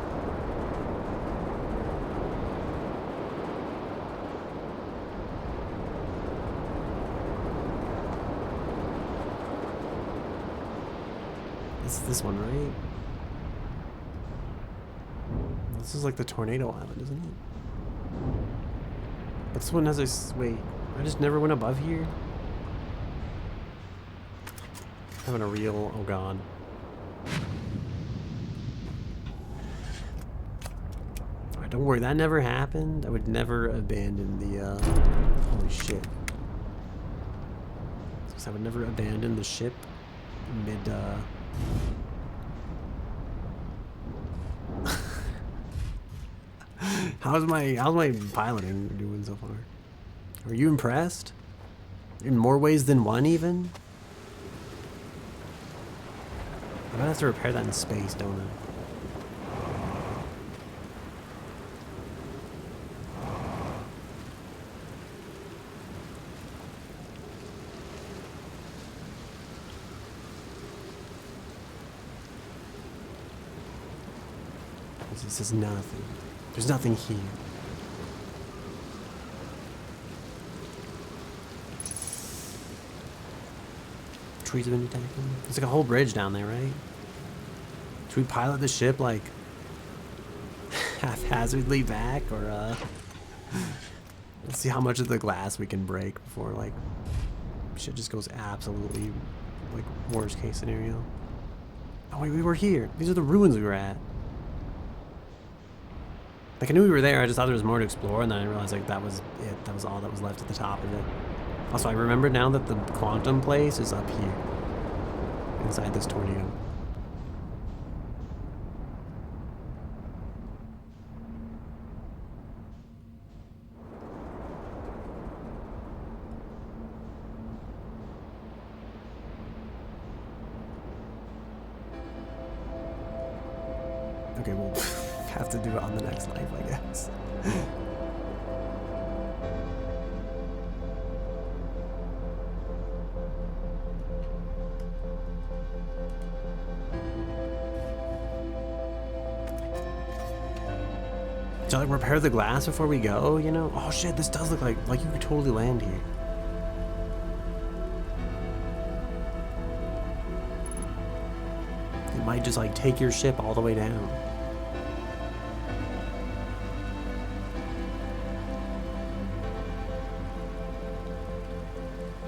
This one, right? This is like the Tornado Island, isn't it? But this one has a... Wait, I just never went above here? Having a real... Oh god. Alright, don't worry, that never happened. I would never abandon the... Holy shit. I would never abandon the ship mid... How's my piloting doing so far? Are you impressed? In more ways than one, even? I might have to repair that in space, don't I? This is nothing. There's nothing here. Trees have been attacking. There's like a whole bridge down there, right? Should we pilot the ship like haphazardly back, or let's see how much of the glass we can break before like shit just goes absolutely like worst case scenario. Oh wait, we were here. These are the ruins we were at. Like, I knew we were there, I just thought there was more to explore, and then I realized, like, that was it. That was all that was left at the top of it. Also, I remember now that the quantum place is up here. Inside this tornado. Okay, we'll have to do it on the next life, I guess. So like repair the glass before we go, you know? Oh shit, this does look like you could totally land here. It might just like take your ship all the way down.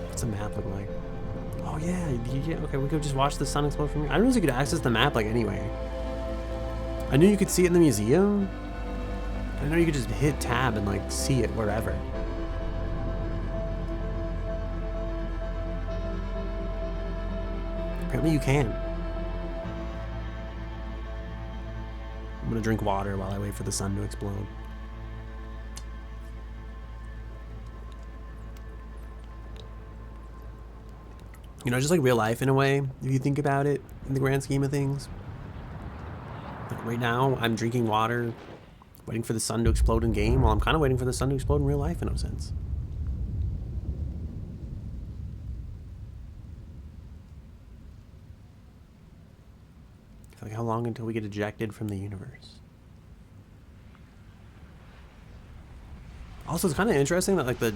What's the map look like? Oh yeah, okay, we could just watch the sun explode from here. I didn't know you could access the map like anyway. I knew you could see it in the museum. I know you could just hit tab and like see it wherever. Apparently you can. I'm gonna drink water while I wait for the sun to explode. You know, just like real life in a way, if you think about it in the grand scheme of things. Like right now, I'm drinking water, waiting for the sun to explode in game, while I'm kind of waiting for the sun to explode in real life in a sense. Like how long until we get ejected from the universe? Also, it's kind of interesting that like the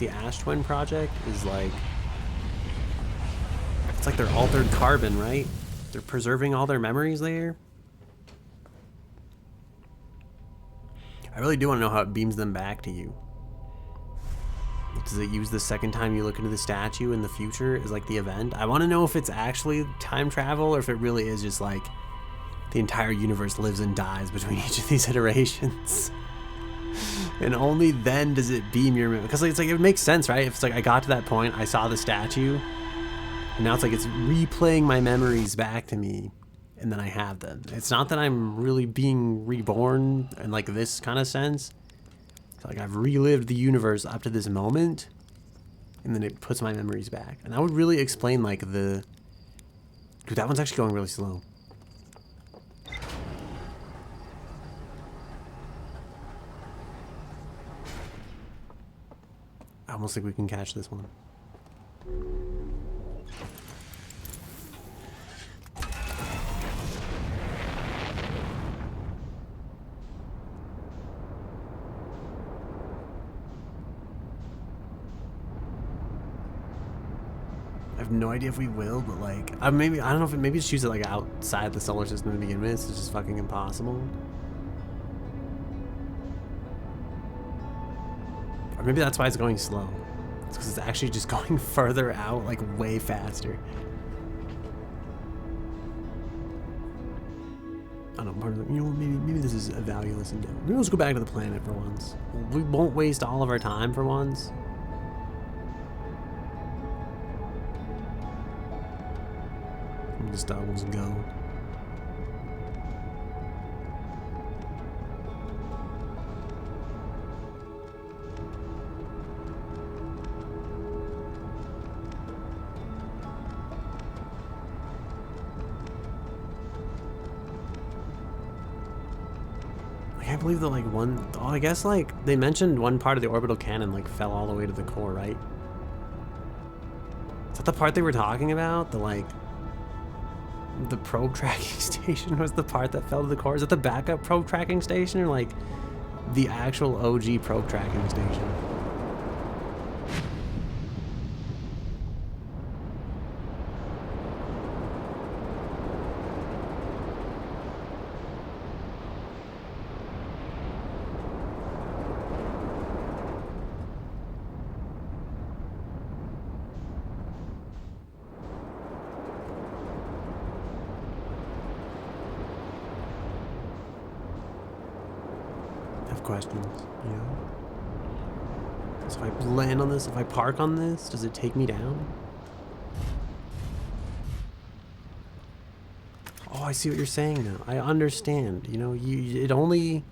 Ash Twin project is like, it's like they're altered carbon, right? They're preserving all their memories there. I really do want to know how it beams them back to you. Does it use the second time you look into the statue in the future as like the event? I want to know if it's actually time travel or if it really is just like the entire universe lives and dies between each of these iterations. And only then does it beam your memory. Because it's like, it makes sense, right? If it's like I got to that point, I saw the statue, and now it's like it's replaying my memories back to me, and then I have them. It's not that I'm really being reborn in like this kind of sense. Like I've relived the universe up to this moment, and then it puts my memories back. And that would really explain like the... Dude, that one's actually going really slow. I almost think we can catch this one. I have no idea if we will, but like, maybe, I don't know if maybe just choose it like outside the solar system to begin with. It's just fucking impossible. Or maybe that's why it's going slow. It's because it's actually just going further out, like way faster. I don't know, you know, maybe this is a valueless endeavor. Maybe let's go back to the planet for once. We won't waste all of our time for once. Just we'll just go. I can't believe that like I guess like they mentioned one part of the orbital cannon like fell all the way to the core, right? Is that the part they were talking about? The like the probe tracking station was the part that fell to the core. Is it the backup probe tracking station or like the actual OG probe tracking station? Questions, you know? So if I land on this, if I park on this, does it take me down? Oh, I see what you're saying now. I understand. You know, it only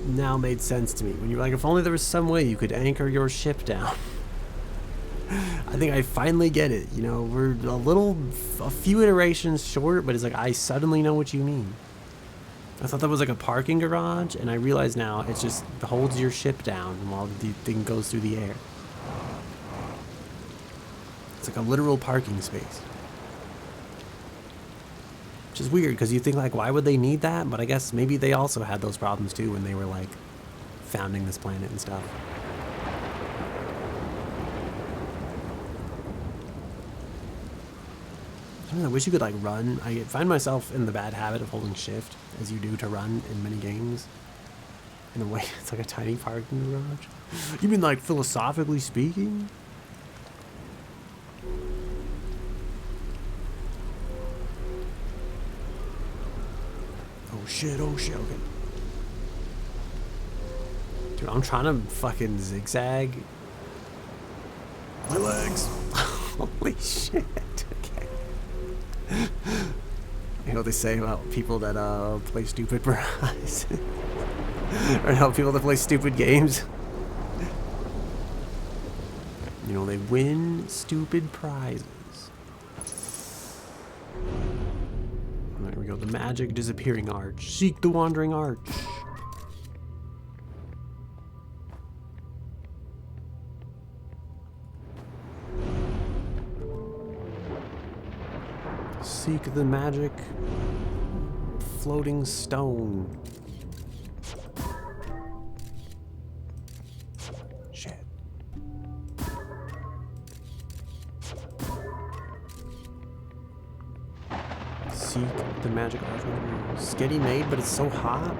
now made sense to me when you were like, if only there was some way you could anchor your ship down. I think I finally get it. You know, we're a few iterations short, but it's like I suddenly know what you mean. I thought that was like a parking garage, and I realize now it just holds your ship down while the thing goes through the air. It's like a literal parking space. Which is weird, because you think like, why would they need that? But I guess maybe they also had those problems too when they were like founding this planet and stuff. I wish you could like run. I find myself in the bad habit of holding shift, as you do to run in many games. In a way, it's like a tiny parking garage. You mean like philosophically speaking? shit, okay. Dude, I'm trying to fucking zigzag. My legs. Holy shit. Okay. You know what they say about people that play stupid prizes? Or how people that play stupid games? You know, they win stupid prizes. There we go, the magic disappearing arch. Seek the wandering arch. Seek the magic floating stone. Shit. Seek the magic arch. Sketty made, but it's so hot.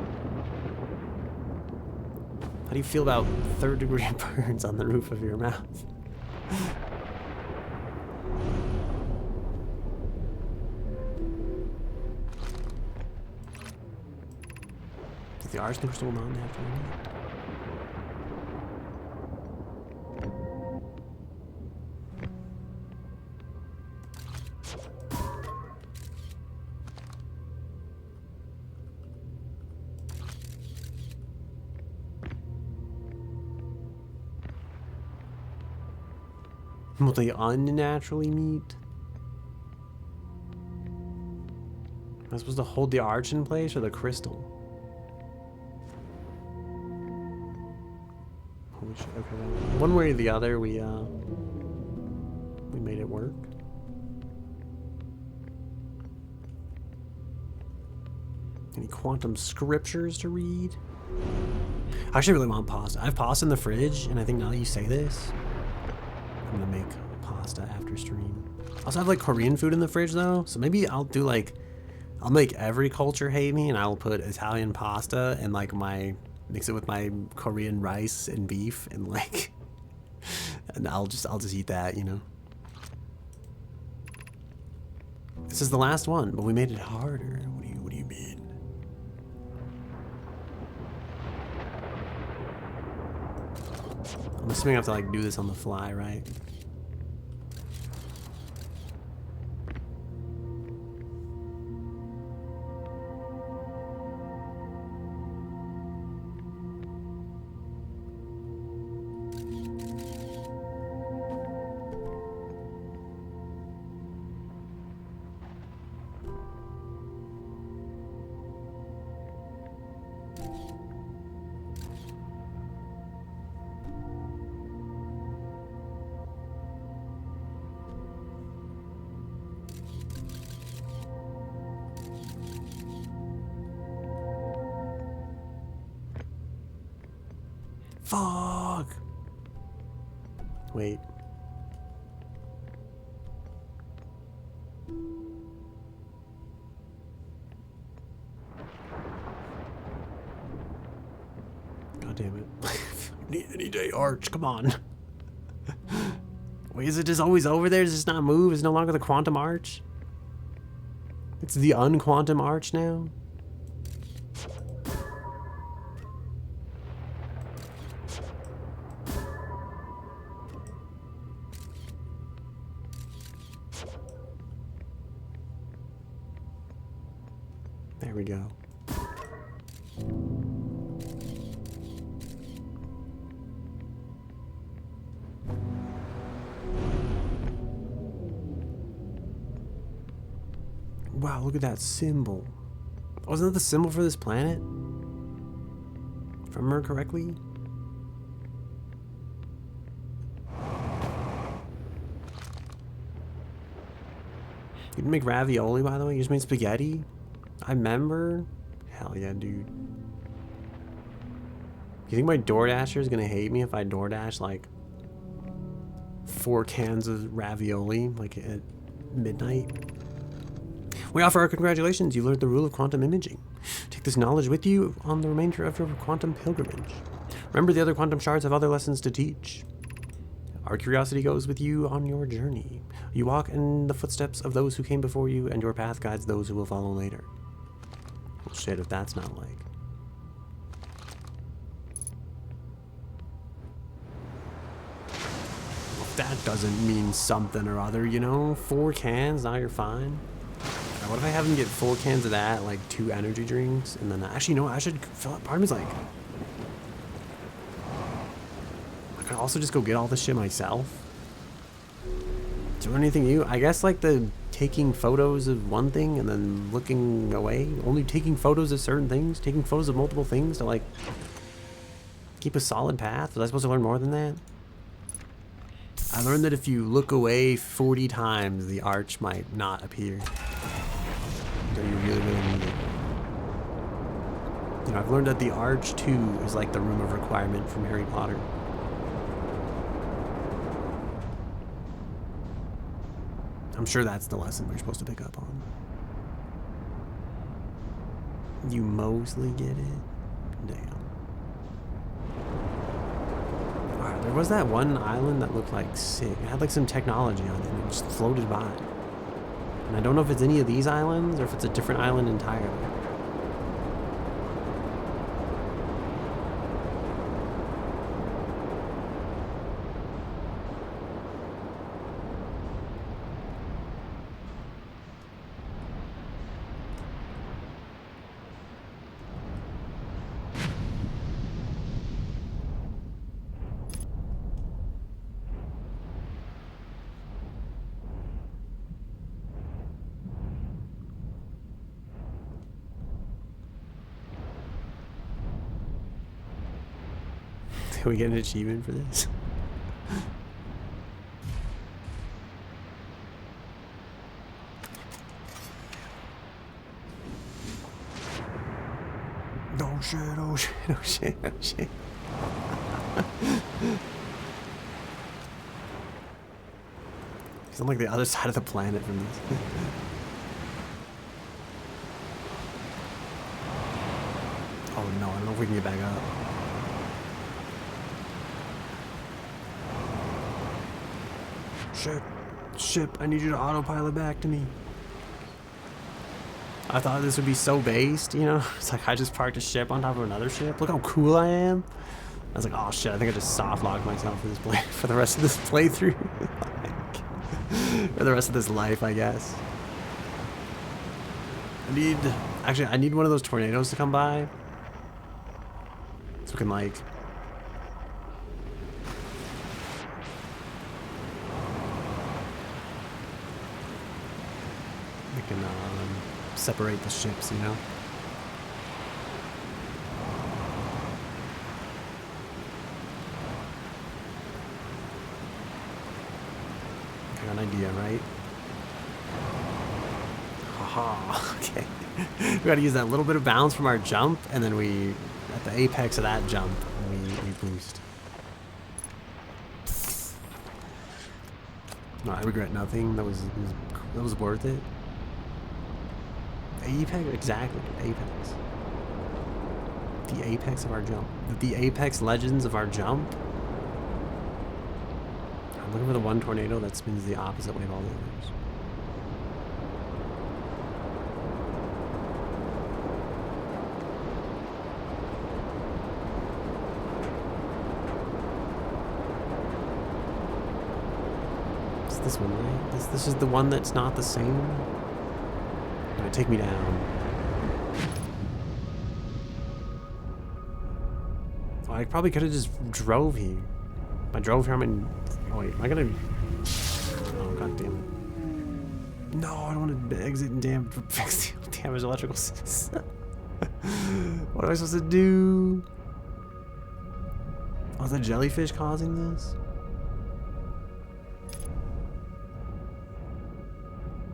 How do you feel about third-degree burns on the roof of your mouth? Is the arsenic crystal non-natural? Will they unnaturally meet? Am I supposed to hold the arch in place or the crystal? Holy shit, okay, well, one way or the other, we made it work. Any quantum scriptures to read? I actually really want pasta. I have pasta in the fridge, and I think now that you say this, I'm gonna make pasta after stream. I also have like Korean food in the fridge though, so maybe I'll do like, I'll make every culture hate me, and I'll put Italian pasta and like mix it with my Korean rice and beef, and like, and I'll just eat that, you know. This is the last one, but we made it harder. What do you mean? I'm assuming I have to like do this on the fly, right? Fuck! Wait. God damn it. Need any day arch, come on. Wait, is it just always over there? Does it not move? Is it no longer the quantum arch? It's the unquantum arch now? There we go. Wow, look at that symbol. Wasn't that the symbol for this planet? If I remember correctly? You didn't make ravioli, by the way? You just made spaghetti? I remember. Hell yeah, dude. You think my DoorDasher is gonna hate me if I DoorDash like 4 cans of ravioli like at midnight? We offer our congratulations. You learned the rule of quantum imaging. Take this knowledge with you on the remainder of your quantum pilgrimage. Remember, the other quantum shards have other lessons to teach. Our curiosity goes with you on your journey. You walk in the footsteps of those who came before you, and your path guides those who will follow later. Well, shit, if that's not like... If that doesn't mean something or other, you know? 4 cans, now you're fine. Now, what if I have him get 4 cans of that, like 2 energy drinks, and then... Actually, no, I should fill up. Part of me's like... I could also just go get all this shit myself. Is there anything you... I guess, like, the taking photos of one thing and then looking away. Only taking photos of certain things. Taking photos of multiple things to, like... keep a solid path. Was I supposed to learn more than that? I learned that if you look away 40 times, the arch might not appear. So you really, really need it. You know, I've learned that the arch, too, is like the room of requirement from Harry Potter. I'm sure that's the lesson we're supposed to pick up on. You mostly get it? Damn. Alright, there was that one island that looked like sick. It had like some technology on it and it just floated by. And I don't know if it's any of these islands or if it's a different island entirely. Can we get an achievement for this? Oh shit, oh shit, oh shit, oh shit. He's on like the other side of the planet from this. Oh no, I don't know if we can get back up. Ship, I need you to autopilot back to me. I thought this would be so based, you know? It's like I just parked a ship on top of another ship. Look how cool I am. I was like, oh shit, I think I just soft locked myself for this for the rest of this playthrough. For the rest of this life, I guess. I need one of those tornadoes to come by. So we can like... can separate the ships, you know? I got an idea, right? Haha, okay. We gotta use that little bit of bounce from our jump, and then we, at the apex of that jump, we boost. No, I regret nothing. That was worth it. Apex? Exactly. Apex. The apex of our jump. The apex legends of our jump. I'm looking for the one tornado that spins the opposite way of all the others. It's this one, right? This is the one that's not the same. Take me down. Oh, I probably could have just drove here. I drove here, oh wait, am I gonna... Oh, god damn it. No, I don't want to exit and fix the damaged electrical system. What am I supposed to do? Oh, is the jellyfish causing this?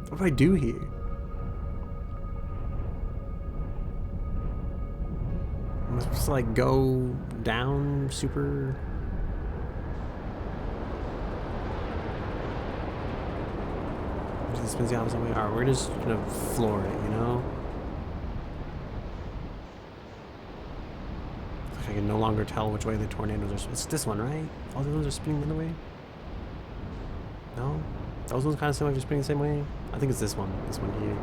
What do I do here? Am I supposed to like go down super? It spins the opposite way. Alright, we're just gonna floor it, you know? Like I can no longer tell which way the tornadoes are. It's this one, right? All the ones are spinning the other way? No? Those ones kind of seem like they're spinning the same way? I think it's this one. This one here.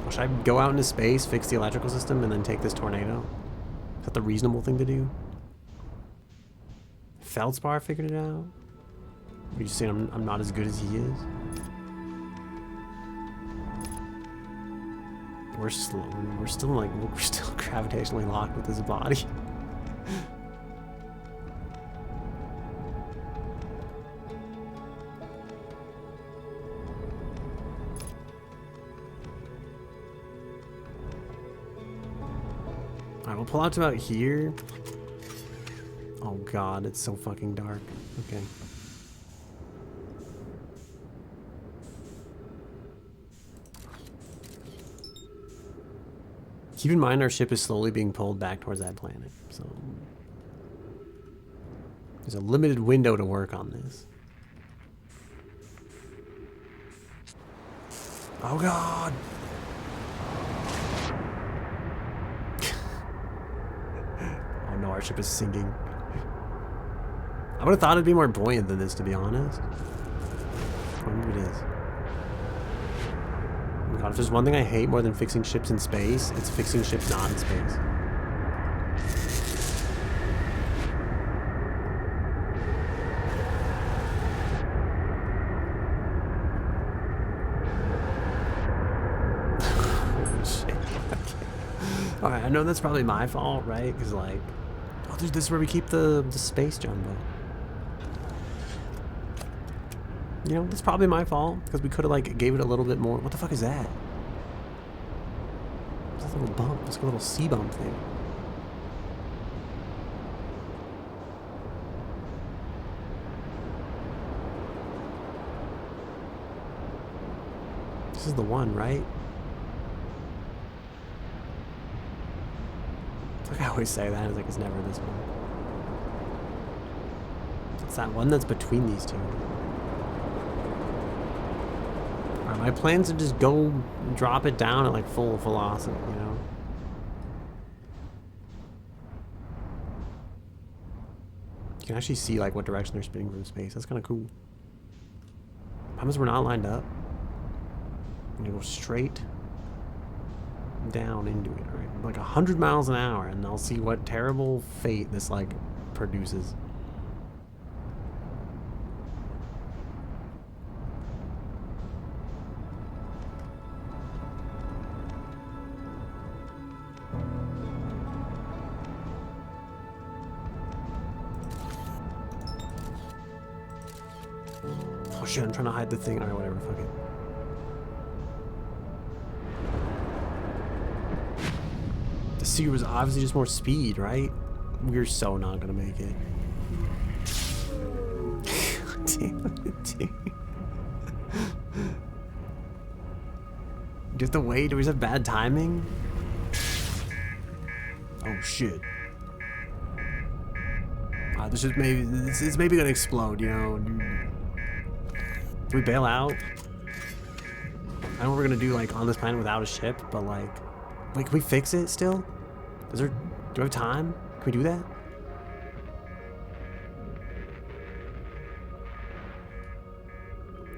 Well, should I go out into space, fix the electrical system, and then take this tornado? Is that the reasonable thing to do? Feldspar figured it out? Are you just saying I'm not as good as he is? We're still gravitationally locked with his body. Alright, we'll pull out to about here. Oh god, it's so fucking dark. Okay. Keep in mind our ship is slowly being pulled back towards that planet, so there's a limited window to work on this. Oh god! Oh no, our ship is sinking. I would have thought it'd be more buoyant than this, to be honest. Oh, maybe it is. Oh my god, if there's one thing I hate more than fixing ships in space, it's fixing ships not in space. Holy shit. Okay. Alright, I know that's probably my fault, right? Because, like, oh, this is where we keep the space jumbo. You know, it's probably my fault, because we could have, like, gave it a little bit more. What the fuck is that? It's a little bump. It's like a little sea bump thing. This is the one, right? It's like I always say that. It's like it's never this one. It's that one that's between these two. My plan's to just go drop it down at like full velocity, you know? You can actually see like what direction they're spinning from space. That's kind of cool. Problems we're not lined up. I'm gonna go straight down into it, right? Like 100 miles an hour, and I'll see what terrible fate this like produces. Oh shit, I'm trying to hide the thing. Alright, whatever, fuck it. The seer was obviously just more speed, right? We're so not gonna make it. Damn it, dude. Do we have to wait? Do we just have bad timing? Oh shit. This is maybe, it's maybe gonna explode, you know? Do we bail out? I know what we're gonna do like on this planet without a ship, but like, wait, can we fix it still? Is there, do we have time? Can we do that?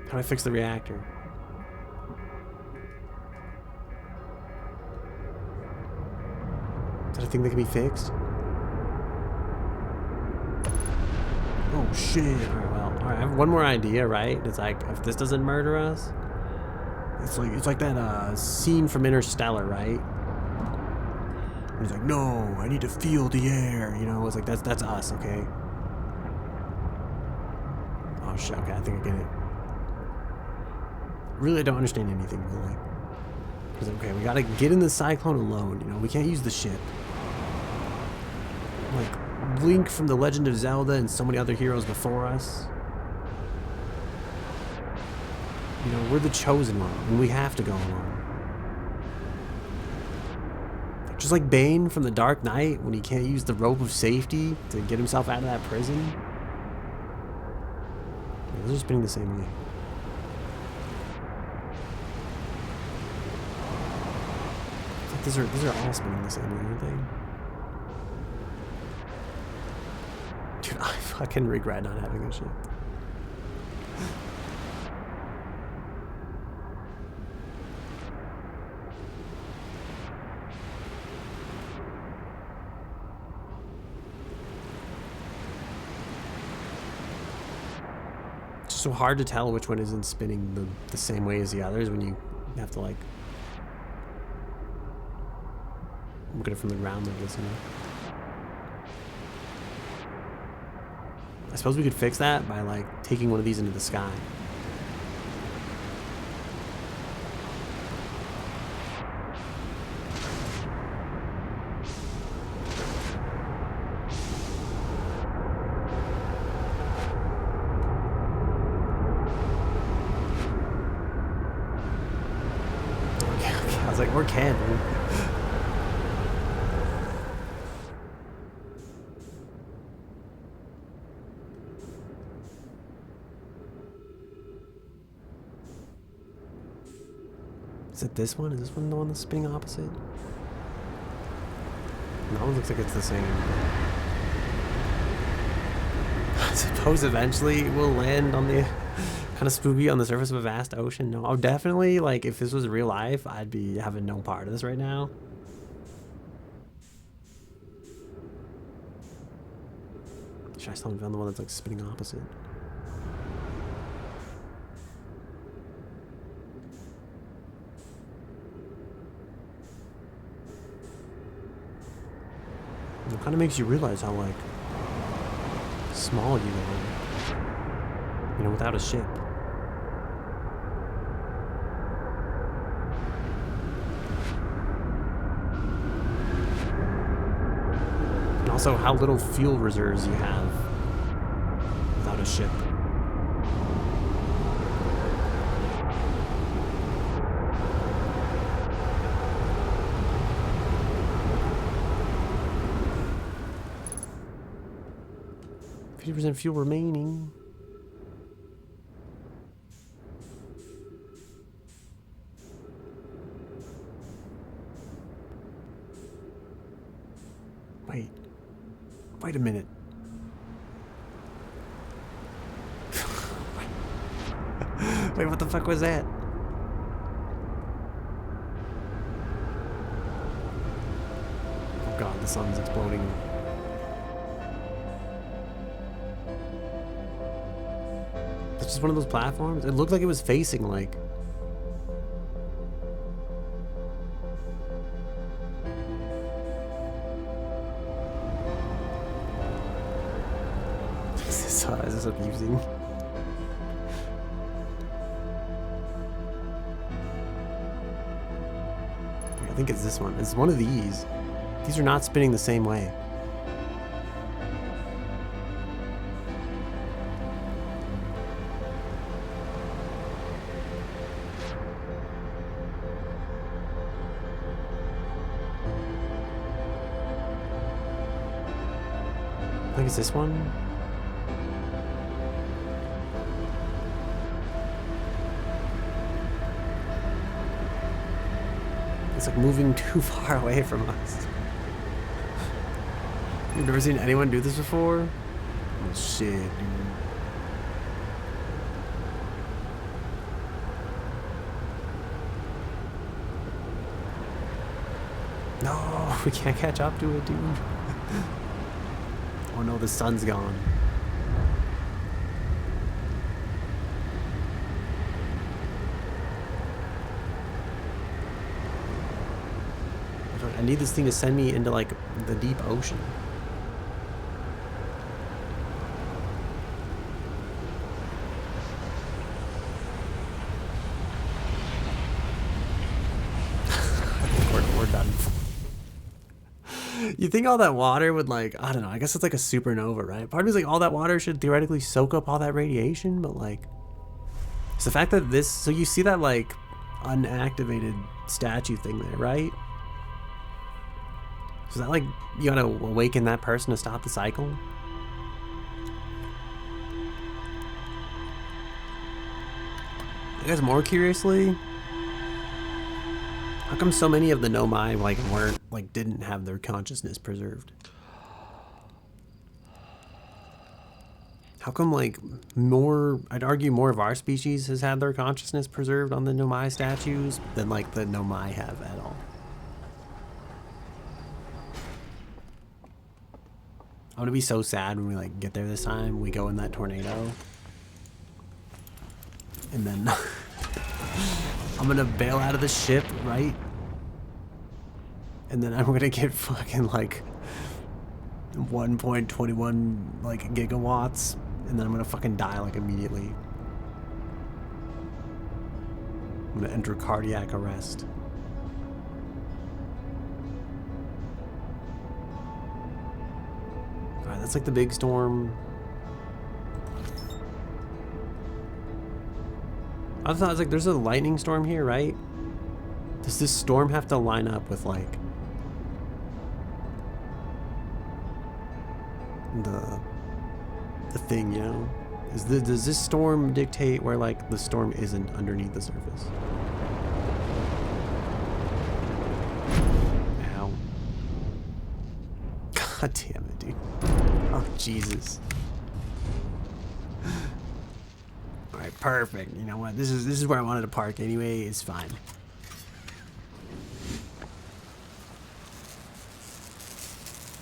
How do I fix the reactor? Is that a thing that can be fixed? Oh shit. Alright, well, alright, I have one more idea, right? It's like, if this doesn't murder us, it's like that scene from Interstellar, right? He's like, no, I need to feel the air, you know? It's like, that's us, okay? Oh shit, okay, I think I get it. Really, I don't understand anything, really. Because, okay, we gotta get in the cyclone alone, you know? We can't use the ship. Like, Link from The Legend of Zelda and so many other heroes before us. You know, we're the chosen one, and we have to go along. Just like Bane from The Dark Knight, when he can't use the rope of safety to get himself out of that prison. Yeah, those are spinning the same way. It's like these are all spinning the same way, aren't they? Dude, I fucking regret not having a ship. so hard to tell which one isn't spinning the same way as the others when you have to like look at it from the ground like this, you know? I suppose we could fix that by like taking one of these into the sky. Okay, I was like, we're camping. Is it this one? Is this one the one that's spinning opposite? That one looks like it's the same. I suppose eventually we'll land on the kind of spooky on the surface of a vast ocean. No, oh, definitely, like, if this was real life, I'd be having no part of this right now. Should I still have found the one that's like spinning opposite? It kind of makes you realize how, like, small you are, you know, without a ship. And also how little fuel reserves you have without a ship. 50% fuel remaining. Wait a minute. Wait, what the fuck was that? Oh god, the sun's exploding. It's just one of those platforms. It looked like it was facing like. Is this amusing? I think it's this one. It's one of these. These are not spinning the same way. I think it's this one. It's like moving too far away from us. You've never seen anyone do this before? Oh shit, dude. No, we can't catch up to it, dude. Oh no, the sun's gone. I need this thing to send me into like the deep ocean. we're done. You think all that water would like, I don't know, I guess it's like a supernova, right? Part of me is like all that water should theoretically soak up all that radiation, but like it's the fact that this, so you see that like unactivated statue thing there, right? So is that like, you gotta awaken that person to stop the cycle? I guess more curiously, how come so many of the Nomai like weren't, like didn't have their consciousness preserved? How come like more, I'd argue more of our species has had their consciousness preserved on the Nomai statues than like the Nomai have at all? I'm gonna be so sad when we like get there this time. We go in that tornado. And then I'm gonna bail out of the ship, right? And then I'm gonna get fucking like 1.21 like gigawatts, and then I'm gonna fucking die like immediately. I'm gonna enter cardiac arrest. Alright, that's like the big storm. I thought it was like there's a lightning storm here, right? Does this storm have to line up with like the thing, you know? Does this storm dictate where like the storm isn't underneath the surface? Ow. God damn it, dude. Oh Jesus. Alright, perfect. You know what? This is where I wanted to park anyway, it's fine.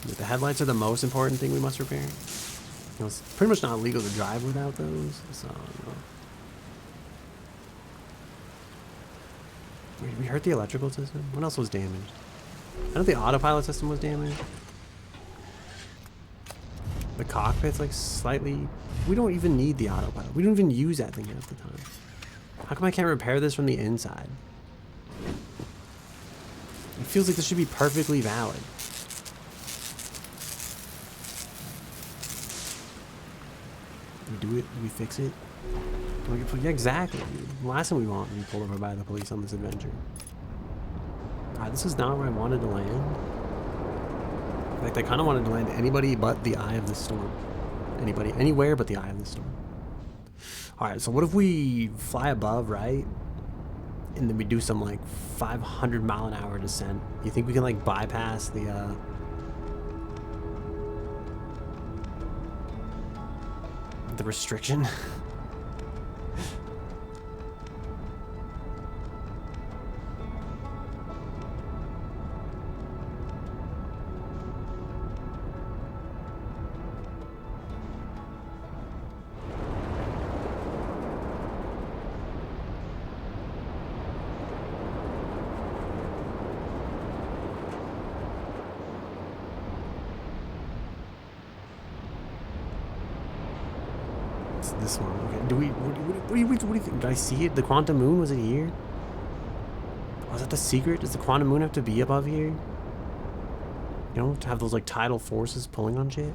The headlights are the most important thing we must repair. You know, it's pretty much not legal to drive without those, so, you know. Did we hurt the electrical system? What else was damaged? I know the autopilot system was damaged. The cockpit's like slightly... We don't even need the autopilot. We don't even use that thing half the time. How come I can't repair this from the inside? It feels like this should be perfectly valid. Do we do it? Do we fix it? Yeah, exactly. The last thing we want to be pulled over by the police on this adventure. Alright, this is not where I wanted to land. Like, I kind of wanted to land anybody but the eye of the storm. Anybody, anywhere but the eye of the storm. Alright, so what if we fly above, right? And then we do some, like, 500 mile an hour descent. You think we can, like, bypass the, restriction? This one. Okay. Do we? What do you think? Did I see it? The quantum moon, was it here? Was that the secret? Does the quantum moon have to be above here? You know, to have those like tidal forces pulling on shit.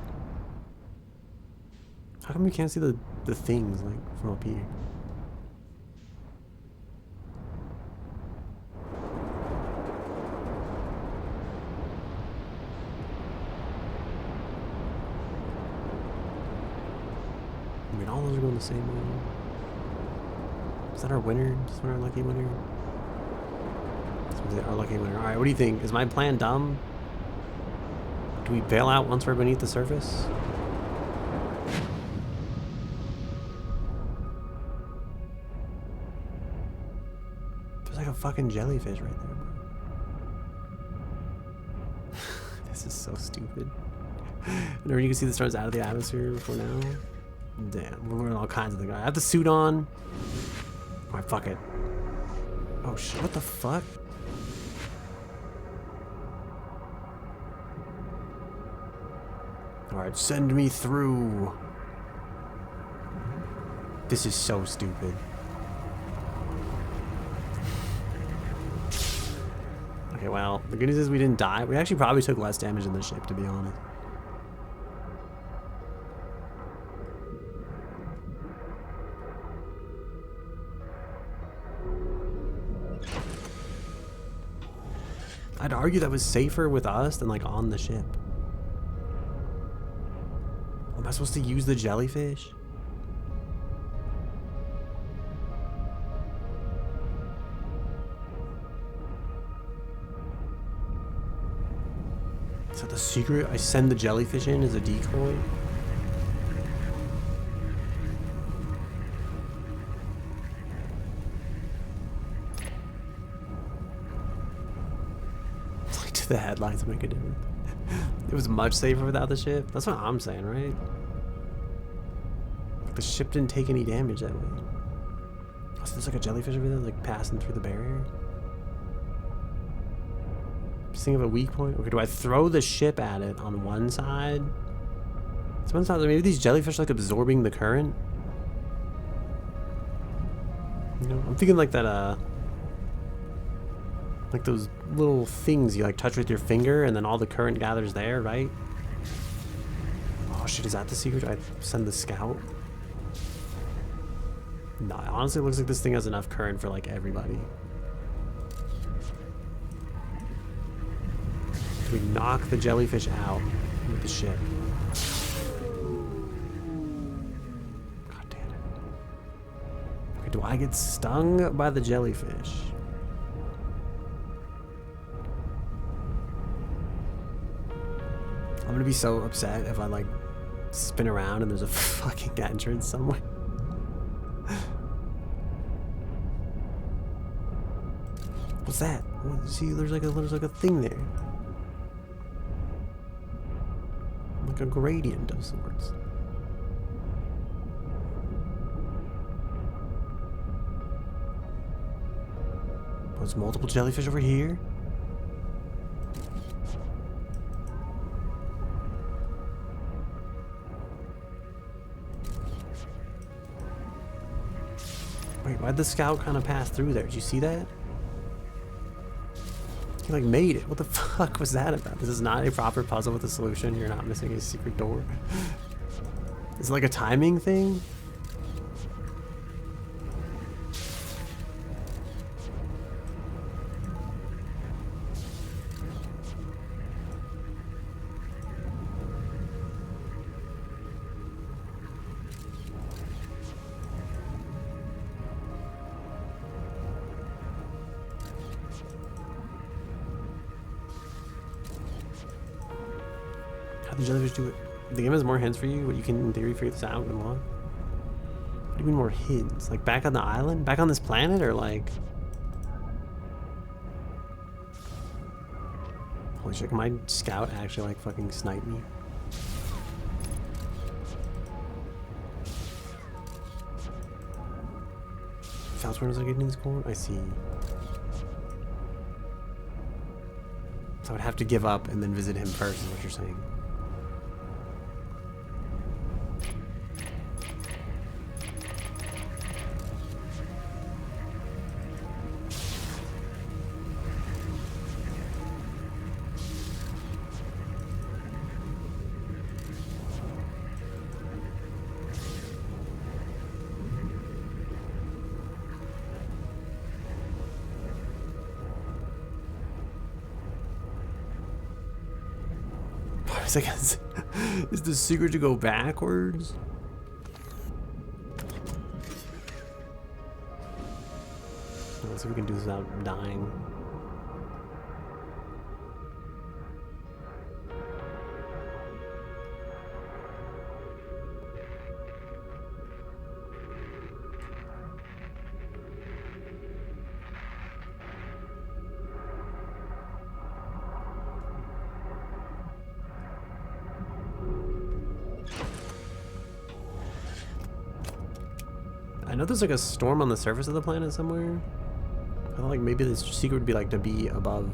How come we can't see the things like from up here? I mean, all those are going the same way. Is that our winner? Is that our lucky winner? This was our lucky winner. Alright, what do you think? Is my plan dumb? Do we bail out once we're beneath the surface? There's like a fucking jellyfish right there, bro. This is so stupid. Whenever you can see the stars out of the atmosphere before now. Damn, we're wearing all kinds of things. I have the suit on. Alright, fuck it. Oh shit, what the fuck? Alright, send me through. This is so stupid. Okay, well, the good news is we didn't die. We actually probably took less damage in the ship, to be honest. I'd argue that was safer with us than like on the ship. Am I supposed to use the jellyfish? Is that the secret? I send the jellyfish in as a decoy? The headlights make a difference. It was much safer without the ship. That's what I'm saying, right? The ship didn't take any damage that way. So there's like a jellyfish over there, like passing through the barrier. Just think of a weak point. Okay, do I throw the ship at it on one side? Someone thought that maybe these jellyfish are like absorbing the current. You know, I'm thinking like that, like those little things you like touch with your finger and then all the current gathers there, right? Oh shit, is that the secret? I send the scout? No, it honestly looks like this thing has enough current for like everybody. Do we knock the jellyfish out with the ship? God damn it. Okay, do I get stung by the jellyfish? I'm gonna be so upset if I like spin around and there's a fucking entrance somewhere. What's that? See, there's like a thing there. Like a gradient of sorts. Oh, there's multiple jellyfish over here. Wait, why'd the scout kind of pass through there? Did you see that? He like made it. What the fuck was that about? This is not a proper puzzle with a solution. You're not missing a secret door. Is it like a timing thing? How did the jellyfish do it? The game has more hints for you, but you can, in theory, figure this out in one. What do you mean more hints? Like back on the island? Back on this planet? Or like... Holy shit, can my scout actually like fucking snipe me? Falchburn is like getting in this corner? I see. So I would have to give up and then visit him first, is what you're saying. Seconds. Is the secret to go backwards? Let's see if we can do this without dying. I know there's like a storm on the surface of the planet somewhere. I thought like maybe this secret would be like to be above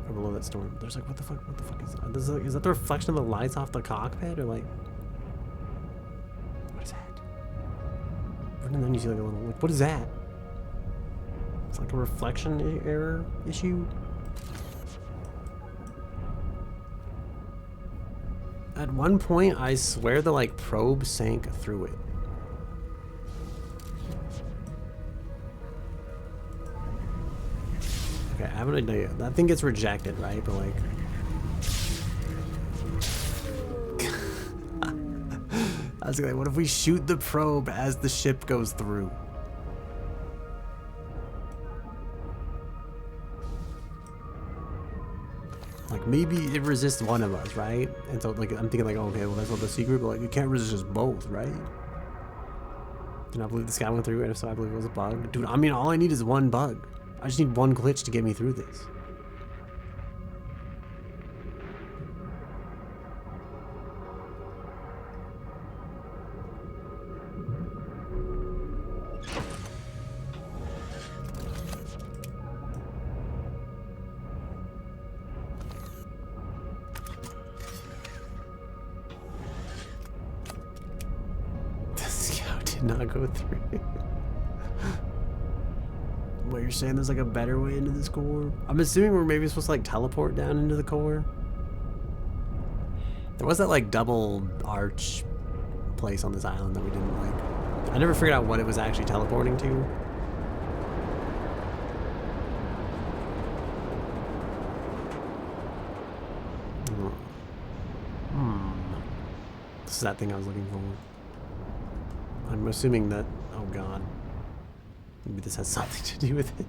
or below that storm. There's like what the fuck is that? Is that the reflection of the lights off the cockpit or like what is that? And then you see like a little like what is that? It's like a reflection error issue. At one point I swear the like probe sank through it. Okay, I have an idea. That thing gets rejected, right? But like... I was like, what if we shoot the probe as the ship goes through? Like, maybe it resists one of us, right? And so, like, I'm thinking like, okay, well, that's not the secret, but like, it can't resist us both, right? Do not believe this guy went through, and if so, I believe it was a bug. Dude, I mean, all I need is one bug. I just need one glitch to get me through this. not go through. What, you're saying there's like a better way into this core? I'm assuming we're maybe supposed to like teleport down into the core. There was that like double arch place on this island that we didn't like. I never figured out what it was actually teleporting to. This is that thing I was looking for. I'm assuming that, oh god. Maybe this has something to do with it.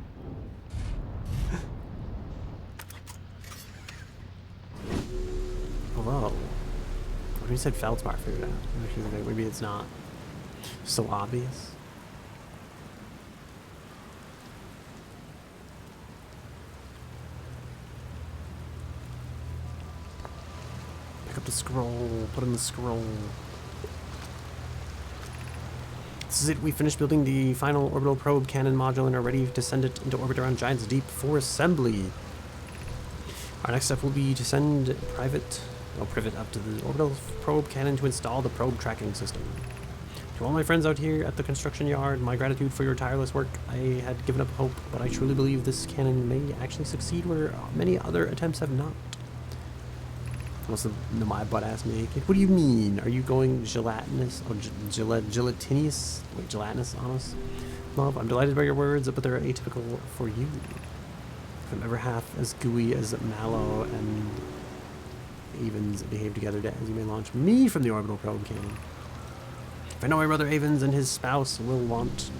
Hello. What you said feldspar figured out? Maybe it's not so obvious. Pick up the scroll, put in the scroll. This is it, we finished building the final orbital probe cannon module and are ready to send it into orbit around Giant's Deep for assembly. Our next step will be to send privet up to the orbital probe cannon to install the probe tracking system. To all my friends out here at the construction yard, my gratitude for your tireless work. I had given up hope, but I truly believe this cannon may actually succeed where many other attempts have not. Also, no, my butt ass naked. What do you mean? Are you going gelatinous or gelatinous? Wait, gelatinous on us? Love, I'm delighted by your words, but they're atypical for you. If I'm ever half as gooey as Mallow and Avens behave together, as you may launch me from the orbital probe cannon. If I know my brother Avens and his spouse will want,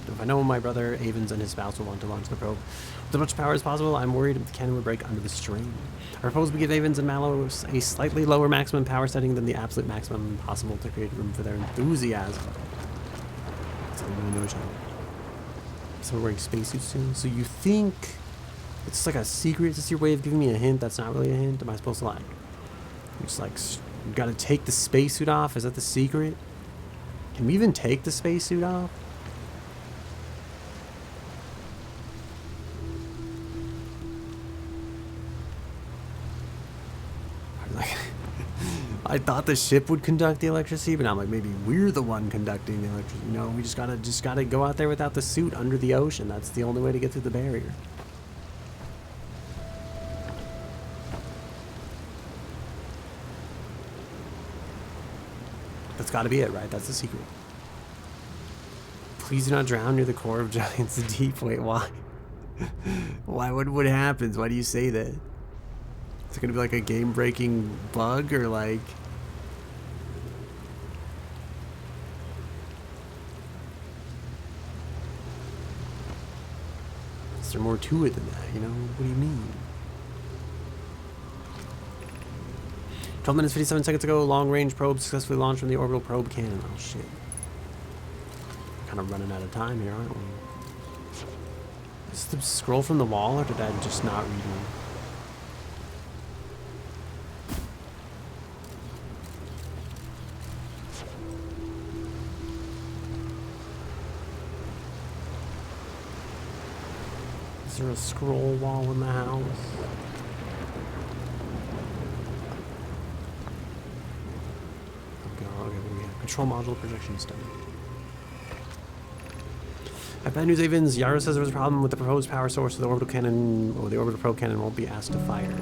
if I know my brother Avens and his spouse will want to launch the probe with as much power as possible, I'm worried the cannon will break under the strain. I propose we give Avens and Mallow a slightly lower maximum power setting than the absolute maximum possible to create room for their enthusiasm. So they really know each other. So we're wearing spacesuits soon. So you think it's like a secret? Is this your way of giving me a hint that's not really a hint? Am I supposed to like, just like, gotta take the spacesuit off? Is that the secret? Can we even take the spacesuit off? I thought the ship would conduct the electricity, but I'm like, maybe we're the one conducting the electricity. No, we just gotta go out there without the suit under the ocean. That's the only way to get through the barrier. That's gotta be it, right? That's the secret. Please do not drown near the core of Giant's Deep. Wait, why? Why? What happens? Why do you say that? Is it gonna be like a game-breaking bug or like? Is there more to it than that? You know? What do you mean? 12 minutes 57 seconds ago, long-range probe successfully launched from the orbital probe cannon. Oh shit! Kind of running out of time here, aren't we? Is the scroll from the wall, or did I just not read one? Is there a scroll wall in the house? Okay, what do we have? Control module projection study. I have bad news, Avens. Yara says there was a problem with the proposed power source of the orbital cannon, or the orbital probe cannon won't be asked to fire.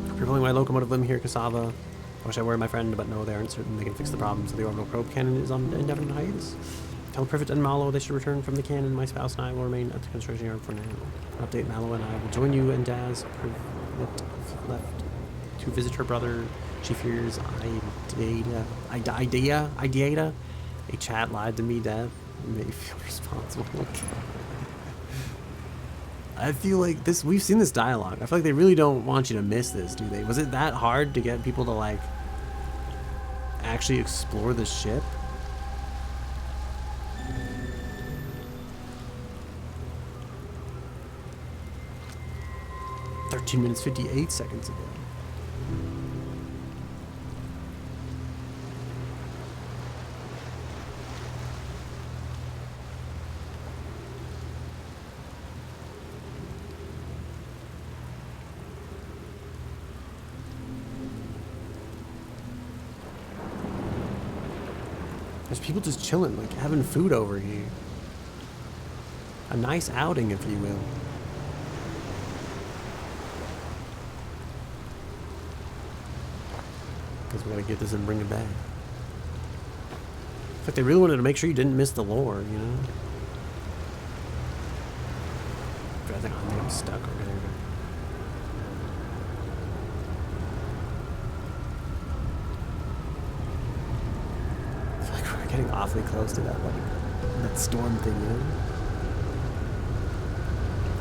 After pulling my locomotive limb here, Cassava. I wish I were my friend, but no, they aren't certain they can fix the problem, so the orbital probe cannon is on indefinite hiatus. Tell Privet and Mallow they should return from the cannon. My spouse and I will remain at the construction yard for now. Update, Mallow and I will join you and Daz Privet left to visit her brother. She fears Ideata. A chat lied to me, Dev. May feel responsible. I feel like this, we've seen this dialogue. I feel like they really don't want you to miss this, do they? Was it that hard to get people to like actually explore the ship? "13 minutes 58 seconds ago. There's people just chilling, like having food over here. A nice outing, if you will. Because we gotta get this and bring it back. In fact, they really wanted to make sure you didn't miss the lore, you know? I think I'm stuck over there. I feel like we're getting awfully close to that, like, that storm thing, you know?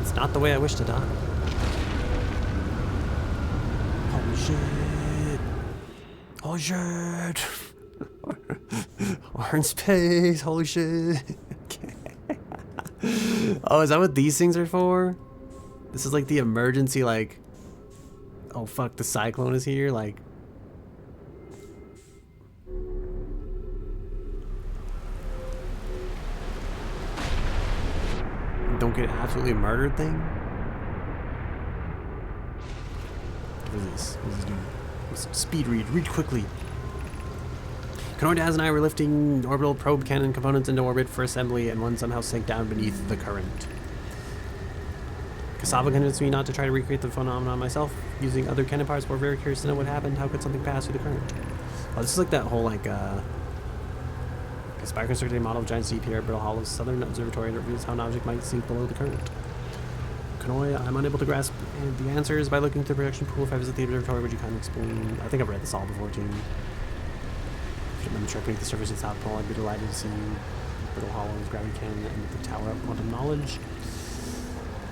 It's not the way I wish to die. Holy shit! Holy shit! We're in space, holy shit! Oh, is that what these things are for? This is like the emergency, like, oh fuck, the cyclone is here, like. Don't get absolutely murdered thing? What is this? What does this do? Speed read, read quickly. Kanoid, Daz, and I were lifting orbital probe cannon components into orbit for assembly, and one somehow sank down beneath the current. Cassava convinced me not to try to recreate the phenomenon myself, using other cannon parts. We're very curious to know what happened. How could something pass through the current? Oh, this is like that whole, like, Spire-constructed model of giant deep here at Brittle Hollow's southern observatory that reveals how an object might sink below the current. Kanoi, I'm unable to grasp the answers by looking through the projection pool. If I visit the observatory, would you kind of explain? I think I've read this all before, too. If I'm sharp beneath the surface of the South Pole, I'd be delighted to see Brittle Hollow's gravity cannon and the tower of quantum knowledge.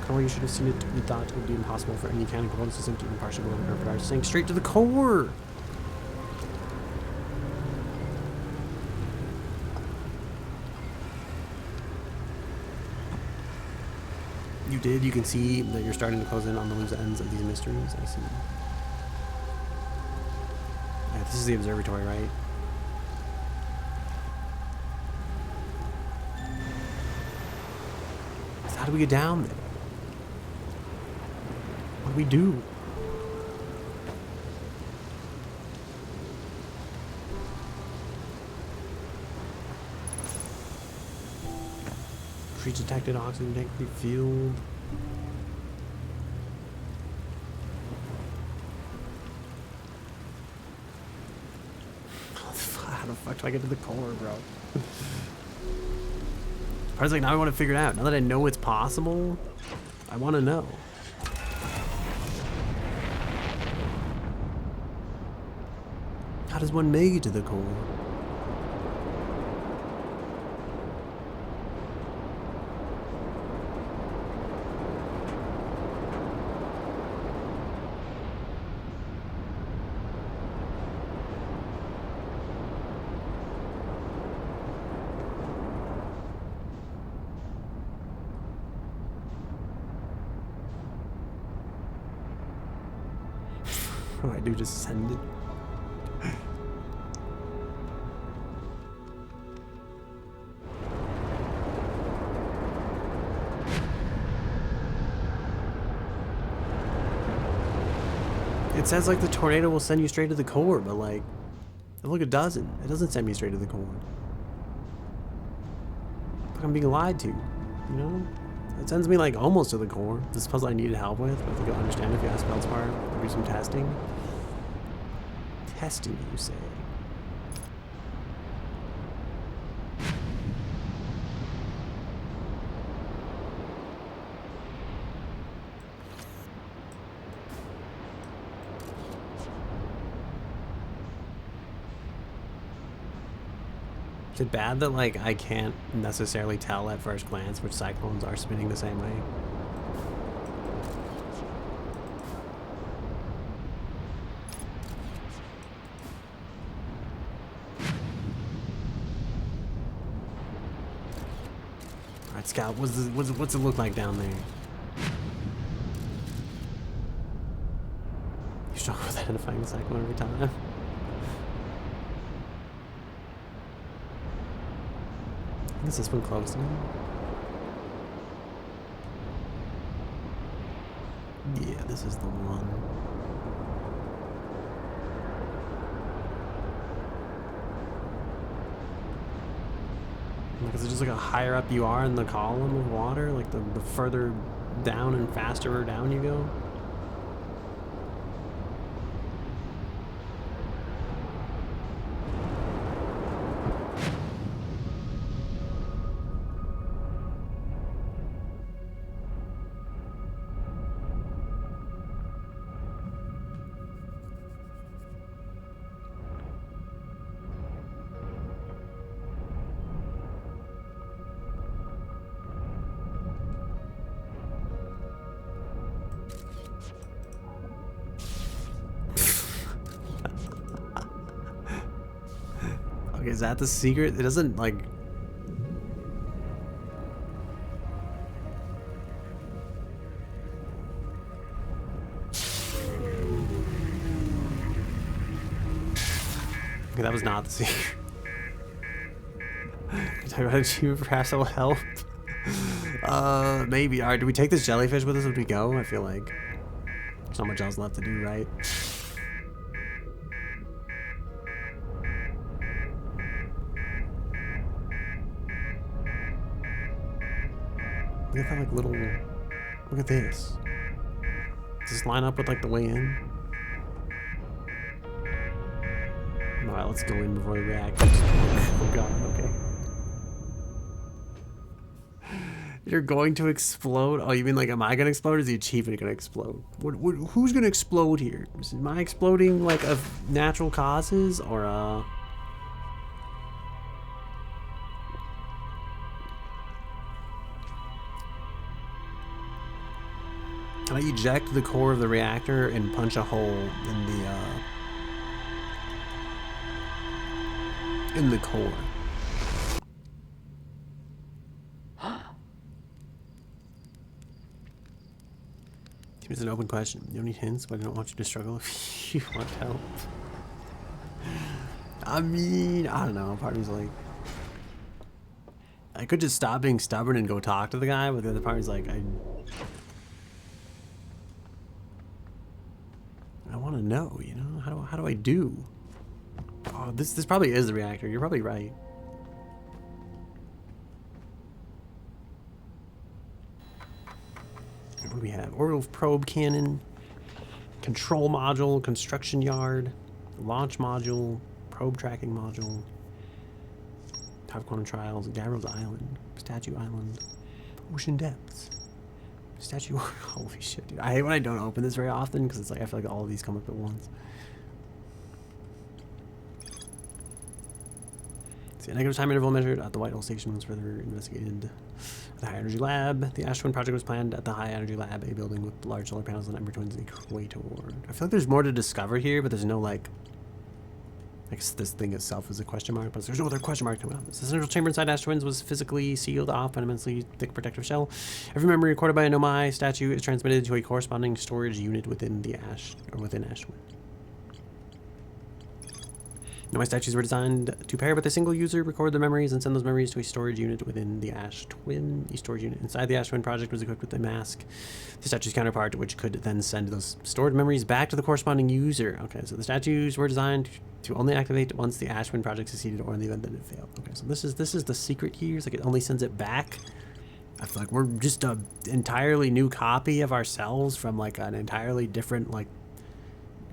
Kanoi, you should have seen it. We thought it would be impossible for any cannon components to sink even partially below the current, but ours sank straight to the core! You did. You can see that you're starting to close in on the loose ends of these mysteries. I see. Yeah, this is the observatory, right? So how do we get down there? What do we do? Pre-detected oxygen tank refueled. How the fuck do I get to the core, bro? I was like, now I want to figure it out. Now that I know it's possible, I want to know. How does one make it to the core? Oh, I do just send it. It says like the tornado will send you straight to the core, but like, look, it doesn't. It doesn't send me straight to the core. Like I'm being lied to, you know? It sends me like almost to the core. This puzzle I needed help with. I think you'll understand if you ask Feldspar. Do some testing. Testing, you say? Is it bad that like I can't necessarily tell at first glance which cyclones are spinning the same way? Alright, Scout, what's it look like down there? You struggle with identifying the cyclone every time. Is this one closed now? Yeah, this is the one. Is it just like a higher up you are in the column of water? Like the further down and faster down you go? Okay, is that the secret? It doesn't like... Okay, that was not the secret. Talk about it, you perhaps that will help. Maybe. Alright, do we take this jellyfish with us as we go? I feel like there's not much else left to do, right? Look at that, like, little... Look at this. Does this line up with, like, the way in? Alright, let's go in before the reactors. Oh god, okay. You're going to explode? Oh, you mean, like, am I gonna explode or is the achievement gonna explode? Who's gonna explode here? Am I exploding, like, of natural causes or, Can I eject the core of the reactor and punch a hole in the core? Here's an open question. You don't need hints, but I don't want you to struggle if you want help. I mean, I don't know. Part of me's like, I could just stop being stubborn and go talk to the guy, but the other part is like, I want to know, you know? How do I do? Oh, this probably is the reactor. You're probably right. What do we have? Orbital probe cannon, control module, construction yard, launch module, probe tracking module, top quantum trials, Gabbro's Island, Statue Island, ocean depths. Statue, holy shit, dude. I hate when I don't open this very often because it's like I feel like all of these come up at once. See, a negative time interval measured at the Whitehall station was further investigated. The High Energy Lab. The Ash Twin project was planned at the High Energy Lab, a building with large solar panels and Ember Twins equator. I feel like there's more to discover here, but there's no like I guess this thing itself is a question mark, but there's no other question mark coming out. The central chamber inside Ash Twins was physically sealed off by an immensely thick protective shell. Every memory recorded by a Nomai statue is transmitted to a corresponding storage unit within the Ash, or within Ash Twin. Nomai statues were designed to pair with a single user, record their memories, and send those memories to a storage unit within the Ash Twin. The storage unit inside the Ash Twin project was equipped with a mask, the statue's counterpart, which could then send those stored memories back to the corresponding user. Okay, so the statues were designed to only activate once the Ash Twin project succeeded or in the event that it failed. Okay, so this is the secret here. It's like it only sends it back. I feel like we're just an entirely new copy of ourselves from like an entirely different like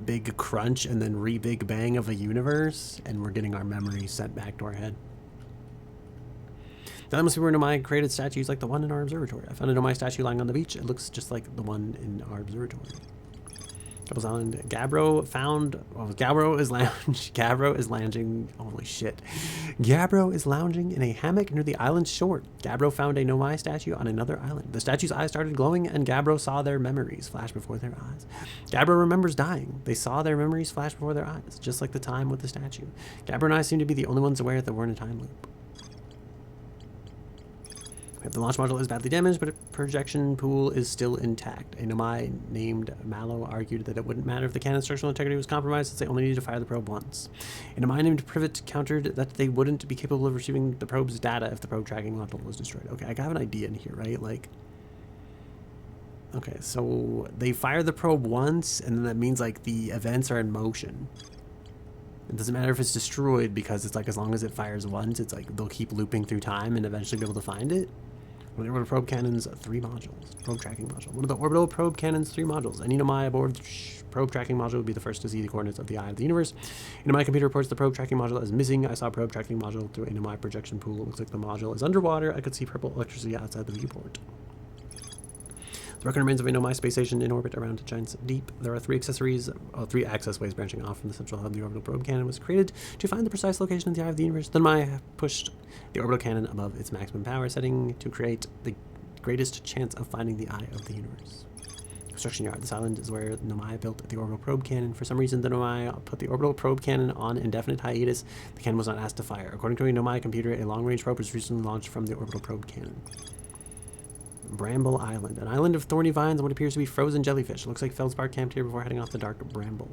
big crunch and then re-big bang of a universe, and we're getting our memories sent back to our head. That must be where Nomai created statues like the one in our observatory. I found a Nomai statue lying on the beach. It looks just like the one in our observatory. Couples Island. Gabbro found... Well, Gabbro is lounging... Holy shit. Gabbro is lounging in a hammock near the island's shore. Gabbro found a Nomai statue on another island. The statue's eyes started glowing, and Gabbro saw their memories flash before their eyes. Gabbro remembers dying. They saw their memories flash before their eyes, just like the time with the statue. Gabbro and I seem to be the only ones aware that we're in a time loop. The launch module is badly damaged, but a projection pool is still intact. A Nomai named Mallow argued that it wouldn't matter if the cannon's structural integrity was compromised, since they only needed to fire the probe once. A Nomai named Privet countered that they wouldn't be capable of receiving the probe's data if the probe tracking module was destroyed. Okay, I have an idea in here, right? Like, okay, so they fire the probe once, and then that means like the events are in motion. It doesn't matter if it's destroyed because it's like as long as it fires once, it's like they'll keep looping through time and eventually be able to find it. One of the orbital probe cannon's 3 modules. Probe tracking module. One of the orbital probe cannon's 3 modules. Any Nomai aboard probe tracking module would be the first to see the coordinates of the eye of the universe. Nomai computer reports the probe tracking module is missing. I saw probe tracking module through a Nomai projection pool. It looks like the module is underwater. I could see purple electricity outside the viewport. The record remains of a Nomai space station in orbit around Giants Deep. There are 3 access ways branching off from the central hub. The orbital probe cannon was created to find the precise location of the eye of the universe. The Nomai pushed the orbital cannon above its maximum power setting to create the greatest chance of finding the eye of the universe. Construction yard. This island is where Nomai built the orbital probe cannon. For some reason, the Nomai put the orbital probe cannon on indefinite hiatus. The cannon was not asked to fire. According to a Nomai computer, a long-range probe was recently launched from the orbital probe cannon. Bramble Island. An island of thorny vines and what appears to be frozen jellyfish. It looks like Feldspar camped here before heading off to Dark Bramble.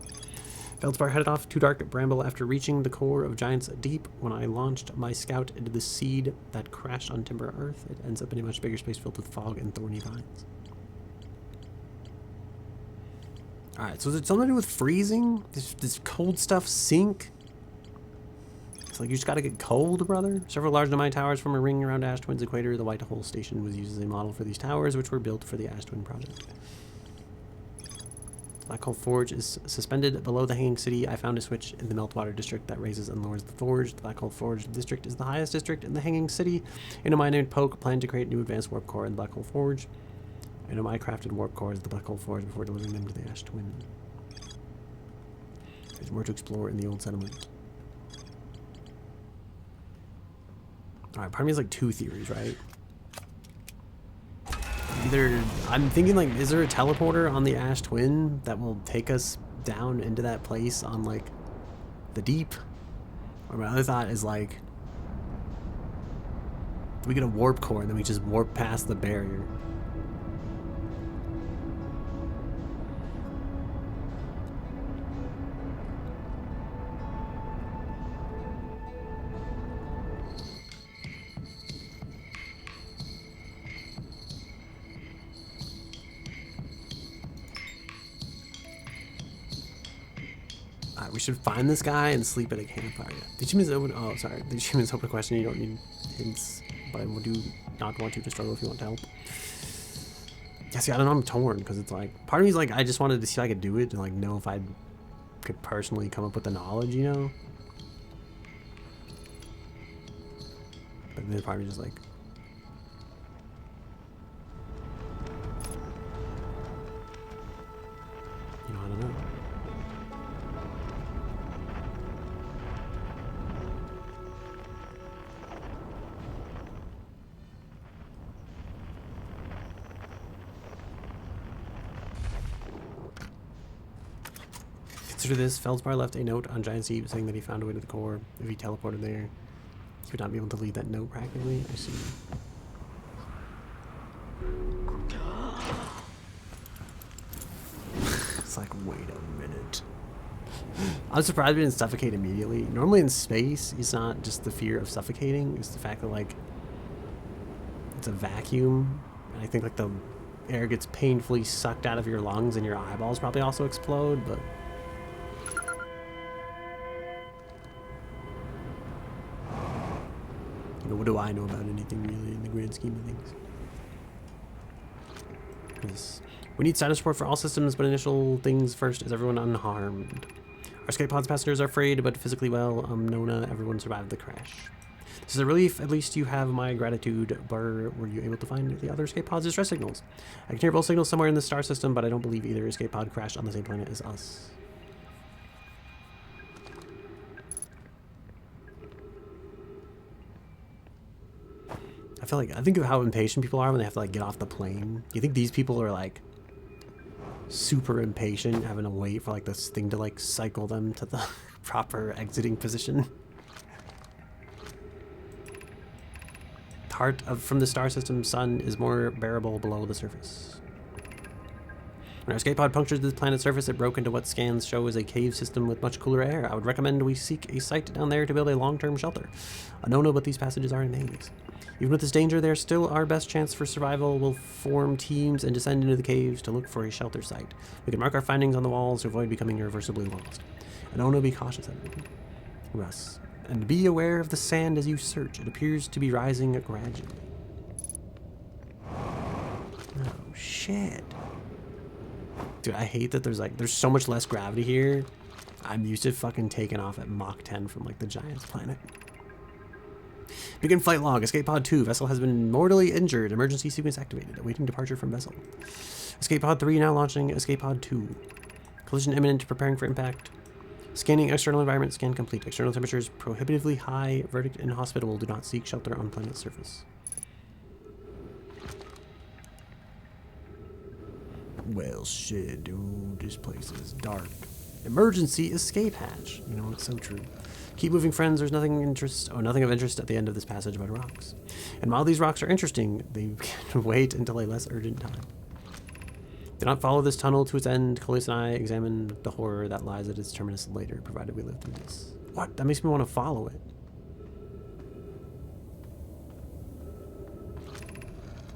Feldspar headed off to Dark Bramble after reaching the core of Giants Deep. When I launched my scout into the seed that crashed on Timber Earth, it ends up in a much bigger space filled with fog and thorny vines. Alright, so is it something to do with freezing? Does cold stuff sink? It's like you just gotta get cold, brother. Several large Nomai towers from a ring around Ash Twin's equator. The White Hole Station was used as a model for these towers, which were built for the Ash Twin project. Black Hole Forge is suspended below the Hanging City. I found a switch in the Meltwater District that raises and lowers the forge. The Black Hole Forge District is the highest district in the Hanging City. A Nomai named Poke planned to create new advanced warp core in the Black Hole Forge. A Nomai crafted warp cores at the Black Hole Forge before delivering them to the Ash Twin. There's more to explore in the old settlement. Alright, part of me is like 2 theories, right? Either, I'm thinking like, is there a teleporter on the Ash Twin that will take us down into that place on like the deep? Or my other thought is like, we get a warp core and then we just warp past the barrier. We should find this guy and sleep at a campfire. Did humans open? Oh, sorry. Did humans open a question? You don't need hints, but I do not want you to struggle if you want to help. Yeah, see, I don't know. I'm torn because it's like part of me is like I just wanted to see if I could do it and like know if I could personally come up with the knowledge, you know. But then part of me just like. You know, I don't know. Consider this. Feldspar left a note on Giant Deep saying that he found a way to the core. If he teleported there, he would not be able to leave that note practically. I see. It's like, wait a minute. I'm surprised we didn't suffocate immediately. Normally in space, it's not just the fear of suffocating. It's the fact that, like, it's a vacuum. And I think, like, the air gets painfully sucked out of your lungs and your eyeballs probably also explode, but... You know, what do I know about anything really in the grand scheme of things? Yes. We need status report for all systems, but initial things first. Is everyone unharmed? Our escape pod's passengers are afraid, but physically well. Nona, everyone survived the crash. This is a relief. At least you have my gratitude. Burr, were you able to find the other escape pod's distress signals? I can hear both signals somewhere in the star system, but I don't believe either escape pod crashed on the same planet as us. I think of how impatient people are when they have to like get off the plane. You think these people are like super impatient, having to wait for like this thing to like cycle them to the proper exiting position? The heart from the star system sun is more bearable below the surface. When our escape pod punctured the planet's surface, it broke into what scans show as a cave system with much cooler air. I would recommend we seek a site down there to build a long-term shelter. A no-no, but these passages are a maze. Even with this danger, there's still our best chance for survival. We'll form teams and descend into the caves to look for a shelter site. We can mark our findings on the walls to avoid becoming irreversibly lost. A no-no, be cautious, everyone. Russ. And be aware of the sand as you search. It appears to be rising gradually. Oh, shit. Dude, I hate that there's so much less gravity here. I'm used to fucking taking off at Mach 10 from, like, the Giants planet. Begin flight log. Escape pod 2. Vessel has been mortally injured. Emergency sequence activated. Awaiting departure from vessel. Escape pod 3 now launching. Escape pod 2. Collision imminent. Preparing for impact. Scanning external environment. Scan complete. External temperatures prohibitively high. Verdict inhospitable. Do not seek shelter on planet surface. Well, shit, dude. This place is dark. Emergency escape hatch. You know, it's so true. Keep moving, friends. There's nothing of interest at the end of this passage but rocks. And while these rocks are interesting, they can wait until a less urgent time. Do not follow this tunnel to its end. Colis and I examine the horror that lies at its terminus later, provided we live through this. What? That makes me want to follow it.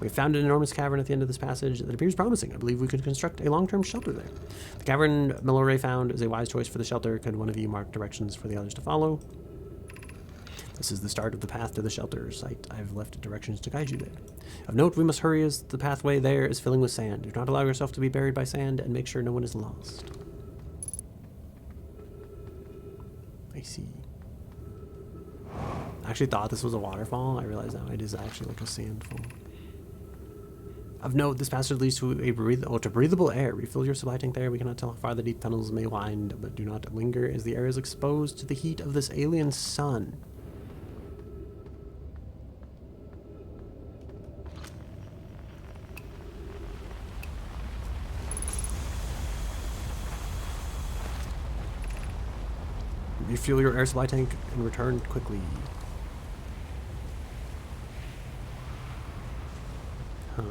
We have found an enormous cavern at the end of this passage that appears promising. I believe we could construct a long-term shelter there. The cavern Milore found is a wise choice for the shelter. Could one of you mark directions for the others to follow? This is the start of the path to the shelter site. I have left directions to guide you there. Of note, we must hurry as the pathway there is filling with sand. Do not allow yourself to be buried by sand and make sure no one is lost. I see. I actually thought this was a waterfall. I realize now it is actually like a sandfall. Of note, this passage leads to breathable air. Refill your supply tank there. We cannot tell how far the deep tunnels may wind, but do not linger as the air is exposed to the heat of this alien sun. Refuel your air supply tank and return quickly. Huh.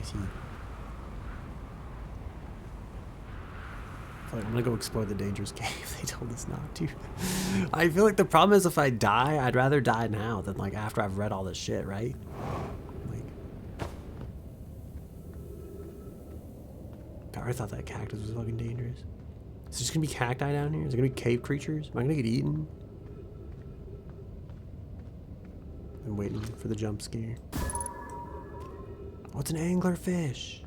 I see. I feel like I'm gonna go explore the dangerous cave. They told us not to. I feel like the problem is if I die, I'd rather die now than like after I've read all this shit, right? Like, God, I thought that cactus was fucking dangerous. Is there just gonna be cacti down here? Is there gonna be cave creatures? Am I gonna get eaten? I'm waiting for the jump scare. What's an anglerfish?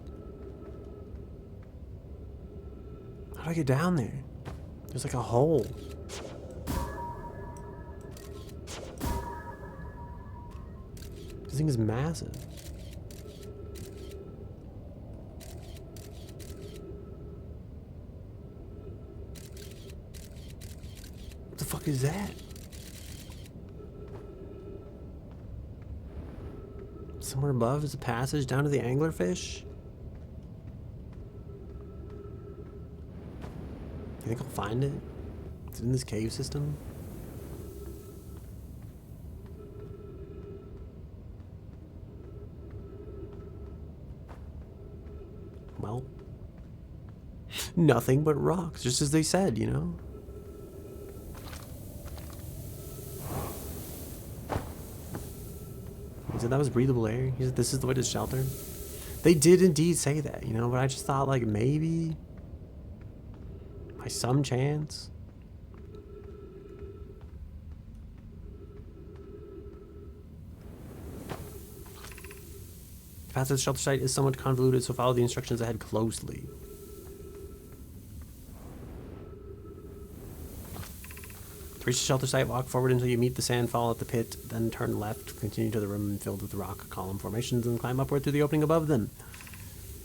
How do I get down there? There's like a hole. This thing is massive. What the fuck is that? Somewhere above is a passage down to the anglerfish. You think I'll find it? Is it in this cave system? Well, nothing but rocks, just as they said, you know? He said that was breathable air. He said this is the way to shelter. They did indeed say that, you know, but I just thought like maybe by some chance. The path to the shelter site is somewhat convoluted, so follow the instructions ahead closely. To reach the shelter site, walk forward until you meet the sandfall at the pit, then turn left, continue to the room filled with rock column formations, and climb upward through the opening above them.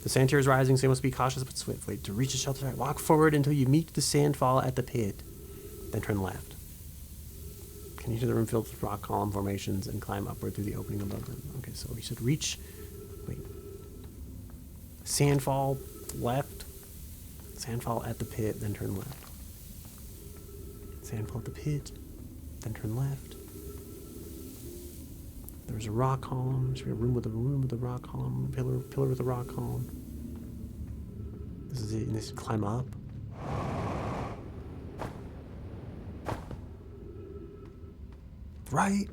The sand here is rising, so you must be cautious but swift. Wait, to reach the shelter site, walk forward until you meet the sandfall at the pit, then turn left. Continue to the room filled with rock column formations, and climb upward through the opening above them. Okay, so we should reach... Wait. Sandfall left. Sandfall at the pit, then turn left. Sandfall at the pit, then turn left. There's a rock column. There should be a room with a rock column. Pillar with a rock column. This is it. And this climb up. Right.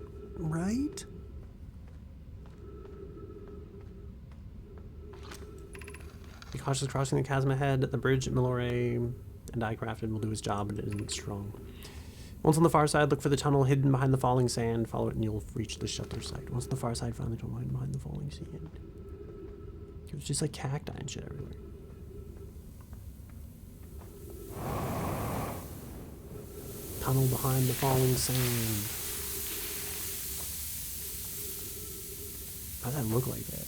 Be cautious crossing the chasm ahead. The bridge Milore and I crafted will do its job, but it isn't strong. Once on the far side, look for the tunnel hidden behind the falling sand. Follow it and you'll reach the shelter site. Once on the far side, find the tunnel hidden behind the falling sand. It was just like cacti and shit everywhere. Tunnel behind the falling sand. How does that look like that?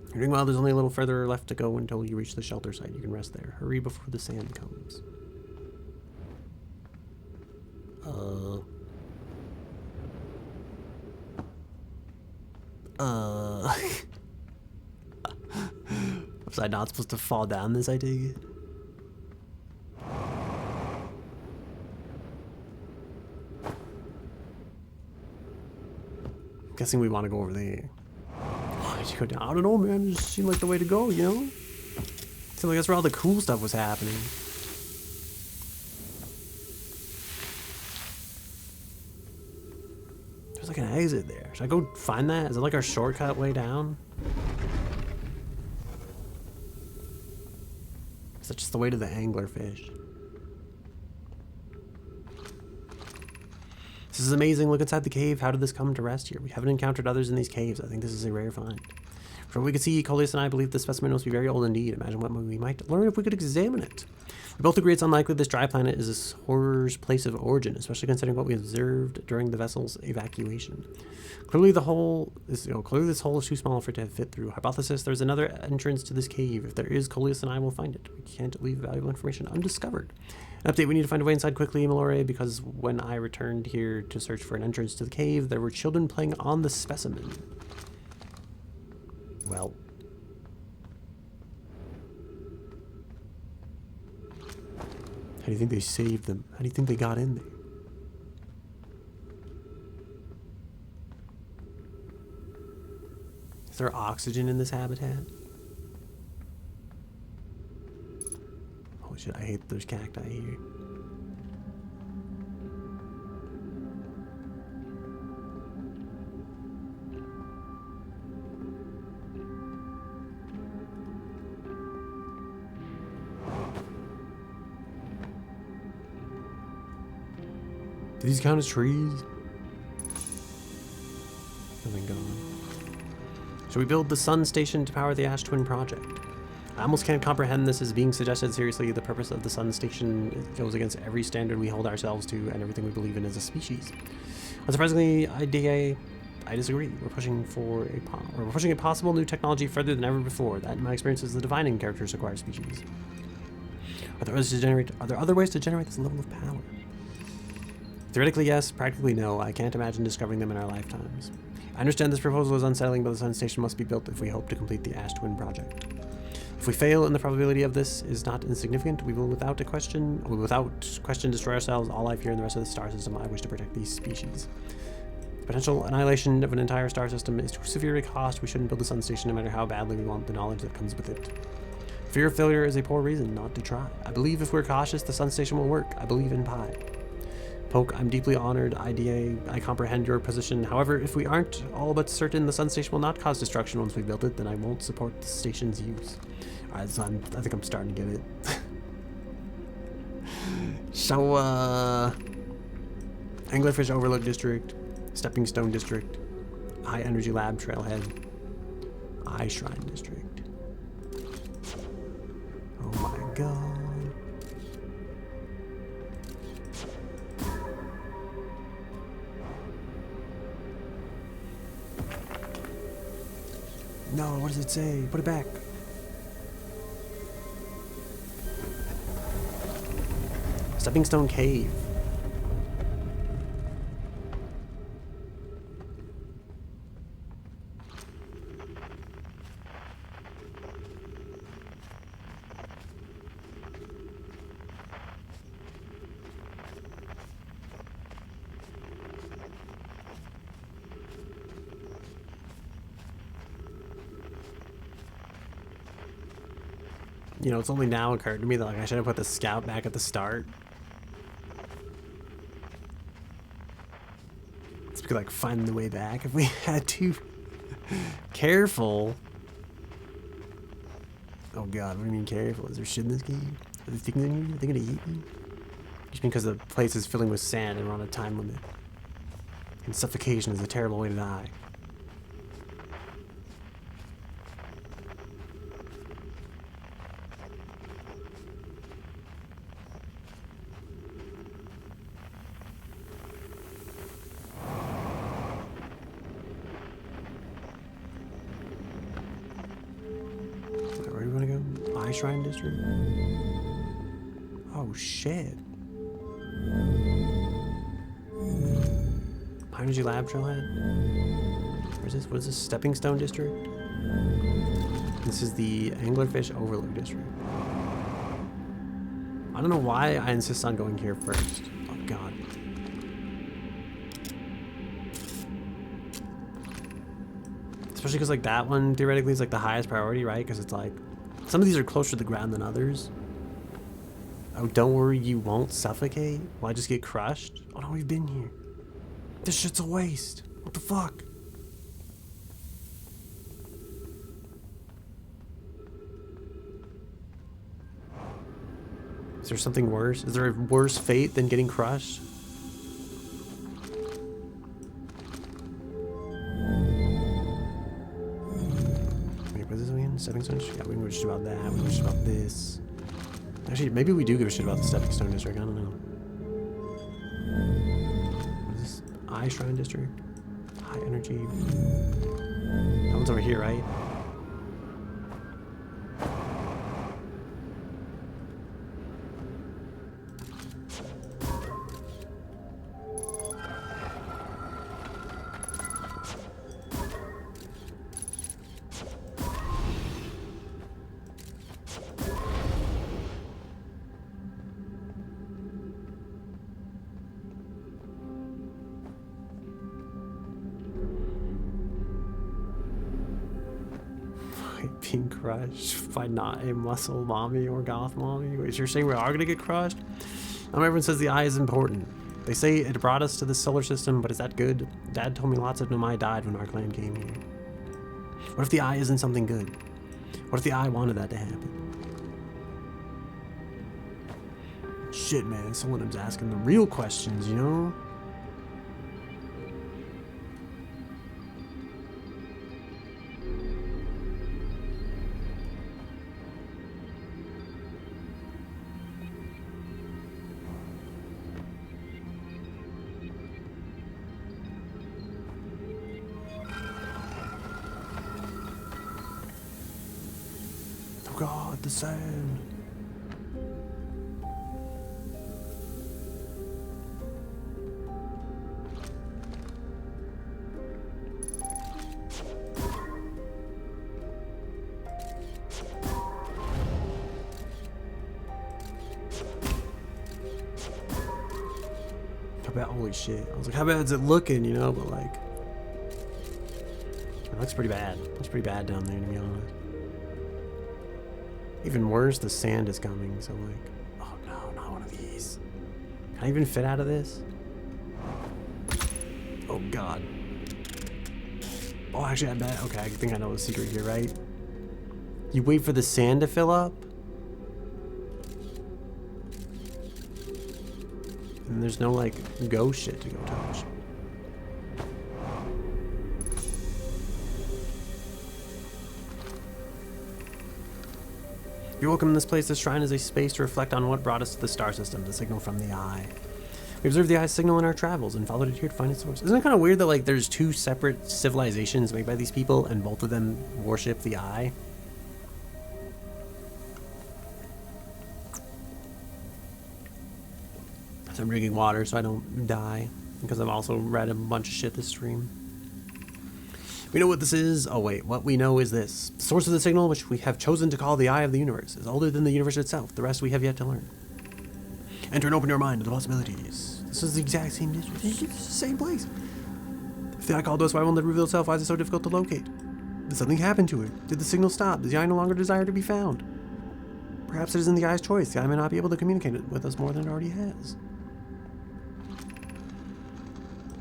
You're doing well. There's only a little further left to go until you reach the shelter site. You can rest there. Hurry before the sand comes. Was I not supposed to fall down this, I take it? Guessing we want to go over there. Why did you go down? I don't know, man. It just seemed like the way to go, you know? Seemed like that's where all the cool stuff was happening. There's like an exit there. Should I go find that? Is it like our shortcut way down? Is that just the way to the anglerfish? This is amazing. Look inside the cave. How did this come to rest here? We haven't encountered others in these caves. I think this is a rare find. From what we can see, Coleus and I believe the specimen must be very old indeed. Imagine what we might learn if we could examine it. We both agree it's unlikely this dry planet is this horror's place of origin, especially considering what we observed during the vessel's evacuation. Clearly this hole is too small for it to have fit through. Hypothesis, there's another entrance to this cave. If there is, Coleus and I will find it. We can't leave valuable information undiscovered. An update, we need to find a way inside quickly, Malore, because when I returned here to search for an entrance to the cave, there were children playing on the specimen. Well. How do you think they saved them? How do you think they got in there? Is there oxygen in this habitat? Holy shit, I hate that there's cacti here. Do these count as trees? Nothing gone. Should we build the sun station to power the Ash Twin project? I almost can't comprehend this as being suggested seriously. The purpose of the sun station goes against every standard we hold ourselves to and everything we believe in as a species. Unsurprisingly, I disagree. We're pushing a possible new technology further than ever before. That, in my experience, is the defining characteristic of our species. Are there other ways to generate this level of power? Theoretically, yes. Practically, no. I can't imagine discovering them in our lifetimes. I understand this proposal is unsettling, but the sun station must be built if we hope to complete the Ash Twin project. If we fail, and the probability of this is not insignificant, we will without question destroy ourselves, all life here, and the rest of the star system. I wish to protect these species. The potential annihilation of an entire star system is too severe a cost. We shouldn't build the sun station no matter how badly we want the knowledge that comes with it. Fear of failure is a poor reason not to try. I believe if we're cautious, the sun station will work. I believe in Pi. Poke, I'm deeply honored. IDA, I comprehend your position. However, if we aren't all but certain the sun station will not cause destruction once we build it, then I won't support the station's use. Alright, so I think I'm starting to get it. So, Anglerfish Overlook District, Stepping Stone District, High Energy Lab Trailhead, Eye Shrine District. Oh my god. No, what does it say? Put it back. Stepping Stone Cave. You know, it's only now occurred to me that like I should have put the scout back at the start. So we could like find the way back if we had to. Careful. Oh god, what do you mean careful? Is there shit in this game? Are they thinking of me? Are they gonna eat me? Just because the place is filling with sand and we're on a time limit. And suffocation is a terrible way to die. Where do we want to go? Eye Shrine District? Oh shit. High Energy Lab Trailhead? Where's this? What is this? Stepping Stone District? This is the Anglerfish Overlook District. I don't know why I insist on going here first. Oh god. Especially because like that one theoretically is like the highest priority, right? Because it's like some of these are closer to the ground than others. Oh, don't worry, you won't suffocate. Will I just get crushed? Oh no, we've been here. This shit's a waste. What the fuck? Is there something worse? Is there a worse fate than getting crushed? Wait, what is this again? Stepping Stone? Yeah, we can give a shit about that. We can give a shit about this. Actually, maybe we do give a shit about the Stepping Stone District. I don't know. What is this? Eye Shrine District? High Energy. That one's over here, right? Being crushed by not a muscle mommy or goth mommy. Wait, you're saying we are gonna get crushed? Everyone says the eye is important. They say it brought us to the solar system, but is that good? Dad told me lots of Nomai died when our clan came here. What if the eye isn't something good? What if the eye wanted that to happen? Shit, man, someone's asking the real questions, you know? God, the sand. How bad? Holy shit. I was like, how bad is it looking, you know? But like, it looks pretty bad. It looks pretty bad down there, to be honest. Even worse, the sand is coming, so like, oh no, not one of these. Can I even fit out of this? Oh god. Oh, actually, I bet. Okay, I think I know the secret here, right? You wait for the sand to fill up, and there's no like ghost shit to go touch. You're welcome in this place. This shrine is a space to reflect on what brought us to the star system, the signal from the eye. We observed the eye's signal in our travels and followed it here to find its source. Isn't it kind of weird that like there's two separate civilizations made by these people and both of them worship the eye? So I'm drinking water so I don't die, because I've also read a bunch of shit this stream. We know what this is. Oh wait, what we know is this. The source of the signal, which we have chosen to call the eye of the universe, is older than the universe itself. The rest we have yet to learn. Enter and open your mind to the possibilities. This is the exact same district. It's the same place. If the eye called us, why won't it reveal itself? Why is it so difficult to locate? Did something happen to it? Did the signal stop? Does the eye no longer desire to be found? Perhaps it isn't the eye's choice. The eye may not be able to communicate with us more than it already has.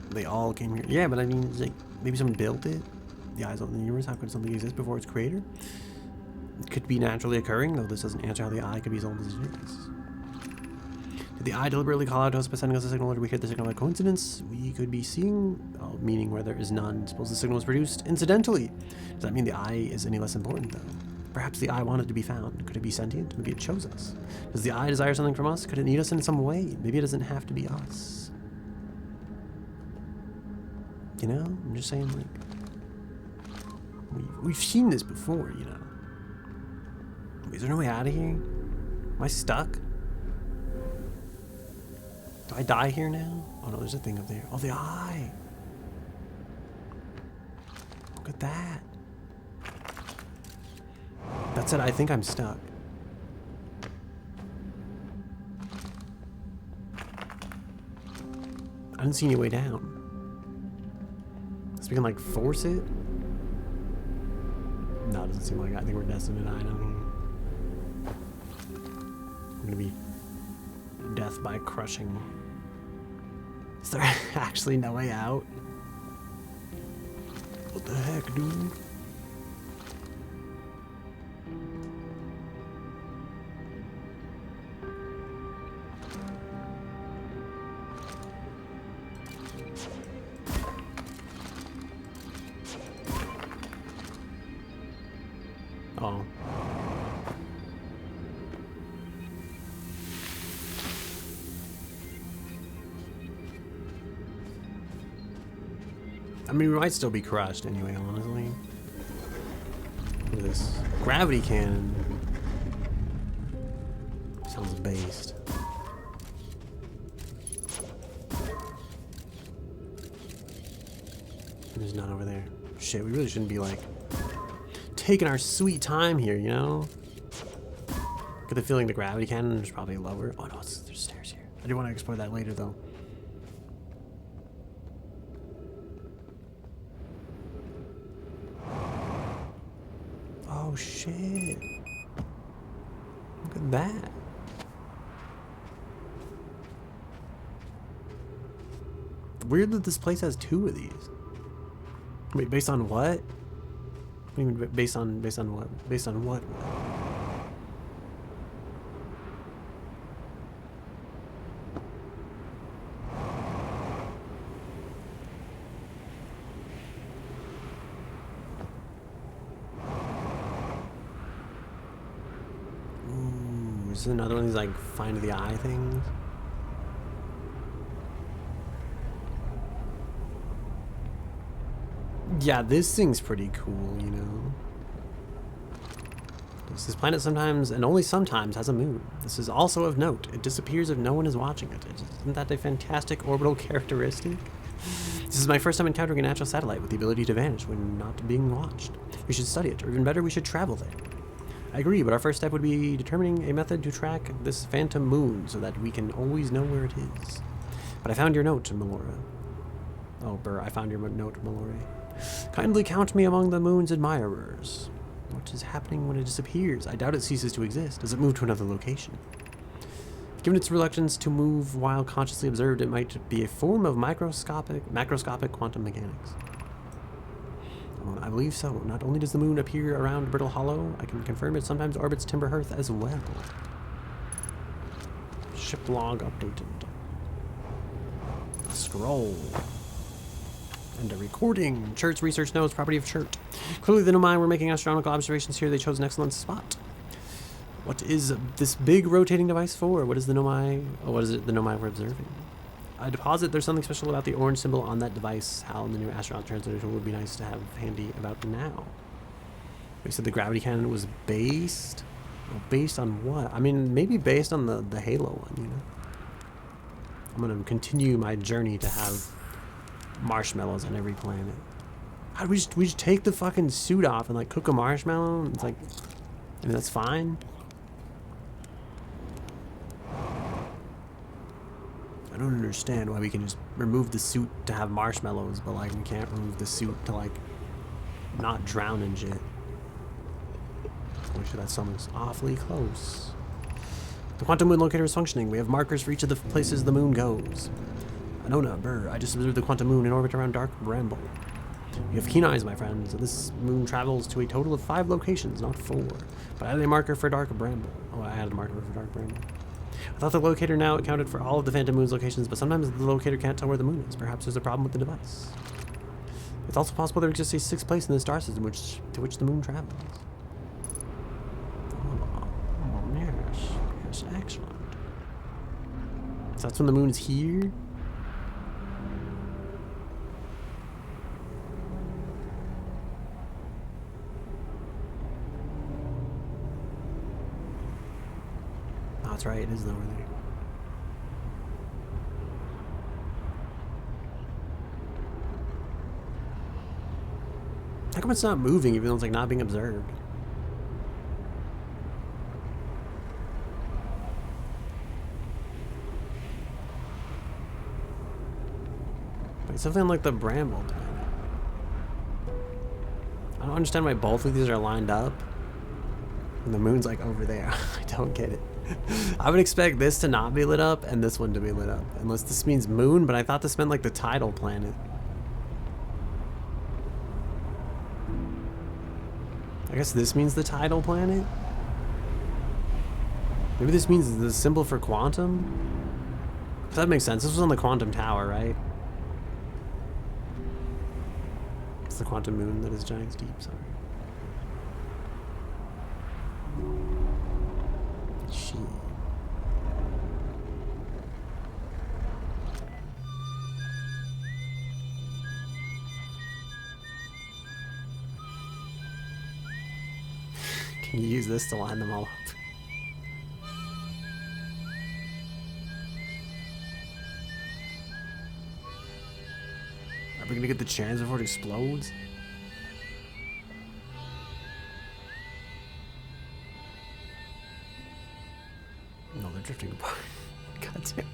They all came here. Yeah, but I mean, like, maybe someone built it. The eyes of the universe. How could something exist before its creator? could be naturally occurring, though this doesn't answer how the eye could be as old as it is. Did the eye deliberately call out to us by sending us a signal, or did we hear the signal by coincidence? We could be seeing, meaning where there is none. Suppose the signal was produced incidentally. Does that mean the eye is any less important, though? Perhaps the eye wanted to be found. Could it be sentient? Maybe it chose us. Does the eye desire something from us? Could it need us in some way? Maybe it doesn't have to be us. You know? I'm just saying, like, we've seen this before, you know. Is there no way out of here? Am I stuck? Do I die here now? Oh no, there's a thing up there. Oh, the eye! Look at that. That said, I think I'm stuck. I didn't see any way down. So we can, like, force it? No, it doesn't seem like it. I think we're destined to die now. I'm gonna be death by crushing. Is there actually no way out? What the heck, dude? Oh. I mean, we might still be crushed anyway, honestly. Look at this. Gravity cannon. Sounds based. There's none over there. Shit, we really shouldn't be, like, taking our sweet time here, you know? Get the feeling the gravity cannon is probably lower. Oh no, there's stairs here. I do want to explore that later, though. Oh shit. Look at that. Weird that this place has two of these. Wait, based on what? What do you mean based on what? Based on what? Ooh, is this another one of these like find the eye things? Yeah, this thing's pretty cool, you know. This planet sometimes, and only sometimes, has a moon. This is also of note. It disappears if no one is watching it. Isn't that a fantastic orbital characteristic? This is my first time encountering a natural satellite with the ability to vanish when not being watched. We should study it, or even better, we should travel there. I agree, but our first step would be determining a method to track this phantom moon so that we can always know where it is. But I found your note, Melora. Oh, Burr, I found your note, Melora. Kindly count me among the moon's admirers. What is happening when it disappears? I doubt it ceases to exist. Does it move to another location? Given its reluctance to move while consciously observed, it might be a form of macroscopic quantum mechanics. Well, I believe so. Not only does the moon appear around Brittle Hollow, I can confirm it sometimes orbits Timber Hearth as well. Ship log updated. A scroll. And a recording. Chert's research notes, property of Chert. Clearly the Nomai were making astronomical observations here. They chose an excellent spot. What is this big rotating device for? What is the Nomai? Oh, what is it the Nomai were observing? I deposit there's something special about the orange symbol on that device. Hal in the new astronaut transmission would be nice to have handy about now. We said the gravity cannon was based? Well, based on what? I mean, maybe based on the Halo one, you know? I'm going to continue my journey to have marshmallows on every planet. How do we just take the fucking suit off and like cook a marshmallow? It's like, I mean, that's fine. I don't understand why we can just remove the suit to have marshmallows, but like we can't remove the suit to like not drown in shit. Make sure that someone's awfully close. The quantum moon locator is functioning. We have markers for each of the places the moon goes. Anona, Burr, I just observed the quantum moon in orbit around Dark Bramble. You have keen eyes, my friend. So this moon travels to a total of 5 locations, not 4. But I added a marker for Dark Bramble. Oh, I added a marker for Dark Bramble. I thought the locator now accounted for all of the Phantom Moon's locations, but sometimes the locator can't tell where the moon is. Perhaps there's a problem with the device. It's also possible there exists a 6th place in the star system to which the moon travels. Oh, yes. Yes, excellent. So that's when the moon's here? Oh, that's right, it is over there. How come it's not moving even though it's like not being observed? Wait, something like the Bramble planet. I don't understand why both of these are lined up and the moon's like over there. I don't get it. I would expect this to not be lit up and this one to be lit up. Unless this means moon, but I thought this meant like the tidal planet. I guess this means the tidal planet? Maybe this means the symbol for quantum? That makes sense. This was on the quantum tower, right? It's the quantum moon that is Giant's Deep, sorry. Shit. Can you use this to line them all up? Are we gonna get the chance before it explodes? No, they're drifting apart. God damn.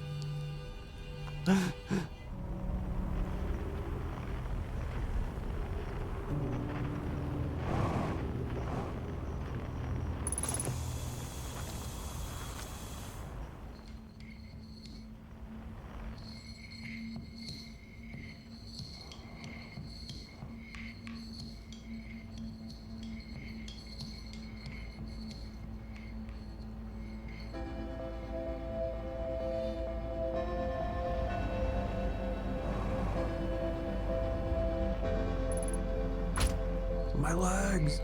My legs.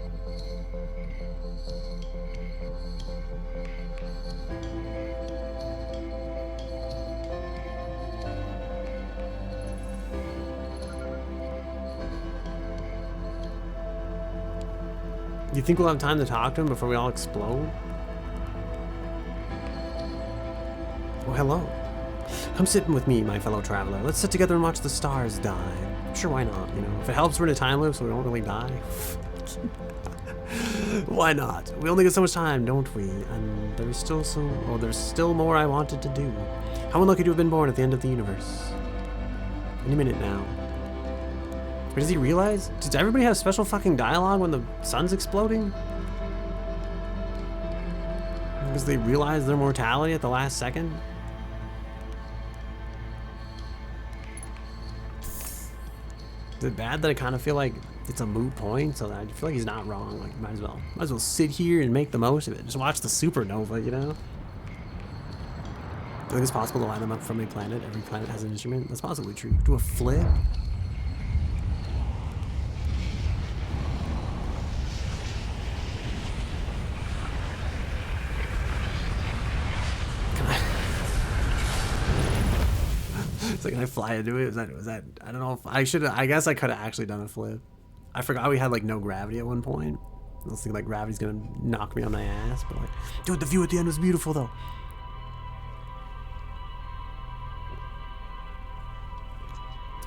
You think we'll have time to talk to him before we all explode? Oh, hello. Come sit with me, my fellow traveler. Let's sit together and watch the stars die. Sure, why not? You know, if it helps, we're in a time loop, so we don't really die. Why not? We only get so much time, don't we? And there's still there's still more I wanted to do. How unlucky to have been born at the end of the universe. Any minute now. But does he realize? Does everybody have special fucking dialogue when the sun's exploding? Because they realize their mortality at the last second? Is it bad that I kind of feel like it's a moot point, so that I feel like he's not wrong? Like, might as well sit here and make the most of it. Just watch the supernova, you know? I think it's possible to line them up from a planet. Every planet has an instrument. That's possibly true. Do a flip. It's like, can I fly into it? Was that, I don't know if I should, I guess I could have actually done a flip. I forgot we had like no gravity at one point. I was thinking like gravity's gonna knock me on my ass, but like, dude, the view at the end was beautiful though.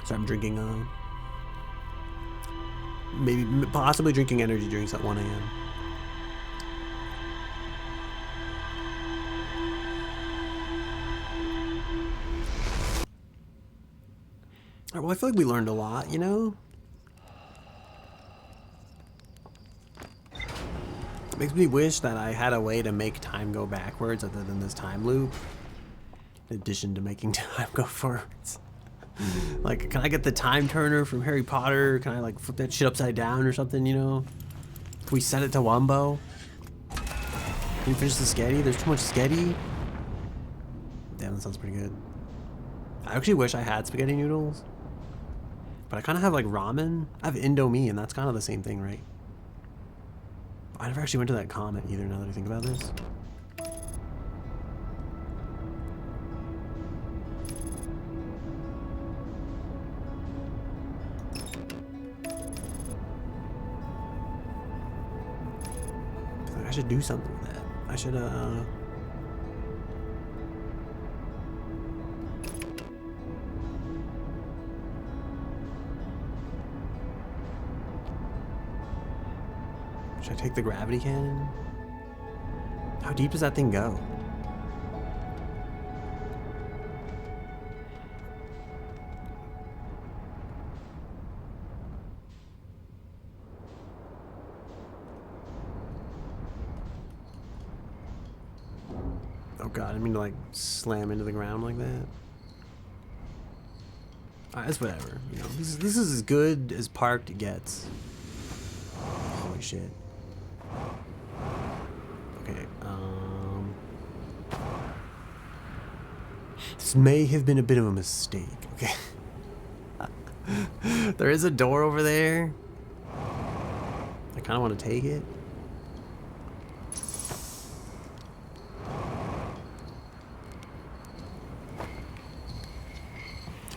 So I'm drinking, possibly drinking energy drinks at 1 a.m. Well, I feel like we learned a lot, you know? It makes me wish that I had a way to make time go backwards other than this time loop. In addition to making time go forwards. Like, can I get the time turner from Harry Potter? Can I like flip that shit upside down or something, you know? Can we set it to Wumbo? Can you finish the sketty? There's too much sketty. Damn, that sounds pretty good. I actually wish I had spaghetti noodles. But I kind of have like ramen. I have Indomie, and that's kind of the same thing, right? I never actually went to that comment either, now that I think about this. I should do something with that. I should, should I take the gravity cannon? How deep does that thing go? Oh god, I didn't mean to like slam into the ground like that. Alright, it's whatever. You know, this is as good as parked gets. Holy shit. Okay, this may have been a bit of a mistake, okay? There is a door over there. I kind of want to take it.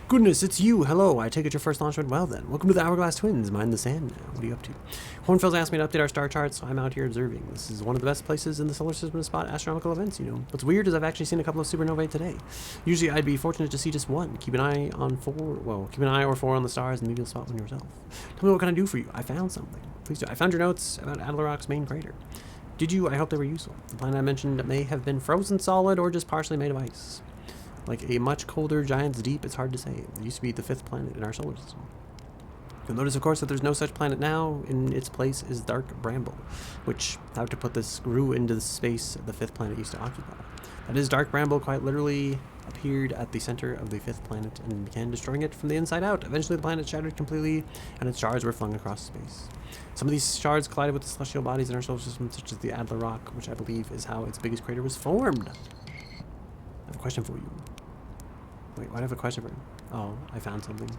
Goodness, it's you. Hello. I take it your first launch went well then. Welcome to the Hourglass Twins. Mind the sand now. What are you up to? Hornfield's asked me to update our star charts, so I'm out here observing. This is one of the best places in the solar system to spot astronomical events, you know. What's weird is I've actually seen a couple of supernovae today. Usually I'd be fortunate to see just one. Keep an eye on keep an eye or four on the stars and maybe you'll spot one yourself. Tell me what can I do for you? I found something. Please do. I found your notes about Adlerrock's main crater. Did you? I hope they were useful. The planet I mentioned may have been frozen solid or just partially made of ice. Like a much colder giant's deep, it's hard to say. It used to be the 5th planet in our solar system. You'll notice, of course, that there's no such planet now. In its place is dark bramble, which, how to put this, grew into the space the 5th planet used to occupy. That is, dark bramble quite literally appeared at the center of the 5th planet and began destroying it from the inside out. Eventually, the planet shattered completely, and its shards were flung across space. Some of these shards collided with the celestial bodies in our solar system, such as the Adler Rock, which I believe is how its biggest crater was formed. I have a question for you. Wait, why do I have a question for him? Oh, I found something.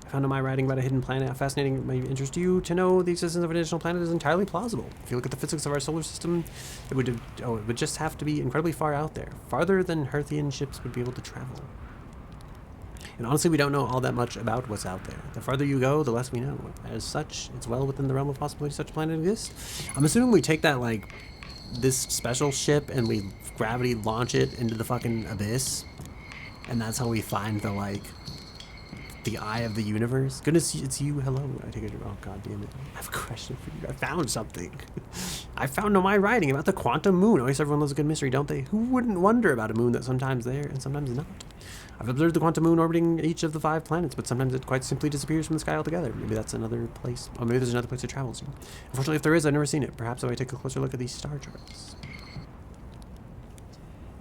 I found in my writing about a hidden planet. How fascinating it may interest you to know the existence of an additional planet is entirely plausible. If you look at the physics of our solar system, it would just have to be incredibly far out there. Farther than Herthian ships would be able to travel. And honestly, we don't know all that much about what's out there. The farther you go, the less we know. As such, it's well within the realm of possibility such a planet exists. I'm assuming we take that, like, this special ship and we gravity launch it into the fucking abyss. And that's how we find the, like, the eye of the universe. Goodness, it's you. Hello. I take it. Oh, god damn it. I have a question for you. I found something. I found on my writing about the quantum moon. Always everyone loves a good mystery, don't they? Who wouldn't wonder about a moon that's sometimes there and sometimes not? I've observed the quantum moon orbiting each of the 5 planets, but sometimes it quite simply disappears from the sky altogether. Maybe that's another place. Or maybe there's another place it travels to. Unfortunately, if there is, I've never seen it. Perhaps if I take a closer look at these star charts.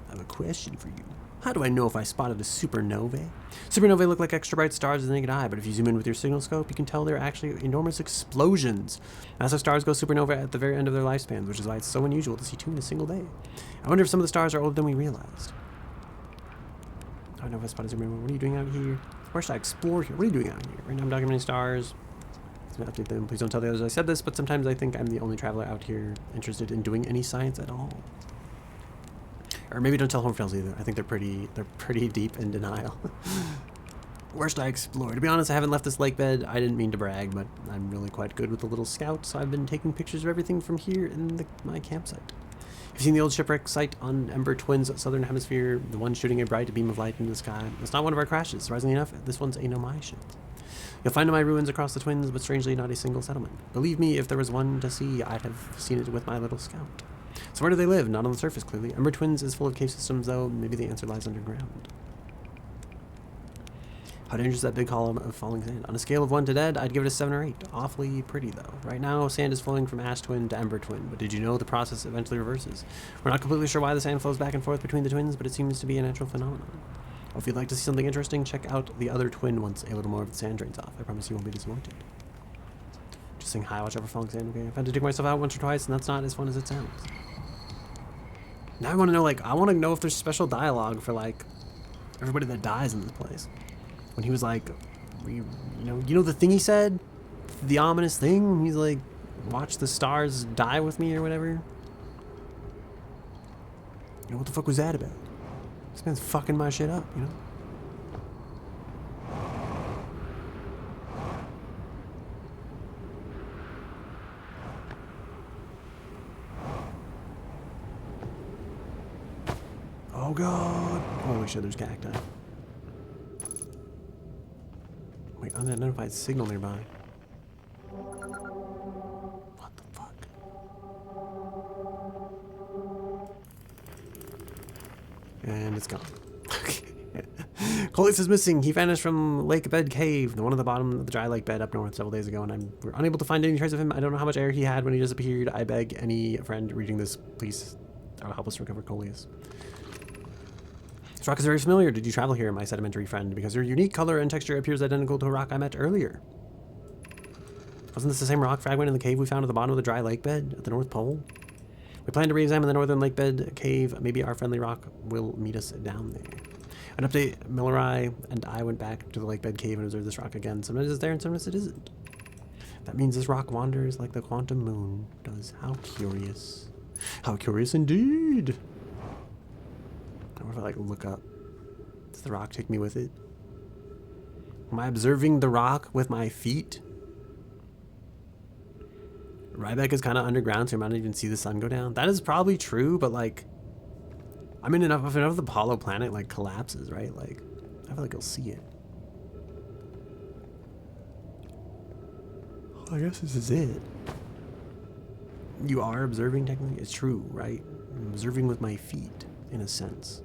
I have a question for you. How do I know if I spotted a supernovae? Supernovae look like extra bright stars with the naked eye, but if you zoom in with your signal scope, you can tell they're actually enormous explosions. That's how stars go supernova at the very end of their lifespans, which is why it's so unusual to see 2 in a single day. I wonder if some of the stars are older than we realized. I don't know if I spotted supernova. What are you doing out here? Where should I explore here? What are you doing out here? Right now I'm documenting stars. I'm gonna update them. Please don't tell the others I said this, but sometimes I think I'm the only traveler out here interested in doing any science at all. Or maybe don't tell Hornfields either. I think they're pretty deep in denial. Where should I explore? To be honest, I haven't left this lake bed. I didn't mean to brag, but I'm really quite good with the little scout, so I've been taking pictures of everything from here in my campsite. You've seen the old shipwreck site on Ember Twins' southern hemisphere, the one shooting a bright beam of light into the sky. It's not one of our crashes. Surprisingly enough, this one's a Nomai ship. You'll find Nomai ruins across the Twins, but strangely not a single settlement. Believe me, if there was one to see, I'd have seen it with my little scout. So where do they live? Not on the surface, clearly. Ember Twins is full of cave systems, though. Maybe the answer lies underground. How dangerous is that big column of falling sand? On a scale of 1 to dead, I'd give it a 7 or 8. Awfully pretty, though. Right now, sand is flowing from Ash Twin to Ember Twin, but did you know the process eventually reverses? We're not completely sure why the sand flows back and forth between the twins, but it seems to be a natural phenomenon. Or if you'd like to see something interesting, check out the other twin once a little more of the sand drains off. I promise you won't be disappointed. Just saying hi, watch out for falling sand, okay? I've had to dig myself out once or twice, and that's not as fun as it sounds. Now I want to know, like, I want to know if there's special dialogue for, like, everybody that dies in this place. When he was like, you know the thing he said? The ominous thing? He's like, watch the stars die with me or whatever. You know, what the fuck was that about? This man's fucking my shit up, you know? Oh god! Holy shit, there's cacti. Wait, unidentified signal nearby. What the fuck? And it's gone. Colis is missing. He vanished from Lake Bed Cave, the one at the bottom of the dry lake bed up north several days ago, and we're unable to find any trace of him. I don't know how much air he had when he disappeared. I beg any friend reading this, please help us recover Colis. This rock is very familiar. Did you travel here, my sedimentary friend? Because your unique color and texture appears identical to a rock I met earlier. Wasn't this the same rock fragment in the cave we found at the bottom of the dry lake bed at the North Pole? We plan to re-examine the northern lake bed cave. Maybe our friendly rock will meet us down there. An update, Millerai and I went back to the lake bed cave and observed this rock again. Sometimes it's there and sometimes it isn't. That means this rock wanders like the quantum moon does. How curious. How curious indeed. I wonder if I like look up. Does the rock take me with it? Am I observing the rock with my feet? Ryback is kind of underground, so you might not even see the sun go down. That is probably true, but like, I mean, if enough of the Apollo planet like collapses, right? Like, I feel like you'll see it. I guess this is it. You are observing technically? It's true, right? I'm observing with my feet, in a sense.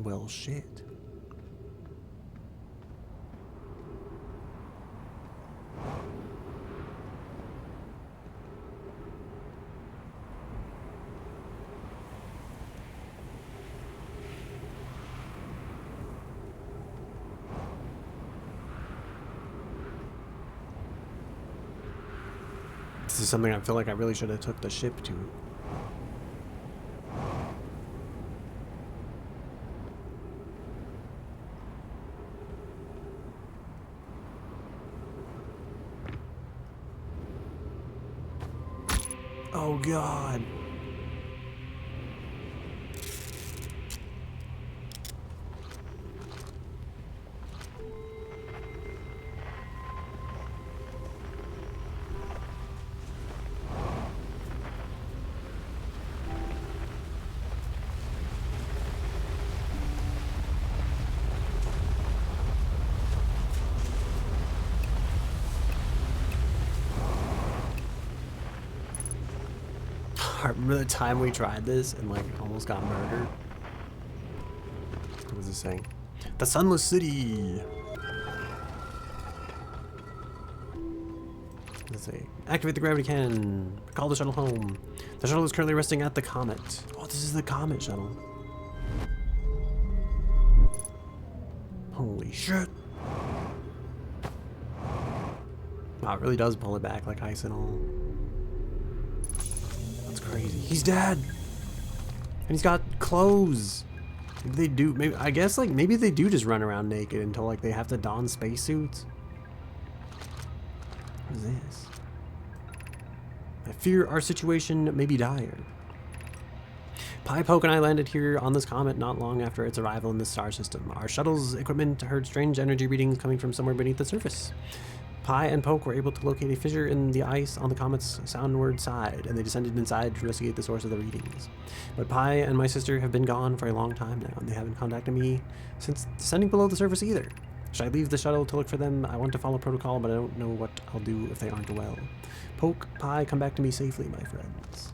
Well, shit. This is something I feel like I really should have took the ship to. Oh god. I remember the time we tried this and like almost got murdered. What was it saying? The Sunless City. Let's see. Activate the gravity cannon. Call the shuttle home. The shuttle is currently resting at the comet. Oh, this is the comet shuttle. Holy shit. Wow, it really does pull it back like ice and all. Crazy. He's dead. And he's got clothes. Maybe they do. Maybe I guess like maybe they do just run around naked until like they have to don spacesuits. What is this? I fear our situation may be dire. Pi, Poke, and I landed here on this comet not long after its arrival in the star system. Our shuttle's equipment heard strange energy readings coming from somewhere beneath the surface. Pi and Poke were able to locate a fissure in the ice on the comet's soundward side, and they descended inside to investigate the source of the readings. But Pi and my sister have been gone for a long time now, and they haven't contacted me since descending below the surface either. Should I leave the shuttle to look for them? I want to follow protocol, but I don't know what I'll do if they aren't well. Poke, Pi, come back to me safely, my friends.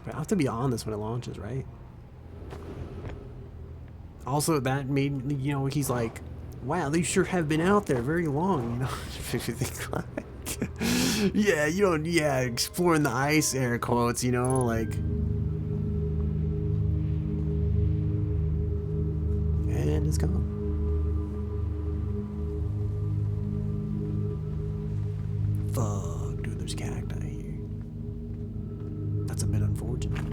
I have to be on this when it launches, right? Also, that made, you know, he's like, wow, they sure have been out there very long, you know. If you think like, yeah, you don't, yeah, exploring the ice, air quotes, you know, like. And it's gone. Fuck, dude, there's cacti here. That's a bit unfortunate.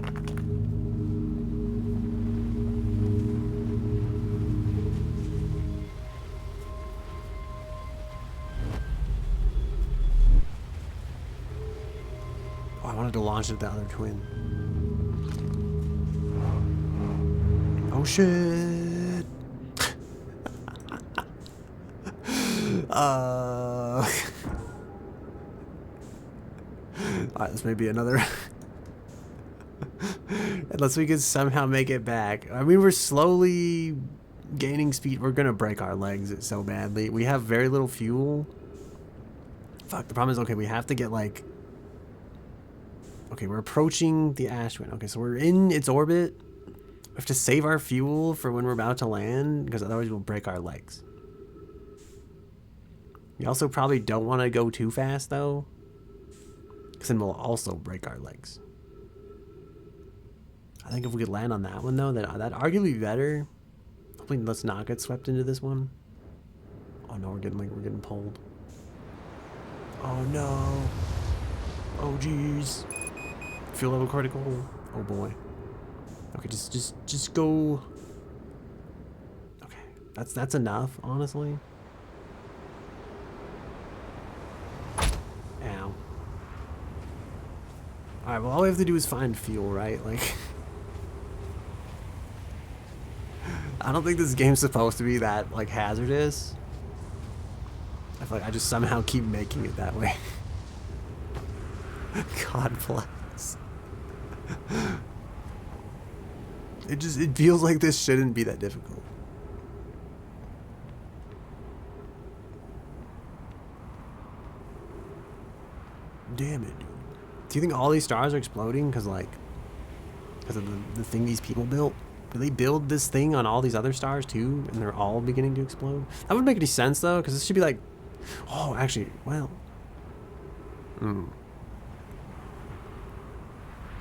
Oh, I wanted to launch it at the other twin. Oh shit! Alright, this may be another. Unless we could somehow make it back. I mean, we're slowly gaining speed. We're gonna break our legs so badly. We have very little fuel. Fuck, the problem is, okay, we have to get like. Okay, we're approaching the Ashwin. Okay, so we're in its orbit. We have to save our fuel for when we're about to land, because otherwise we'll break our legs. We also probably don't want to go too fast, though, because then we'll also break our legs. I think if we could land on that one, though, that'd arguably be better. Hopefully, let's not get swept into this one. Oh no, we're getting pulled. Oh no. Oh jeez. Fuel level critical. Oh boy. Okay, just go. Okay, that's enough, honestly. Ow. Alright, well, all we have to do is find fuel, right? Like, I don't think this game's supposed to be that, like, hazardous. I feel like I just somehow keep making it that way. God bless. It feels like this shouldn't be that difficult. Damn it, dude. Do you think all these stars are exploding because of the thing these people built? Do they build this thing on all these other stars too, and they're all beginning to explode? That wouldn't make any sense though, because this should be like, oh, actually, well,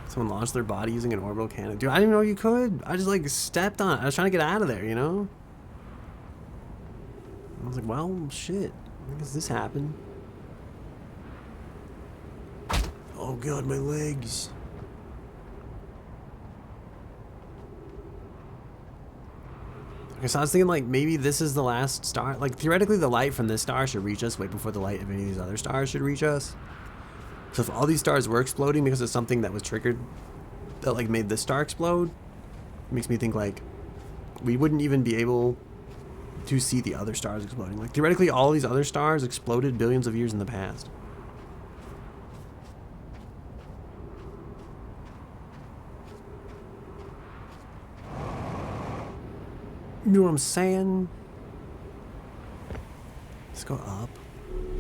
someone launched their body using an orbital cannon. Dude, I didn't even know you could. I just like stepped on it. I was trying to get out of there, you know? I was like, well, shit. I guess this happened. Oh god, my legs. Okay, so I was thinking like maybe this is the last star. Like theoretically the light from this star should reach us way before the light of any of these other stars should reach us. So if all these stars were exploding because of something that was triggered that like made this star explode, it makes me think like we wouldn't even be able to see the other stars exploding. Like theoretically all these other stars exploded billions of years in the past. You know what I'm saying? Let's go up.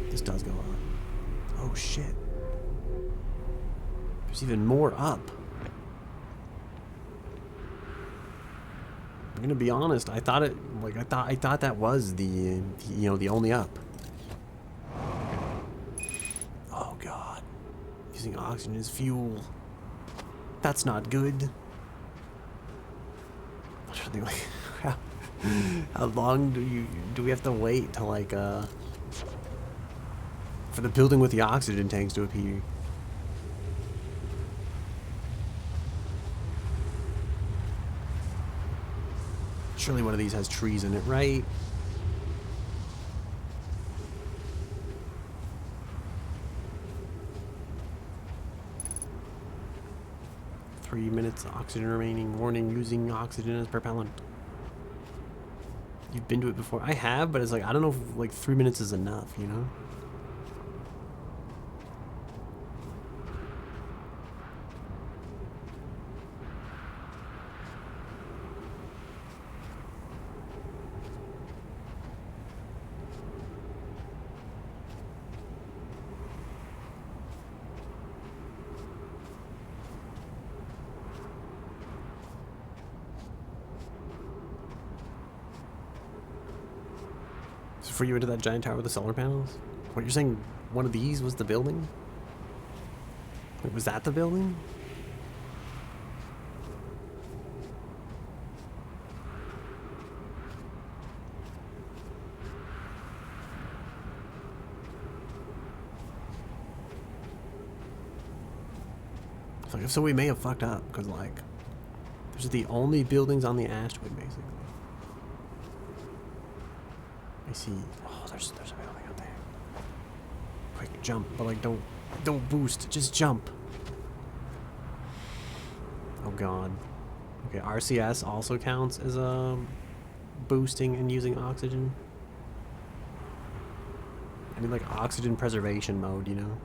This does go up. Oh shit. There's even more up. I'm gonna be honest. I thought that was the only up. Oh god. Using oxygen as fuel. That's not good. I'm trying to think like how long do we have to wait to like for the building with the oxygen tanks to appear? Surely one of these has trees in it, right? Three minutes oxygen remaining. Warning, using oxygen as propellant. You've been to it before. I have, but it's like, I don't know if like 3 minutes is enough, you know? before you went to that giant tower with the solar panels? What, you're saying one of these was the building? Wait, was that the building? Like, if so, we may have fucked up, because, like, those are the only buildings on the asteroid, basically. I see. Oh, there's a building out there. Quick, jump, but, like, don't boost, just jump. Oh, God. Okay, RCS also counts as, boosting and using oxygen. I mean, like, oxygen preservation mode, you know?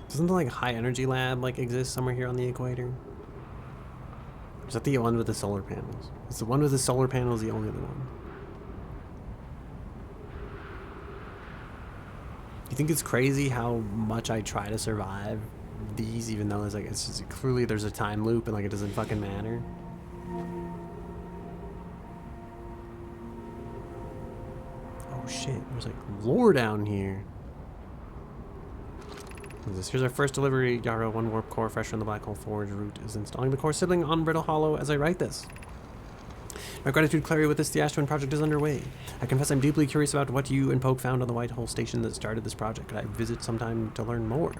Doesn't the like high energy lab like exist somewhere here on the equator? Or is that the one with the solar panels? Is the one with the solar panels the only other one? You think it's crazy how much I try to survive these, even though there's like it's just clearly there's a time loop and like it doesn't fucking matter. Oh shit! There's like lore down here. Here's our first delivery. Yarrow, 1 warp core, fresh from the Black Hole Forge route, is installing the core sibling on Brittle Hollow as I write this. My gratitude, Clary, with this, the Ashton project is underway. I confess I'm deeply curious about what you and Poke found on the White Hole Station that started this project. Could I visit sometime to learn more?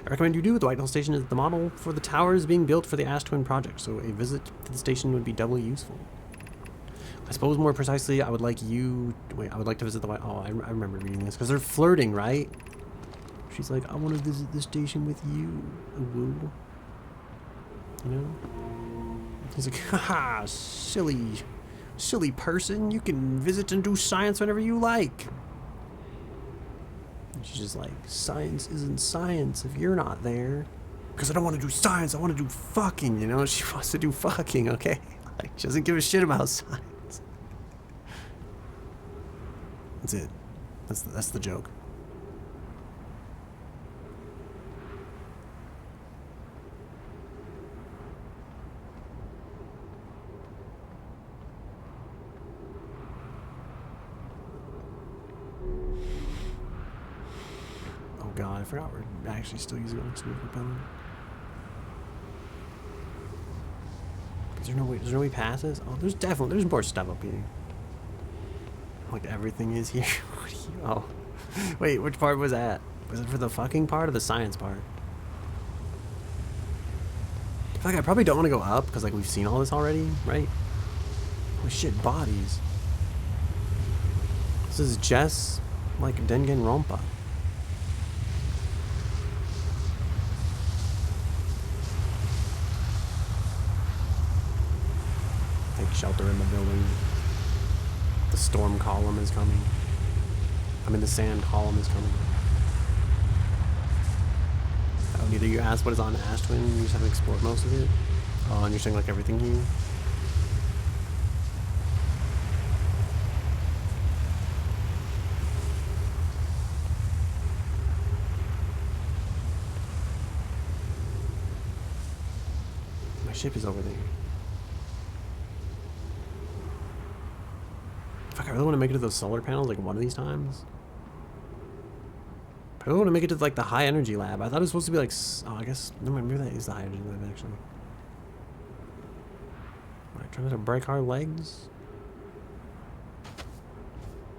I recommend you do. The White Hole Station is the model for the towers being built for the Ashton project, so a visit to the station would be doubly useful. I suppose more precisely, I would like you... Wait, I would like to visit the White... Oh, I remember reading this, because they're flirting, right? She's like, I want to visit the station with you, woo. You know? He's like, haha, silly person. You can visit and do science whenever you like. And she's just like, science isn't science if you're not there. Because I don't want to do science, I want to do fucking, you know? She wants to do fucking, okay? Like, she doesn't give a shit about science. That's it. That's the joke. God, I forgot we're actually still using oxygen propellant. There's no way past this? Oh, there's more stuff up here. Like everything is here. What are you? Oh, wait, which part was that? Was it for the fucking part or the science part? I feel like I probably don't want to go up because like we've seen all this already, right? Oh shit, bodies. This is Jess, like Danganronpa. Shelter in the building. The storm column is coming. I mean, the sand column is coming. Oh, neither you asked what is on Ashtwin. You just haven't explored most of it. Oh, and you're saying like everything here. My ship is over there. Fuck, I really want to make it to those solar panels like one of these times. I really want to make it to like the high energy lab. I thought it was supposed to be like, oh, I guess, never mind, maybe that is the high energy lab actually. Alright, trying to break our legs.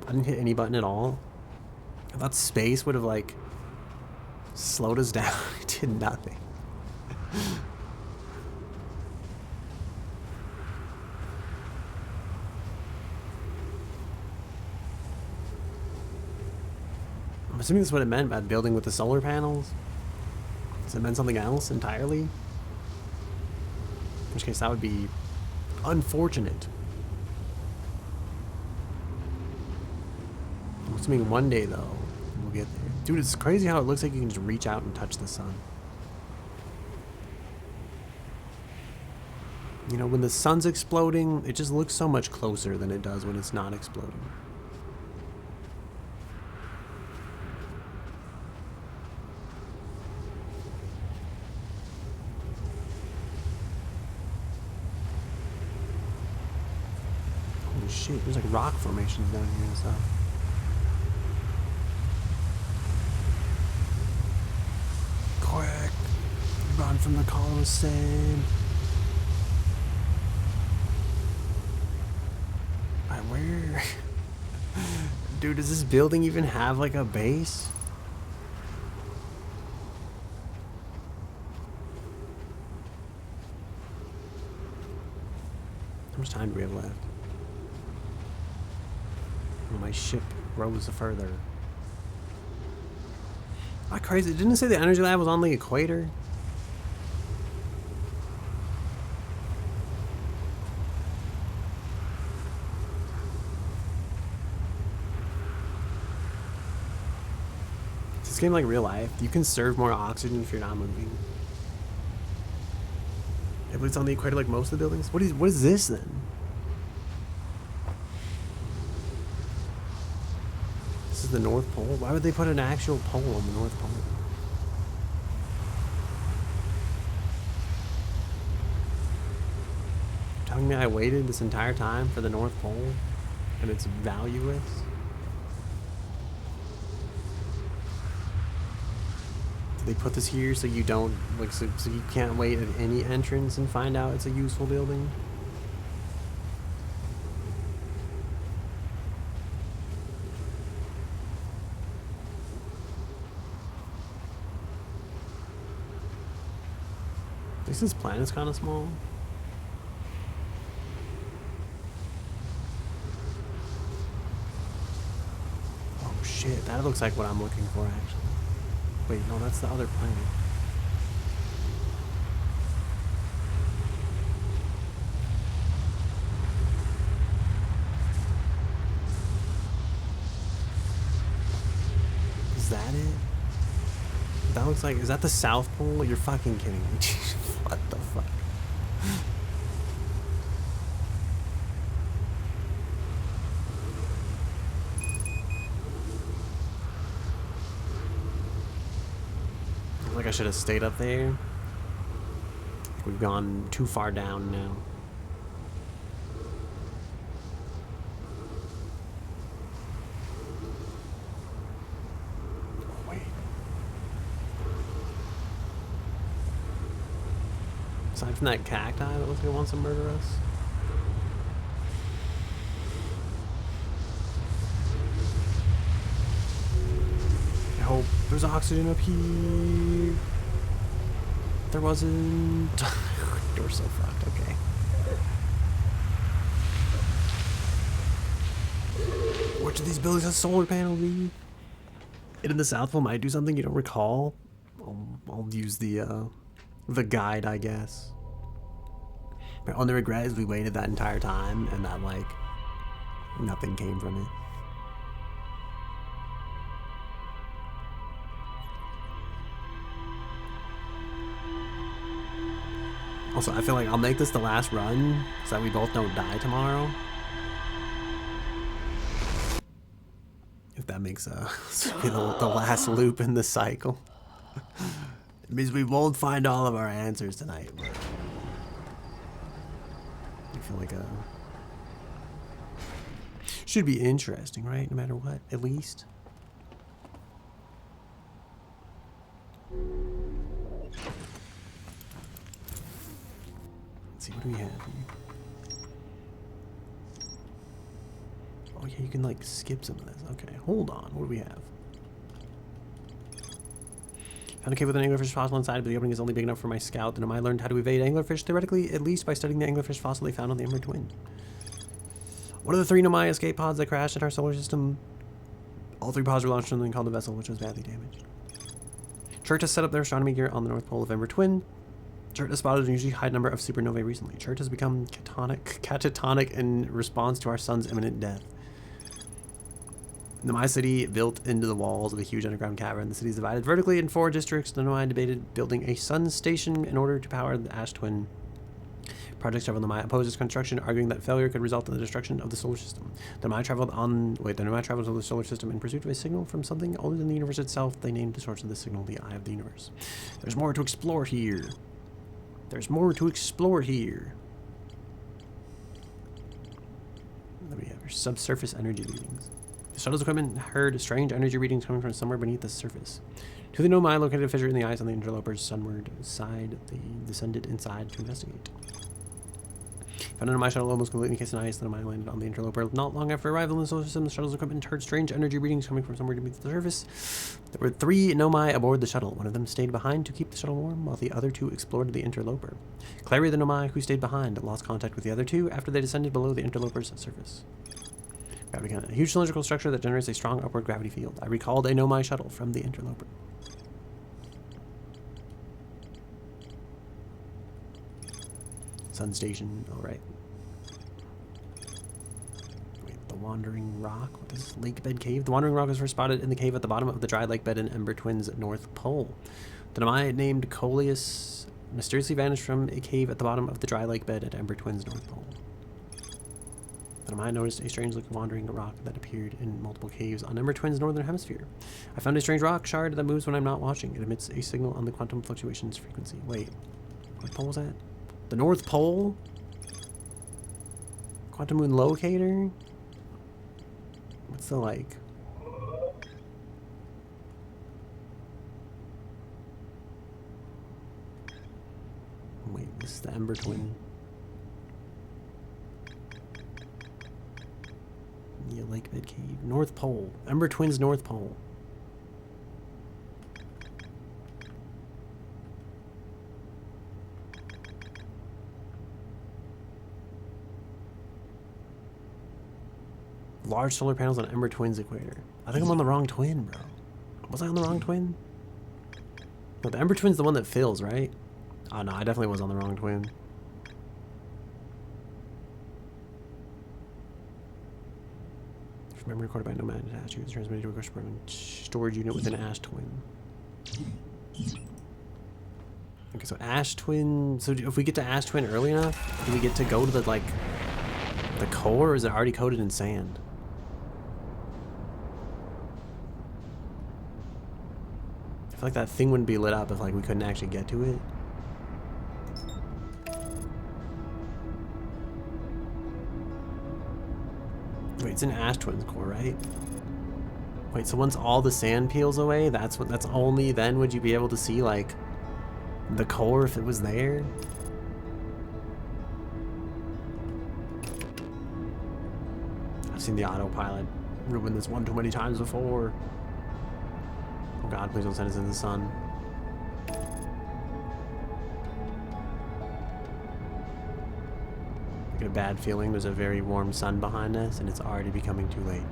I didn't hit any button at all. I thought space would have like slowed us down. It did nothing. I'm assuming that's what it meant by building with the solar panels. Does it mean something else entirely? In which case that would be unfortunate. I'm assuming one day though, we'll get there. Dude, it's crazy how it looks like you can just reach out and touch the sun. You know, when the sun's exploding, it just looks so much closer than it does when it's not exploding. shit, there's like rock formations down here and stuff. Quick! Run from the Colosseum! Where? Dude, does this building even have like a base? How much time do we have left? Oh, my ship rose further. Am I crazy? Didn't it say the energy lab was on the equator? Is this game like real life? You conserve more oxygen if you're not moving. Yeah, but it's on the equator like most of the buildings? What is this then? This is the North Pole? Why would they put an actual pole on the North Pole? You're telling me I waited this entire time for the North Pole and it's valueless? They put this here so you don't, like, so you can't wait at any entrance and find out it's a useful building? At least this planet's kind of small. Oh shit, that looks like what I'm looking for actually. Wait, no, that's the other planet. Is that it? That looks like, is that the South Pole? You're fucking kidding me. What the fuck? Like I should have stayed up there. We've gone too far down now. Oh, wait. Aside from that cacti that looks like it wants to murder us. I hope there's oxygen up here. There wasn't. We're so fucked, okay. Which of these buildings has solar panels? And in the South Pole might do something you don't recall. I'll use the guide, I guess. My only regret is we waited that entire time and that, like, nothing came from it. Also, I feel like I'll make this the last run so that we both don't die tomorrow. If that makes the last loop in the cycle. It means we won't find all of our answers tonight. But I feel like should be interesting, right? No matter what, at least. Let's see, what do we have here? Oh yeah, you can like skip some of this. Okay, hold on. What do we have? Found a cave with an anglerfish fossil inside, but the opening is only big enough for my scout. Then I learned how to evade anglerfish, theoretically, at least by studying the anglerfish fossil they found on the Emerald Twin. One of the 3 Nomai escape pods that crashed in our solar system. All 3 pods were launched from something called the vessel, which was badly damaged. Church has set up their astronomy gear on the North Pole of Emerald Twin. Church has spotted an unusually high number of supernovae recently. Church has become catatonic in response to our sun's imminent death. The Nomai city built into the walls of a huge underground cavern. The city is divided vertically in 4 districts. The Nomai debated building a sun station in order to power the Ash Twin. Project several Nomai opposed its construction, arguing that failure could result in the destruction of the solar system. The Nomai traveled on the solar system in pursuit of a signal from something older than the universe itself. They named the source of the signal the Eye of the Universe. There's more to explore here. There's more to explore here. Let subsurface energy readings. The shuttle's equipment heard strange energy readings coming from somewhere beneath the surface. To the Nomai located a fissure in the ice on the interloper's sunward side. They descended inside to investigate. Found a Nomai shuttle almost completely encased in ice. The Nomai landed on the interloper. Not long after arrival in the solar system, the shuttle's equipment heard strange energy readings coming from somewhere beneath the surface. There were 3 Nomai aboard the shuttle. One of them stayed behind to keep the shuttle warm, while the other 2 explored the interloper. Clary, the Nomai who stayed behind, lost contact with the other 2 after they descended below the interloper's surface. Gravity gun. A huge cylindrical structure that generates a strong upward gravity field. I recalled a Nomai shuttle from the interloper. Sun station. All right. Wait, the Wandering Rock. What is this? Lake bed cave? The Wandering Rock was first spotted in the cave at the bottom of the dry lake bed in Ember Twin's North Pole. The Nomai named Coleus mysteriously vanished from a cave at the bottom of the dry lake bed at Ember Twin's North Pole. The Nomai noticed a strange-looking wandering rock that appeared in multiple caves on Ember Twin's northern hemisphere. I found a strange rock shard that moves when I'm not watching. It emits a signal on the quantum fluctuations frequency. Wait, what pole was that? The North Pole? Quantum moon locator? What's the like? Wait, this is the Ember Twin. Yeah, lake bed cave. North Pole. Ember Twin's North Pole. Large solar panels on Ember Twin's equator. I think I'm on the wrong twin, bro. Was I on the wrong twin? No, the Ember Twin's the one that fills, right? Oh no, I definitely was on the wrong twin. Memory recorded by Nomad attached is transmitted to a crush storage unit with an Ash Twin. Okay, so Ash Twin. So if we get to Ash Twin early enough, do we get to go to the like the core, or is it already coated in sand? I feel like that thing wouldn't be lit up if like we couldn't actually get to it. Wait, it's an Ash Twin's core, right? Wait, so once all the sand peels away, that's only then would you be able to see like the core if it was there? I've seen the autopilot ruin this one too many times before. Oh god, please don't send us in the sun. I get a bad feeling there's a very warm sun behind us and it's already becoming too late.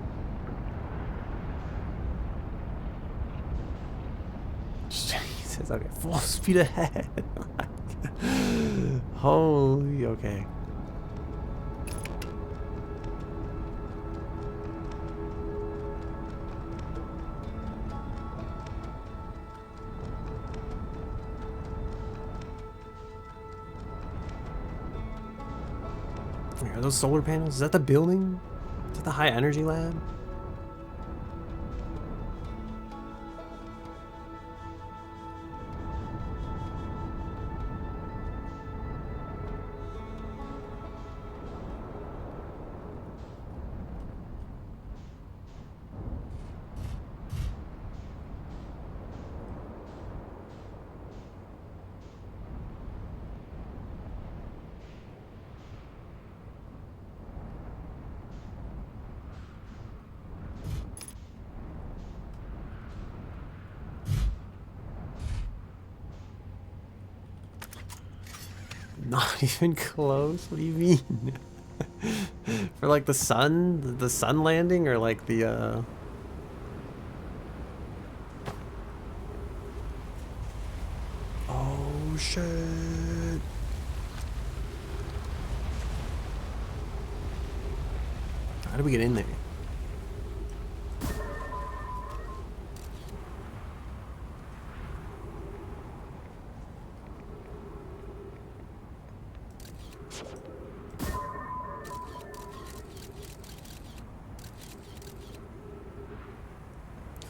Jesus, okay, full speed ahead. Holy, okay. Are those solar panels? Is that the building? Is that the high energy lab? Not even close? What do you mean? For like the sun landing, or like the oh shit. How do we get in there?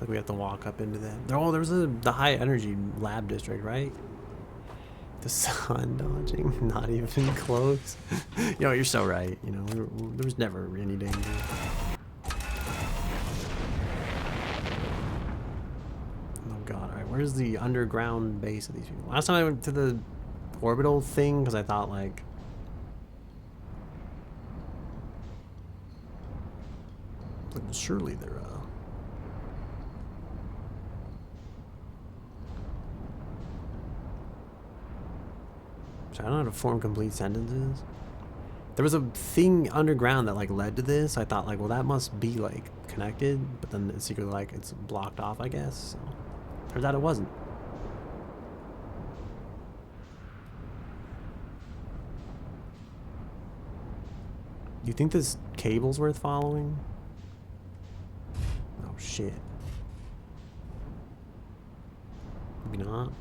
We have to walk up into that. Oh, there was the high energy lab district, right? The sun dodging, not even close. Yo, you're so right. You know, there was never any danger. Oh god, alright, where's the underground base of these people? Last time I went to the orbital thing because I thought like... surely they're I don't know how to form complete sentences. There was a thing underground that like led to this. I thought like, well, that must be like connected, but then it's secretly like it's blocked off, I guess. So turns out it wasn't. You think this cable's worth following? Oh shit. Maybe not.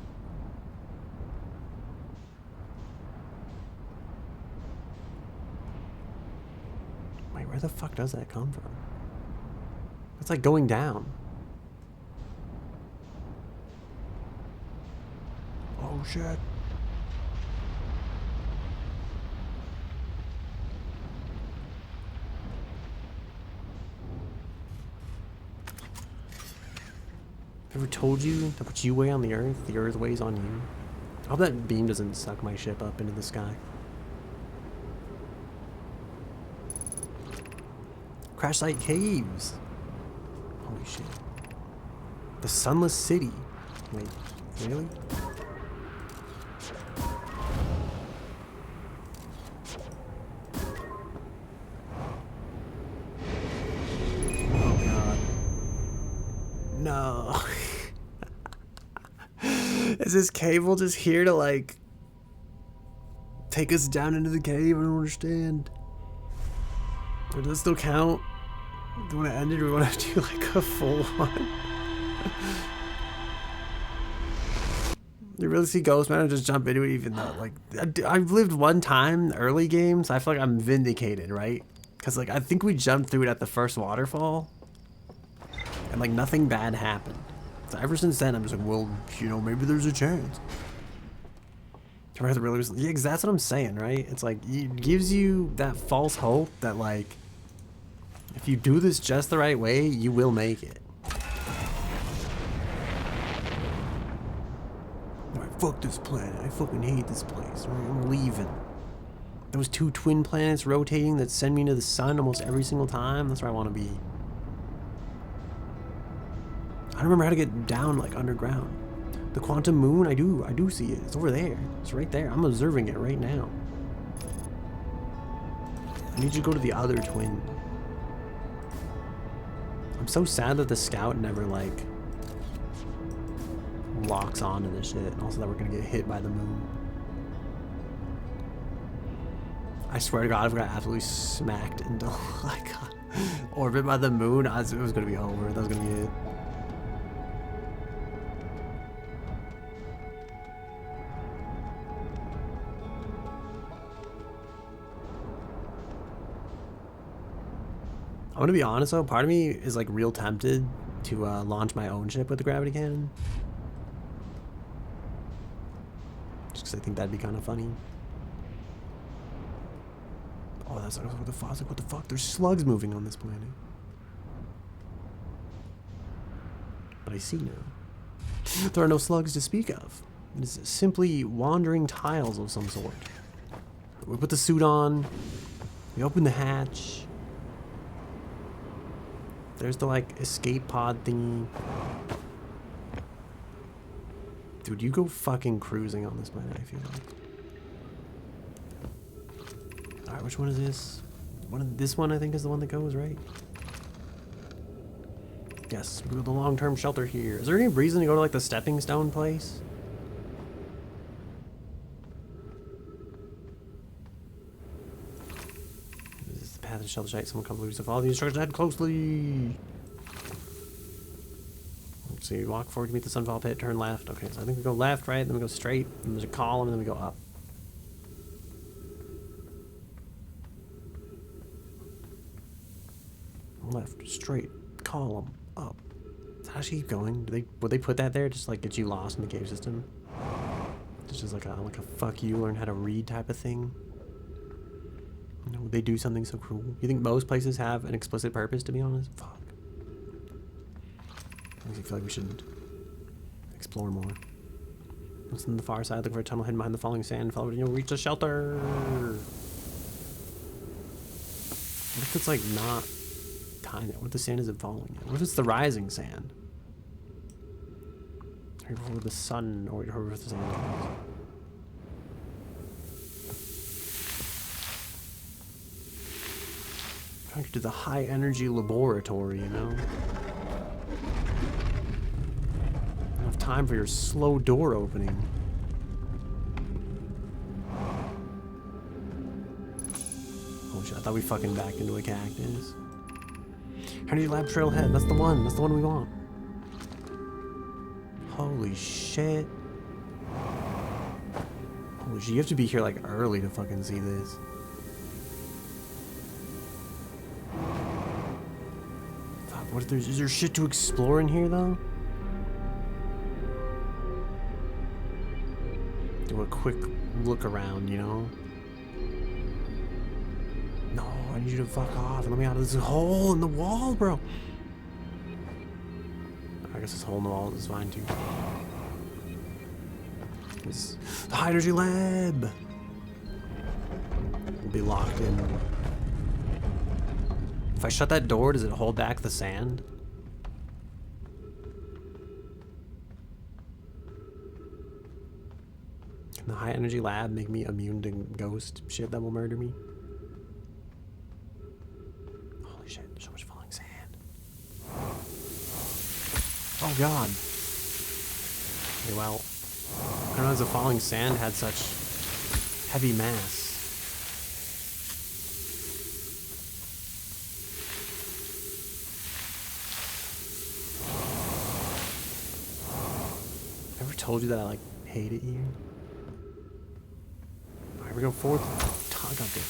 Wait, where the fuck does that come from? It's like going down. Oh shit. Ever told you that you weigh on the earth weighs on you? I hope that beam doesn't suck my ship up into the sky. Crash site caves. Holy shit. The sunless city. Wait, really? Oh god. No. Is this cable just here to like take us down into the cave? I don't understand. Or does it still count? Do we want to end it or do we want to do like a full one? You really see Ghost Man and just jump into it even though like I've lived one time early games. I feel like I'm vindicated, right? Because like I think we jumped through it at the first waterfall and like nothing bad happened. So ever since then I'm just like, well, you know, maybe there's a chance. Yeah, because that's what I'm saying, right? It's like it gives you that false hope that like if you do this just the right way, you will make it. Alright, fuck this planet. I fucking hate this place. Right, I'm leaving. Those two twin planets rotating that send me to the sun almost every single time. That's where I want to be. I don't remember how to get down like underground. The quantum moon, I do see it. It's over there. It's right there. I'm observing it right now. I need you to go to the other twin. I'm so sad that the scout never like locks onto this shit, and also that we're gonna get hit by the moon. I swear to God, if we got absolutely smacked into like orbit by the moon, it was gonna be over. That was gonna be it. I'm gonna be honest though, part of me is like real tempted to launch my own ship with the gravity cannon. Just because I think that'd be kind of funny. Oh, that's like, what the fuck? Like, what the fuck? There's slugs moving on this planet. But I see now. There are no slugs to speak of. It is simply wandering tiles of some sort. We put the suit on. We open the hatch. There's the like escape pod thingy. Dude, you go fucking cruising on this planet, I feel like. Alright, which one is this? This one I think is the one that goes, right? Yes, we go to the long-term shelter here. Is there any reason to go to like the stepping stone place? This is the path to shelter site. Someone come loose. Follow the instructions ahead closely. Let's see, walk forward to meet the sunfall pit, turn left. Okay, so I think we go left, right, then we go straight, then there's a column, and then we go up. Left, straight, column, up. How does she keep going? Would they put that there just like get you lost in the cave system? It's just like a fuck you, learn how to read type of thing. You know, they do something so cruel. You think most places have an explicit purpose, to be honest? Fuck. I feel like we should explore more. What's on the far side? Look for a tunnel hidden behind the falling sand. Follow it and you'll reach the shelter. What if it's like not kind of? What if the sand isn't falling yet? What if it's the rising sand? Right before the sun, or whatever the sand is. Trying to do the high energy laboratory, you know? Enough time for your slow door opening. Oh shit, I thought we fucking backed into a cactus. Energy lab trailhead, that's the one we want. Holy shit. Holy shit, you have to be here like early to fucking see this. Fuck, what if is there shit to explore in here though? Do a quick look around, you know? No, I need you to fuck off and let me out of this hole in the wall, bro. I guess this hole in the wall is fine too. It's the high energy lab. We'll be locked in. If I shut that door, does it hold back the sand? Can the high energy lab make me immune to ghost shit that will murder me? Holy shit, there's so much falling sand. Oh god. Okay, well, I don't know if the falling sand had such heavy mass. Ever told you that I like hated you? Alright, we go forward. Oh, god damn.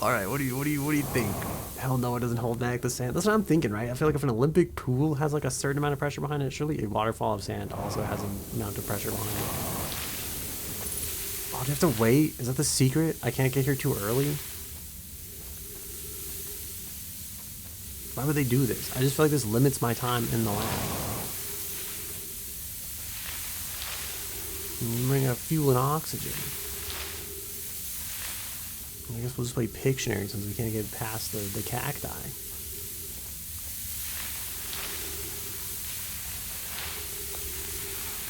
Alright, what do you think? Hell no, it doesn't hold back the sand. That's what I'm thinking, right? I feel like if an Olympic pool has like a certain amount of pressure behind it, surely a waterfall of sand also has an amount of pressure behind it. Oh, do you have to wait? Is that the secret? I can't get here too early? Why would they do this? I just feel like this limits my time in the lab. Bring up fuel and oxygen. I guess we'll just play Pictionary since we can't get past the cacti.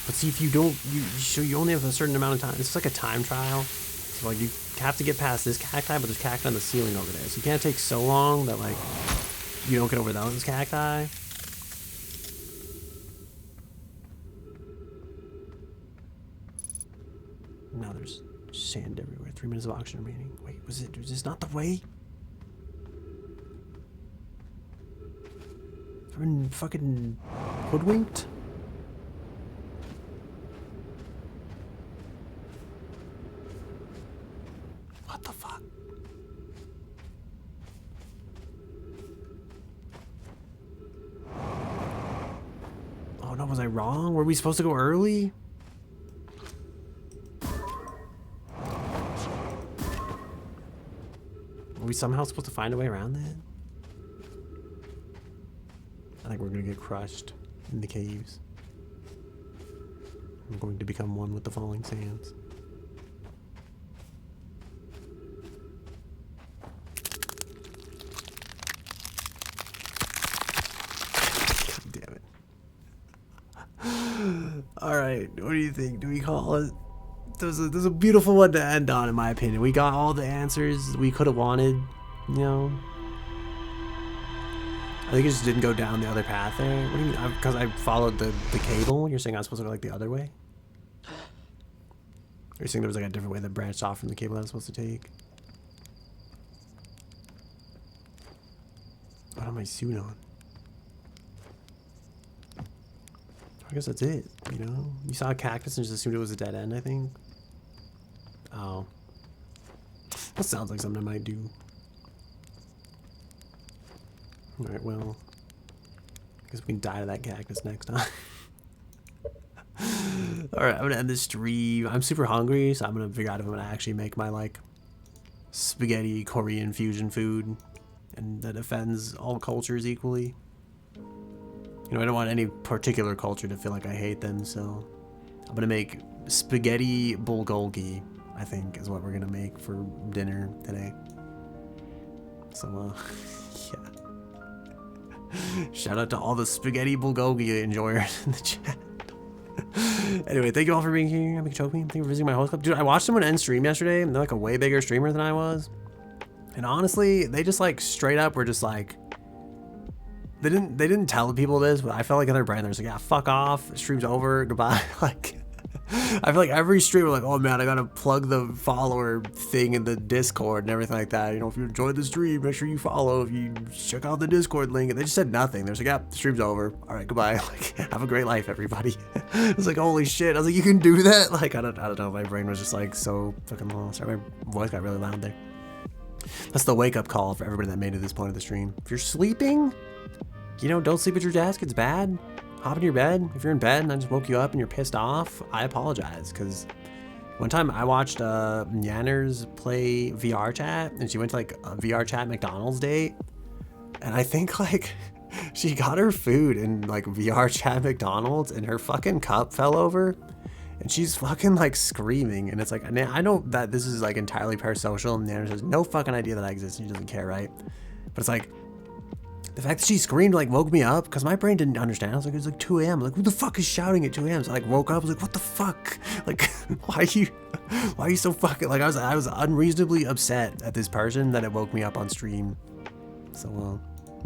But see, if you don't, you only have a certain amount of time. It's like a time trial. So like you have to get past this cacti, but there's cacti on the ceiling over there. So you can't take so long that like you don't get over those cacti. Now there's sand everywhere. 3 minutes of oxygen remaining. Wait, was this not the way? I've been fucking hoodwinked? What the fuck? Oh no, was I wrong? Were we supposed to go early? Are we somehow supposed to find a way around that? I think we're gonna get crushed in the caves. I'm going to become one with the falling sands. God damn it. Alright, what do you think? Do we call it? There's a beautiful one to end on, in my opinion. We got all the answers we could have wanted, you know. I think it just didn't go down the other path there. What do you mean? Because I followed the cable? You're saying I was supposed to go like the other way? You're saying there was like a different way that branched off from the cable I was supposed to take? What am I suit on? I guess that's it, you know? You saw a cactus and just assumed it was a dead end, I think? Oh. That sounds like something I might do. Alright, well. I guess we can die to that cactus next time. All right, I'm gonna end this stream. I'm super hungry, so I'm gonna figure out if I'm gonna actually make my like spaghetti Korean fusion food, and that offends all cultures equally. You know, I don't want any particular culture to feel like I hate them, so I'm gonna make spaghetti bulgogi, I think is what we're gonna make for dinner today. So, yeah. Shout out to all the spaghetti bulgogi enjoyers in the chat. Anyway, thank you all for being here. Thank you for visiting my host club. Dude, I watched someone end stream yesterday, and they're like a way bigger streamer than I was. And honestly, they just like straight up were just like, they didn't tell people this, but I felt like in their brain, they're just like, yeah, fuck off, stream's over, goodbye. Like, I feel like every streamer like, oh man, I gotta plug the follower thing in the Discord and everything like that. You know, if you enjoyed the stream, make sure you follow. If you check out the Discord link, and they just said nothing. They're just like, yeah, the stream's over. All right, goodbye. Like, have a great life, everybody. I was like, holy shit. I was like, you can do that? Like, I don't know. My brain was just like so fucking lost. Sorry, my voice got really loud there. That's the wake up call for everybody that made it to this point of the stream. If you're sleeping, you know, don't sleep at your desk. It's bad. Hop in your bed. If you're in bed and I just woke you up and you're pissed off, I apologize. Because one time I watched Yanners play VR chat, and she went to like a VR chat McDonald's date, and I think like she got her food in like VR chat McDonald's, and her fucking cup fell over, and she's fucking like screaming, and it's like, I know that this is like entirely parasocial, and Yanners has no fucking idea that I exist, and she doesn't care, right? But it's like, the fact that she screamed like woke me up, because my brain didn't understand. I was like, it was like 2 a.m. Like, who the fuck is shouting at 2 a.m.? So I like woke up, I was like, what the fuck? Like, why are you so fucking, like, I was unreasonably upset at this person that it woke me up on stream. So,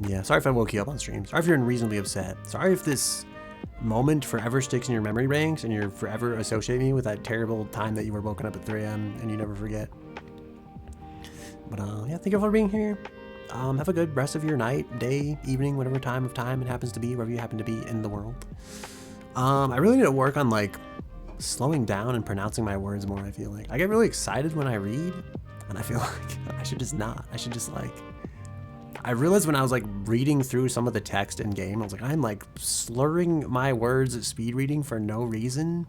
yeah, sorry if I woke you up on stream. Sorry if you're unreasonably upset. Sorry if this moment forever sticks in your memory banks and you're forever associating me with that terrible time that you were woken up at 3 a.m. and you never forget. But, yeah, thank you for being here. Have a good rest of your night, day, evening, whatever time of time it happens to be, wherever you happen to be in the world. I really need to work on like slowing down and pronouncing my words more. I feel like I get really excited when I read, and I feel like I should just not. I should just like, I realized when I was like reading through some of the text in game, I was like, I'm like slurring my words at speed reading for no reason.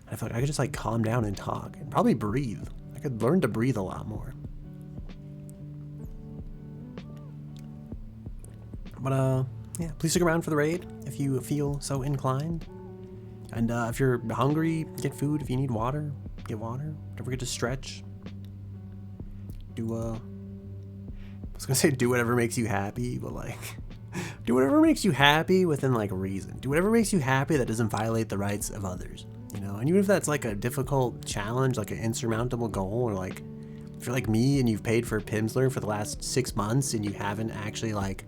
I feel like I could just like calm down and talk and probably breathe. I could learn to breathe a lot more. But yeah, please stick around for the raid if you feel so inclined. And if you're hungry, get food. If you need water, get water. Don't forget to stretch. I was gonna say do whatever makes you happy, but like, do whatever makes you happy within like reason. Do whatever makes you happy that doesn't violate the rights of others, you know? And even if that's like a difficult challenge, like an insurmountable goal, or like, if you're like me and you've paid for Pimsleur for the last 6 months and you haven't actually like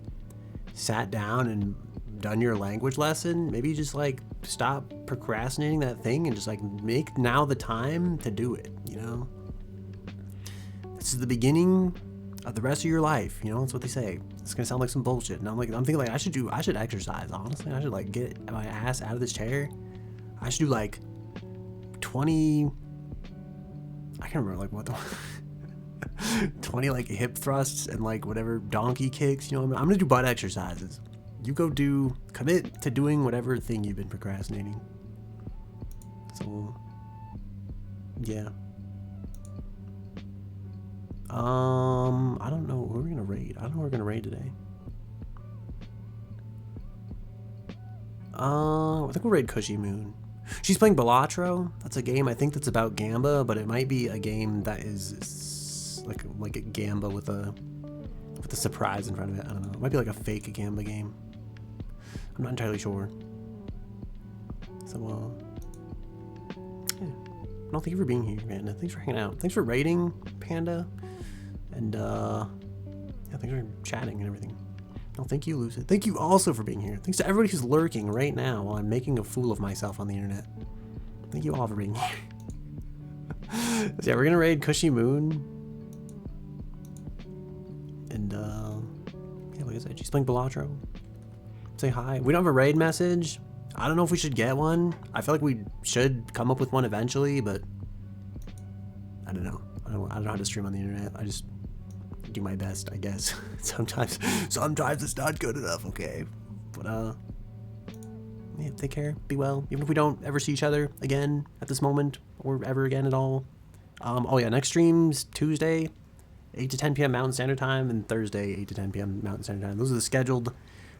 sat down and done your language lesson, maybe just like stop procrastinating that thing and just like make now the time to do it, you know? This is the beginning of the rest of your life, you know? That's what they say. It's gonna sound like some bullshit, and I'm thinking like I should exercise, honestly. I should like get my ass out of this chair. I should do like 20, I can't remember like what the 20 like hip thrusts and like whatever donkey kicks, you know what I mean? I'm gonna do butt exercises. You go commit to doing whatever thing you've been procrastinating. So yeah. I don't know who we're gonna raid. I don't know who we're gonna raid today. I think we'll raid Cushy Moon. She's playing Balatro. That's a game I think that's about Gamba, but it might be a game that is like a Gamba with a surprise in front of it. I don't know. It might be like a fake Gamba game. I'm not entirely sure. So yeah. No, thank you for being here, Panda. Thanks for hanging out. Thanks for raiding, Panda. And yeah, thanks for chatting and everything. No, thank you, Lucid. Thank you also for being here. Thanks to everybody who's lurking right now while I'm making a fool of myself on the internet. Thank you all for being here. So yeah, we're gonna raid Cushy Moon. And yeah, like I said, she's playing Balatro. Say hi. We don't have a raid message. I don't know if we should get one. I feel like we should come up with one eventually, but I don't know. I don't know how to stream on the internet. I just do my best, I guess. Sometimes it's not good enough, okay? But Yeah, take care. Be well. Even if we don't ever see each other again at this moment or ever again at all. Oh yeah, next stream's Tuesday, 8 to 10 p.m. Mountain Standard Time, and Thursday, 8 to 10 p.m. Mountain Standard Time. Those are the scheduled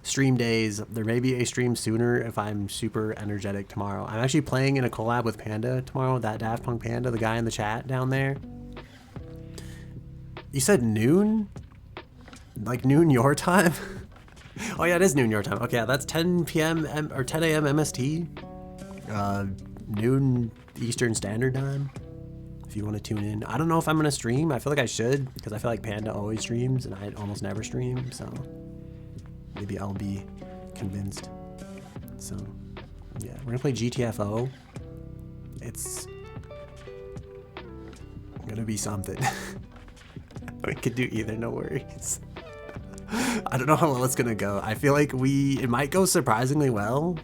stream days. There may be a stream sooner if I'm super energetic tomorrow. I'm actually playing in a collab with Panda tomorrow, that Daft Punk Panda, the guy in the chat down there. You said noon? Like noon your time? Oh yeah, it is noon your time. Okay, yeah, that's 10 p.m. or 10 a.m. MST. Noon Eastern Standard Time. If you want to tune in. I don't know if I'm going to stream. I feel like I should, because I feel like Panda always streams and I almost never stream, so maybe I'll be convinced. So, yeah, we're going to play GTFO. It's going to be something. We could do either, no worries. I don't know how well it's gonna go. I feel like it might go surprisingly well.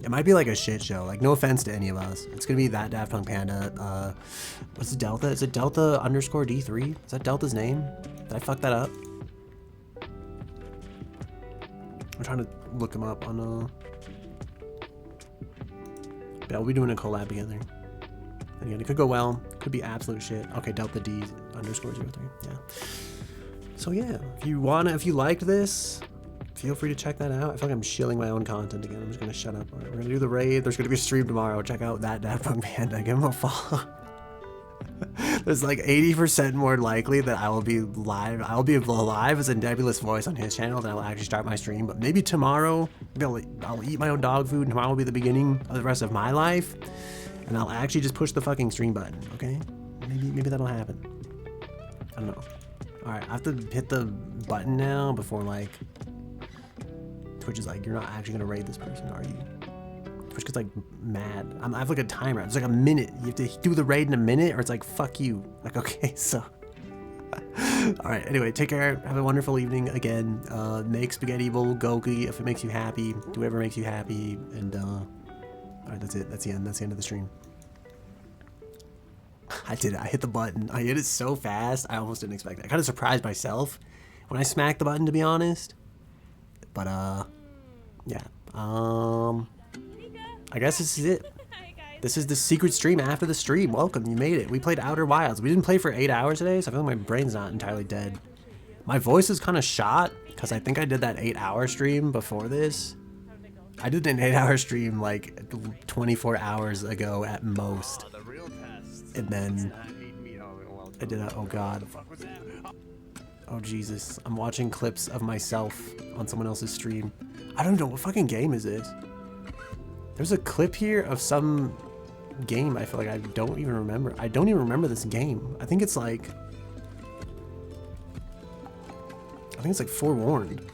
It might be like a shit show. Like, no offense to any of us. It's gonna be that Daft Punk Panda. What's the Delta? Is it Delta _ D3? Is that Delta's name? Did I fuck that up? I'm trying to look him up on yeah, we'll be doing a collab together. And again, it could go well. Could be absolute shit. Okay, Delta D _ 03. Yeah. So yeah, if you liked this, feel free to check that out. I feel like I'm shilling my own content again. I'm just gonna shut up. All right, we're gonna do the raid. There's gonna be a stream tomorrow. Check out that Daft Punk Panda. Give him a follow. There's like 80% more likely that I will be live. I'll be alive as a nebulous voice on his channel than I will actually start my stream. But maybe tomorrow, I'll eat my own dog food. And tomorrow will be the beginning of the rest of my life, and I'll actually just push the fucking stream button. Okay? Maybe that'll happen. I don't know. Alright, I have to hit the button now before, like, Twitch is like, you're not actually gonna raid this person, are you? Twitch gets, like, mad. I have, like, a timer. It's like a minute. You have to do the raid in a minute, or it's like, fuck you. Like, okay, so. Alright, anyway, take care. Have a wonderful evening. Again, make spaghetti bowl gogi if it makes you happy. Do whatever makes you happy. And, alright, that's it. That's the end. That's the end of the stream. I did it. I hit the button. I hit it so fast. I almost didn't expect it. I kind of surprised myself when I smacked the button, to be honest. But, yeah. I guess this is it. This is the secret stream after the stream. Welcome. You made it. We played Outer Wilds. We didn't play for 8 hours today, so I feel like my brain's not entirely dead. My voice is kind of shot because I think I did that 8-hour stream before this. I did an 8-hour stream like 24 hours ago at most. And then I did a, oh god. Oh Jesus. I'm watching clips of myself on someone else's stream. I don't know, what fucking game is this? There's a clip here of some game I feel like I don't even remember. I don't even remember this game. I think it's like Forewarned.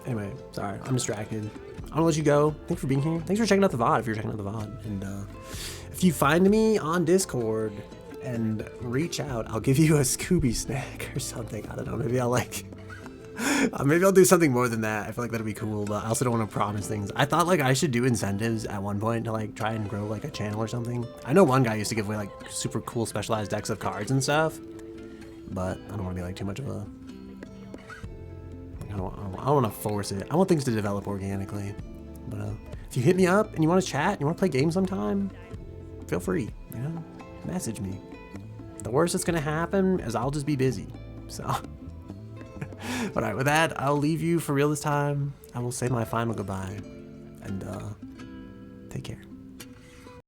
Anyway, sorry, I'm distracted. I'm gonna let you go. Thanks for being here. Thanks for checking out the VOD if you're checking out the VOD. And if you find me on Discord and reach out, I'll give you a Scooby snack or something. I don't know. Maybe I'll like, maybe I'll do something more than that. I feel like that'd be cool, but I also don't want to promise things. I thought like I should do incentives at one point to like try and grow like a channel or something. I know one guy used to give away like super cool specialized decks of cards and stuff, but I don't want to be like too much of a, I don't want to force it. I want things to develop organically. But if you hit me up and you want to chat, you want to play games sometime, feel free, you know, message me. The worst that's going to happen is I'll just be busy. So, all right, with that, I'll leave you for real this time. I will say my final goodbye and take care.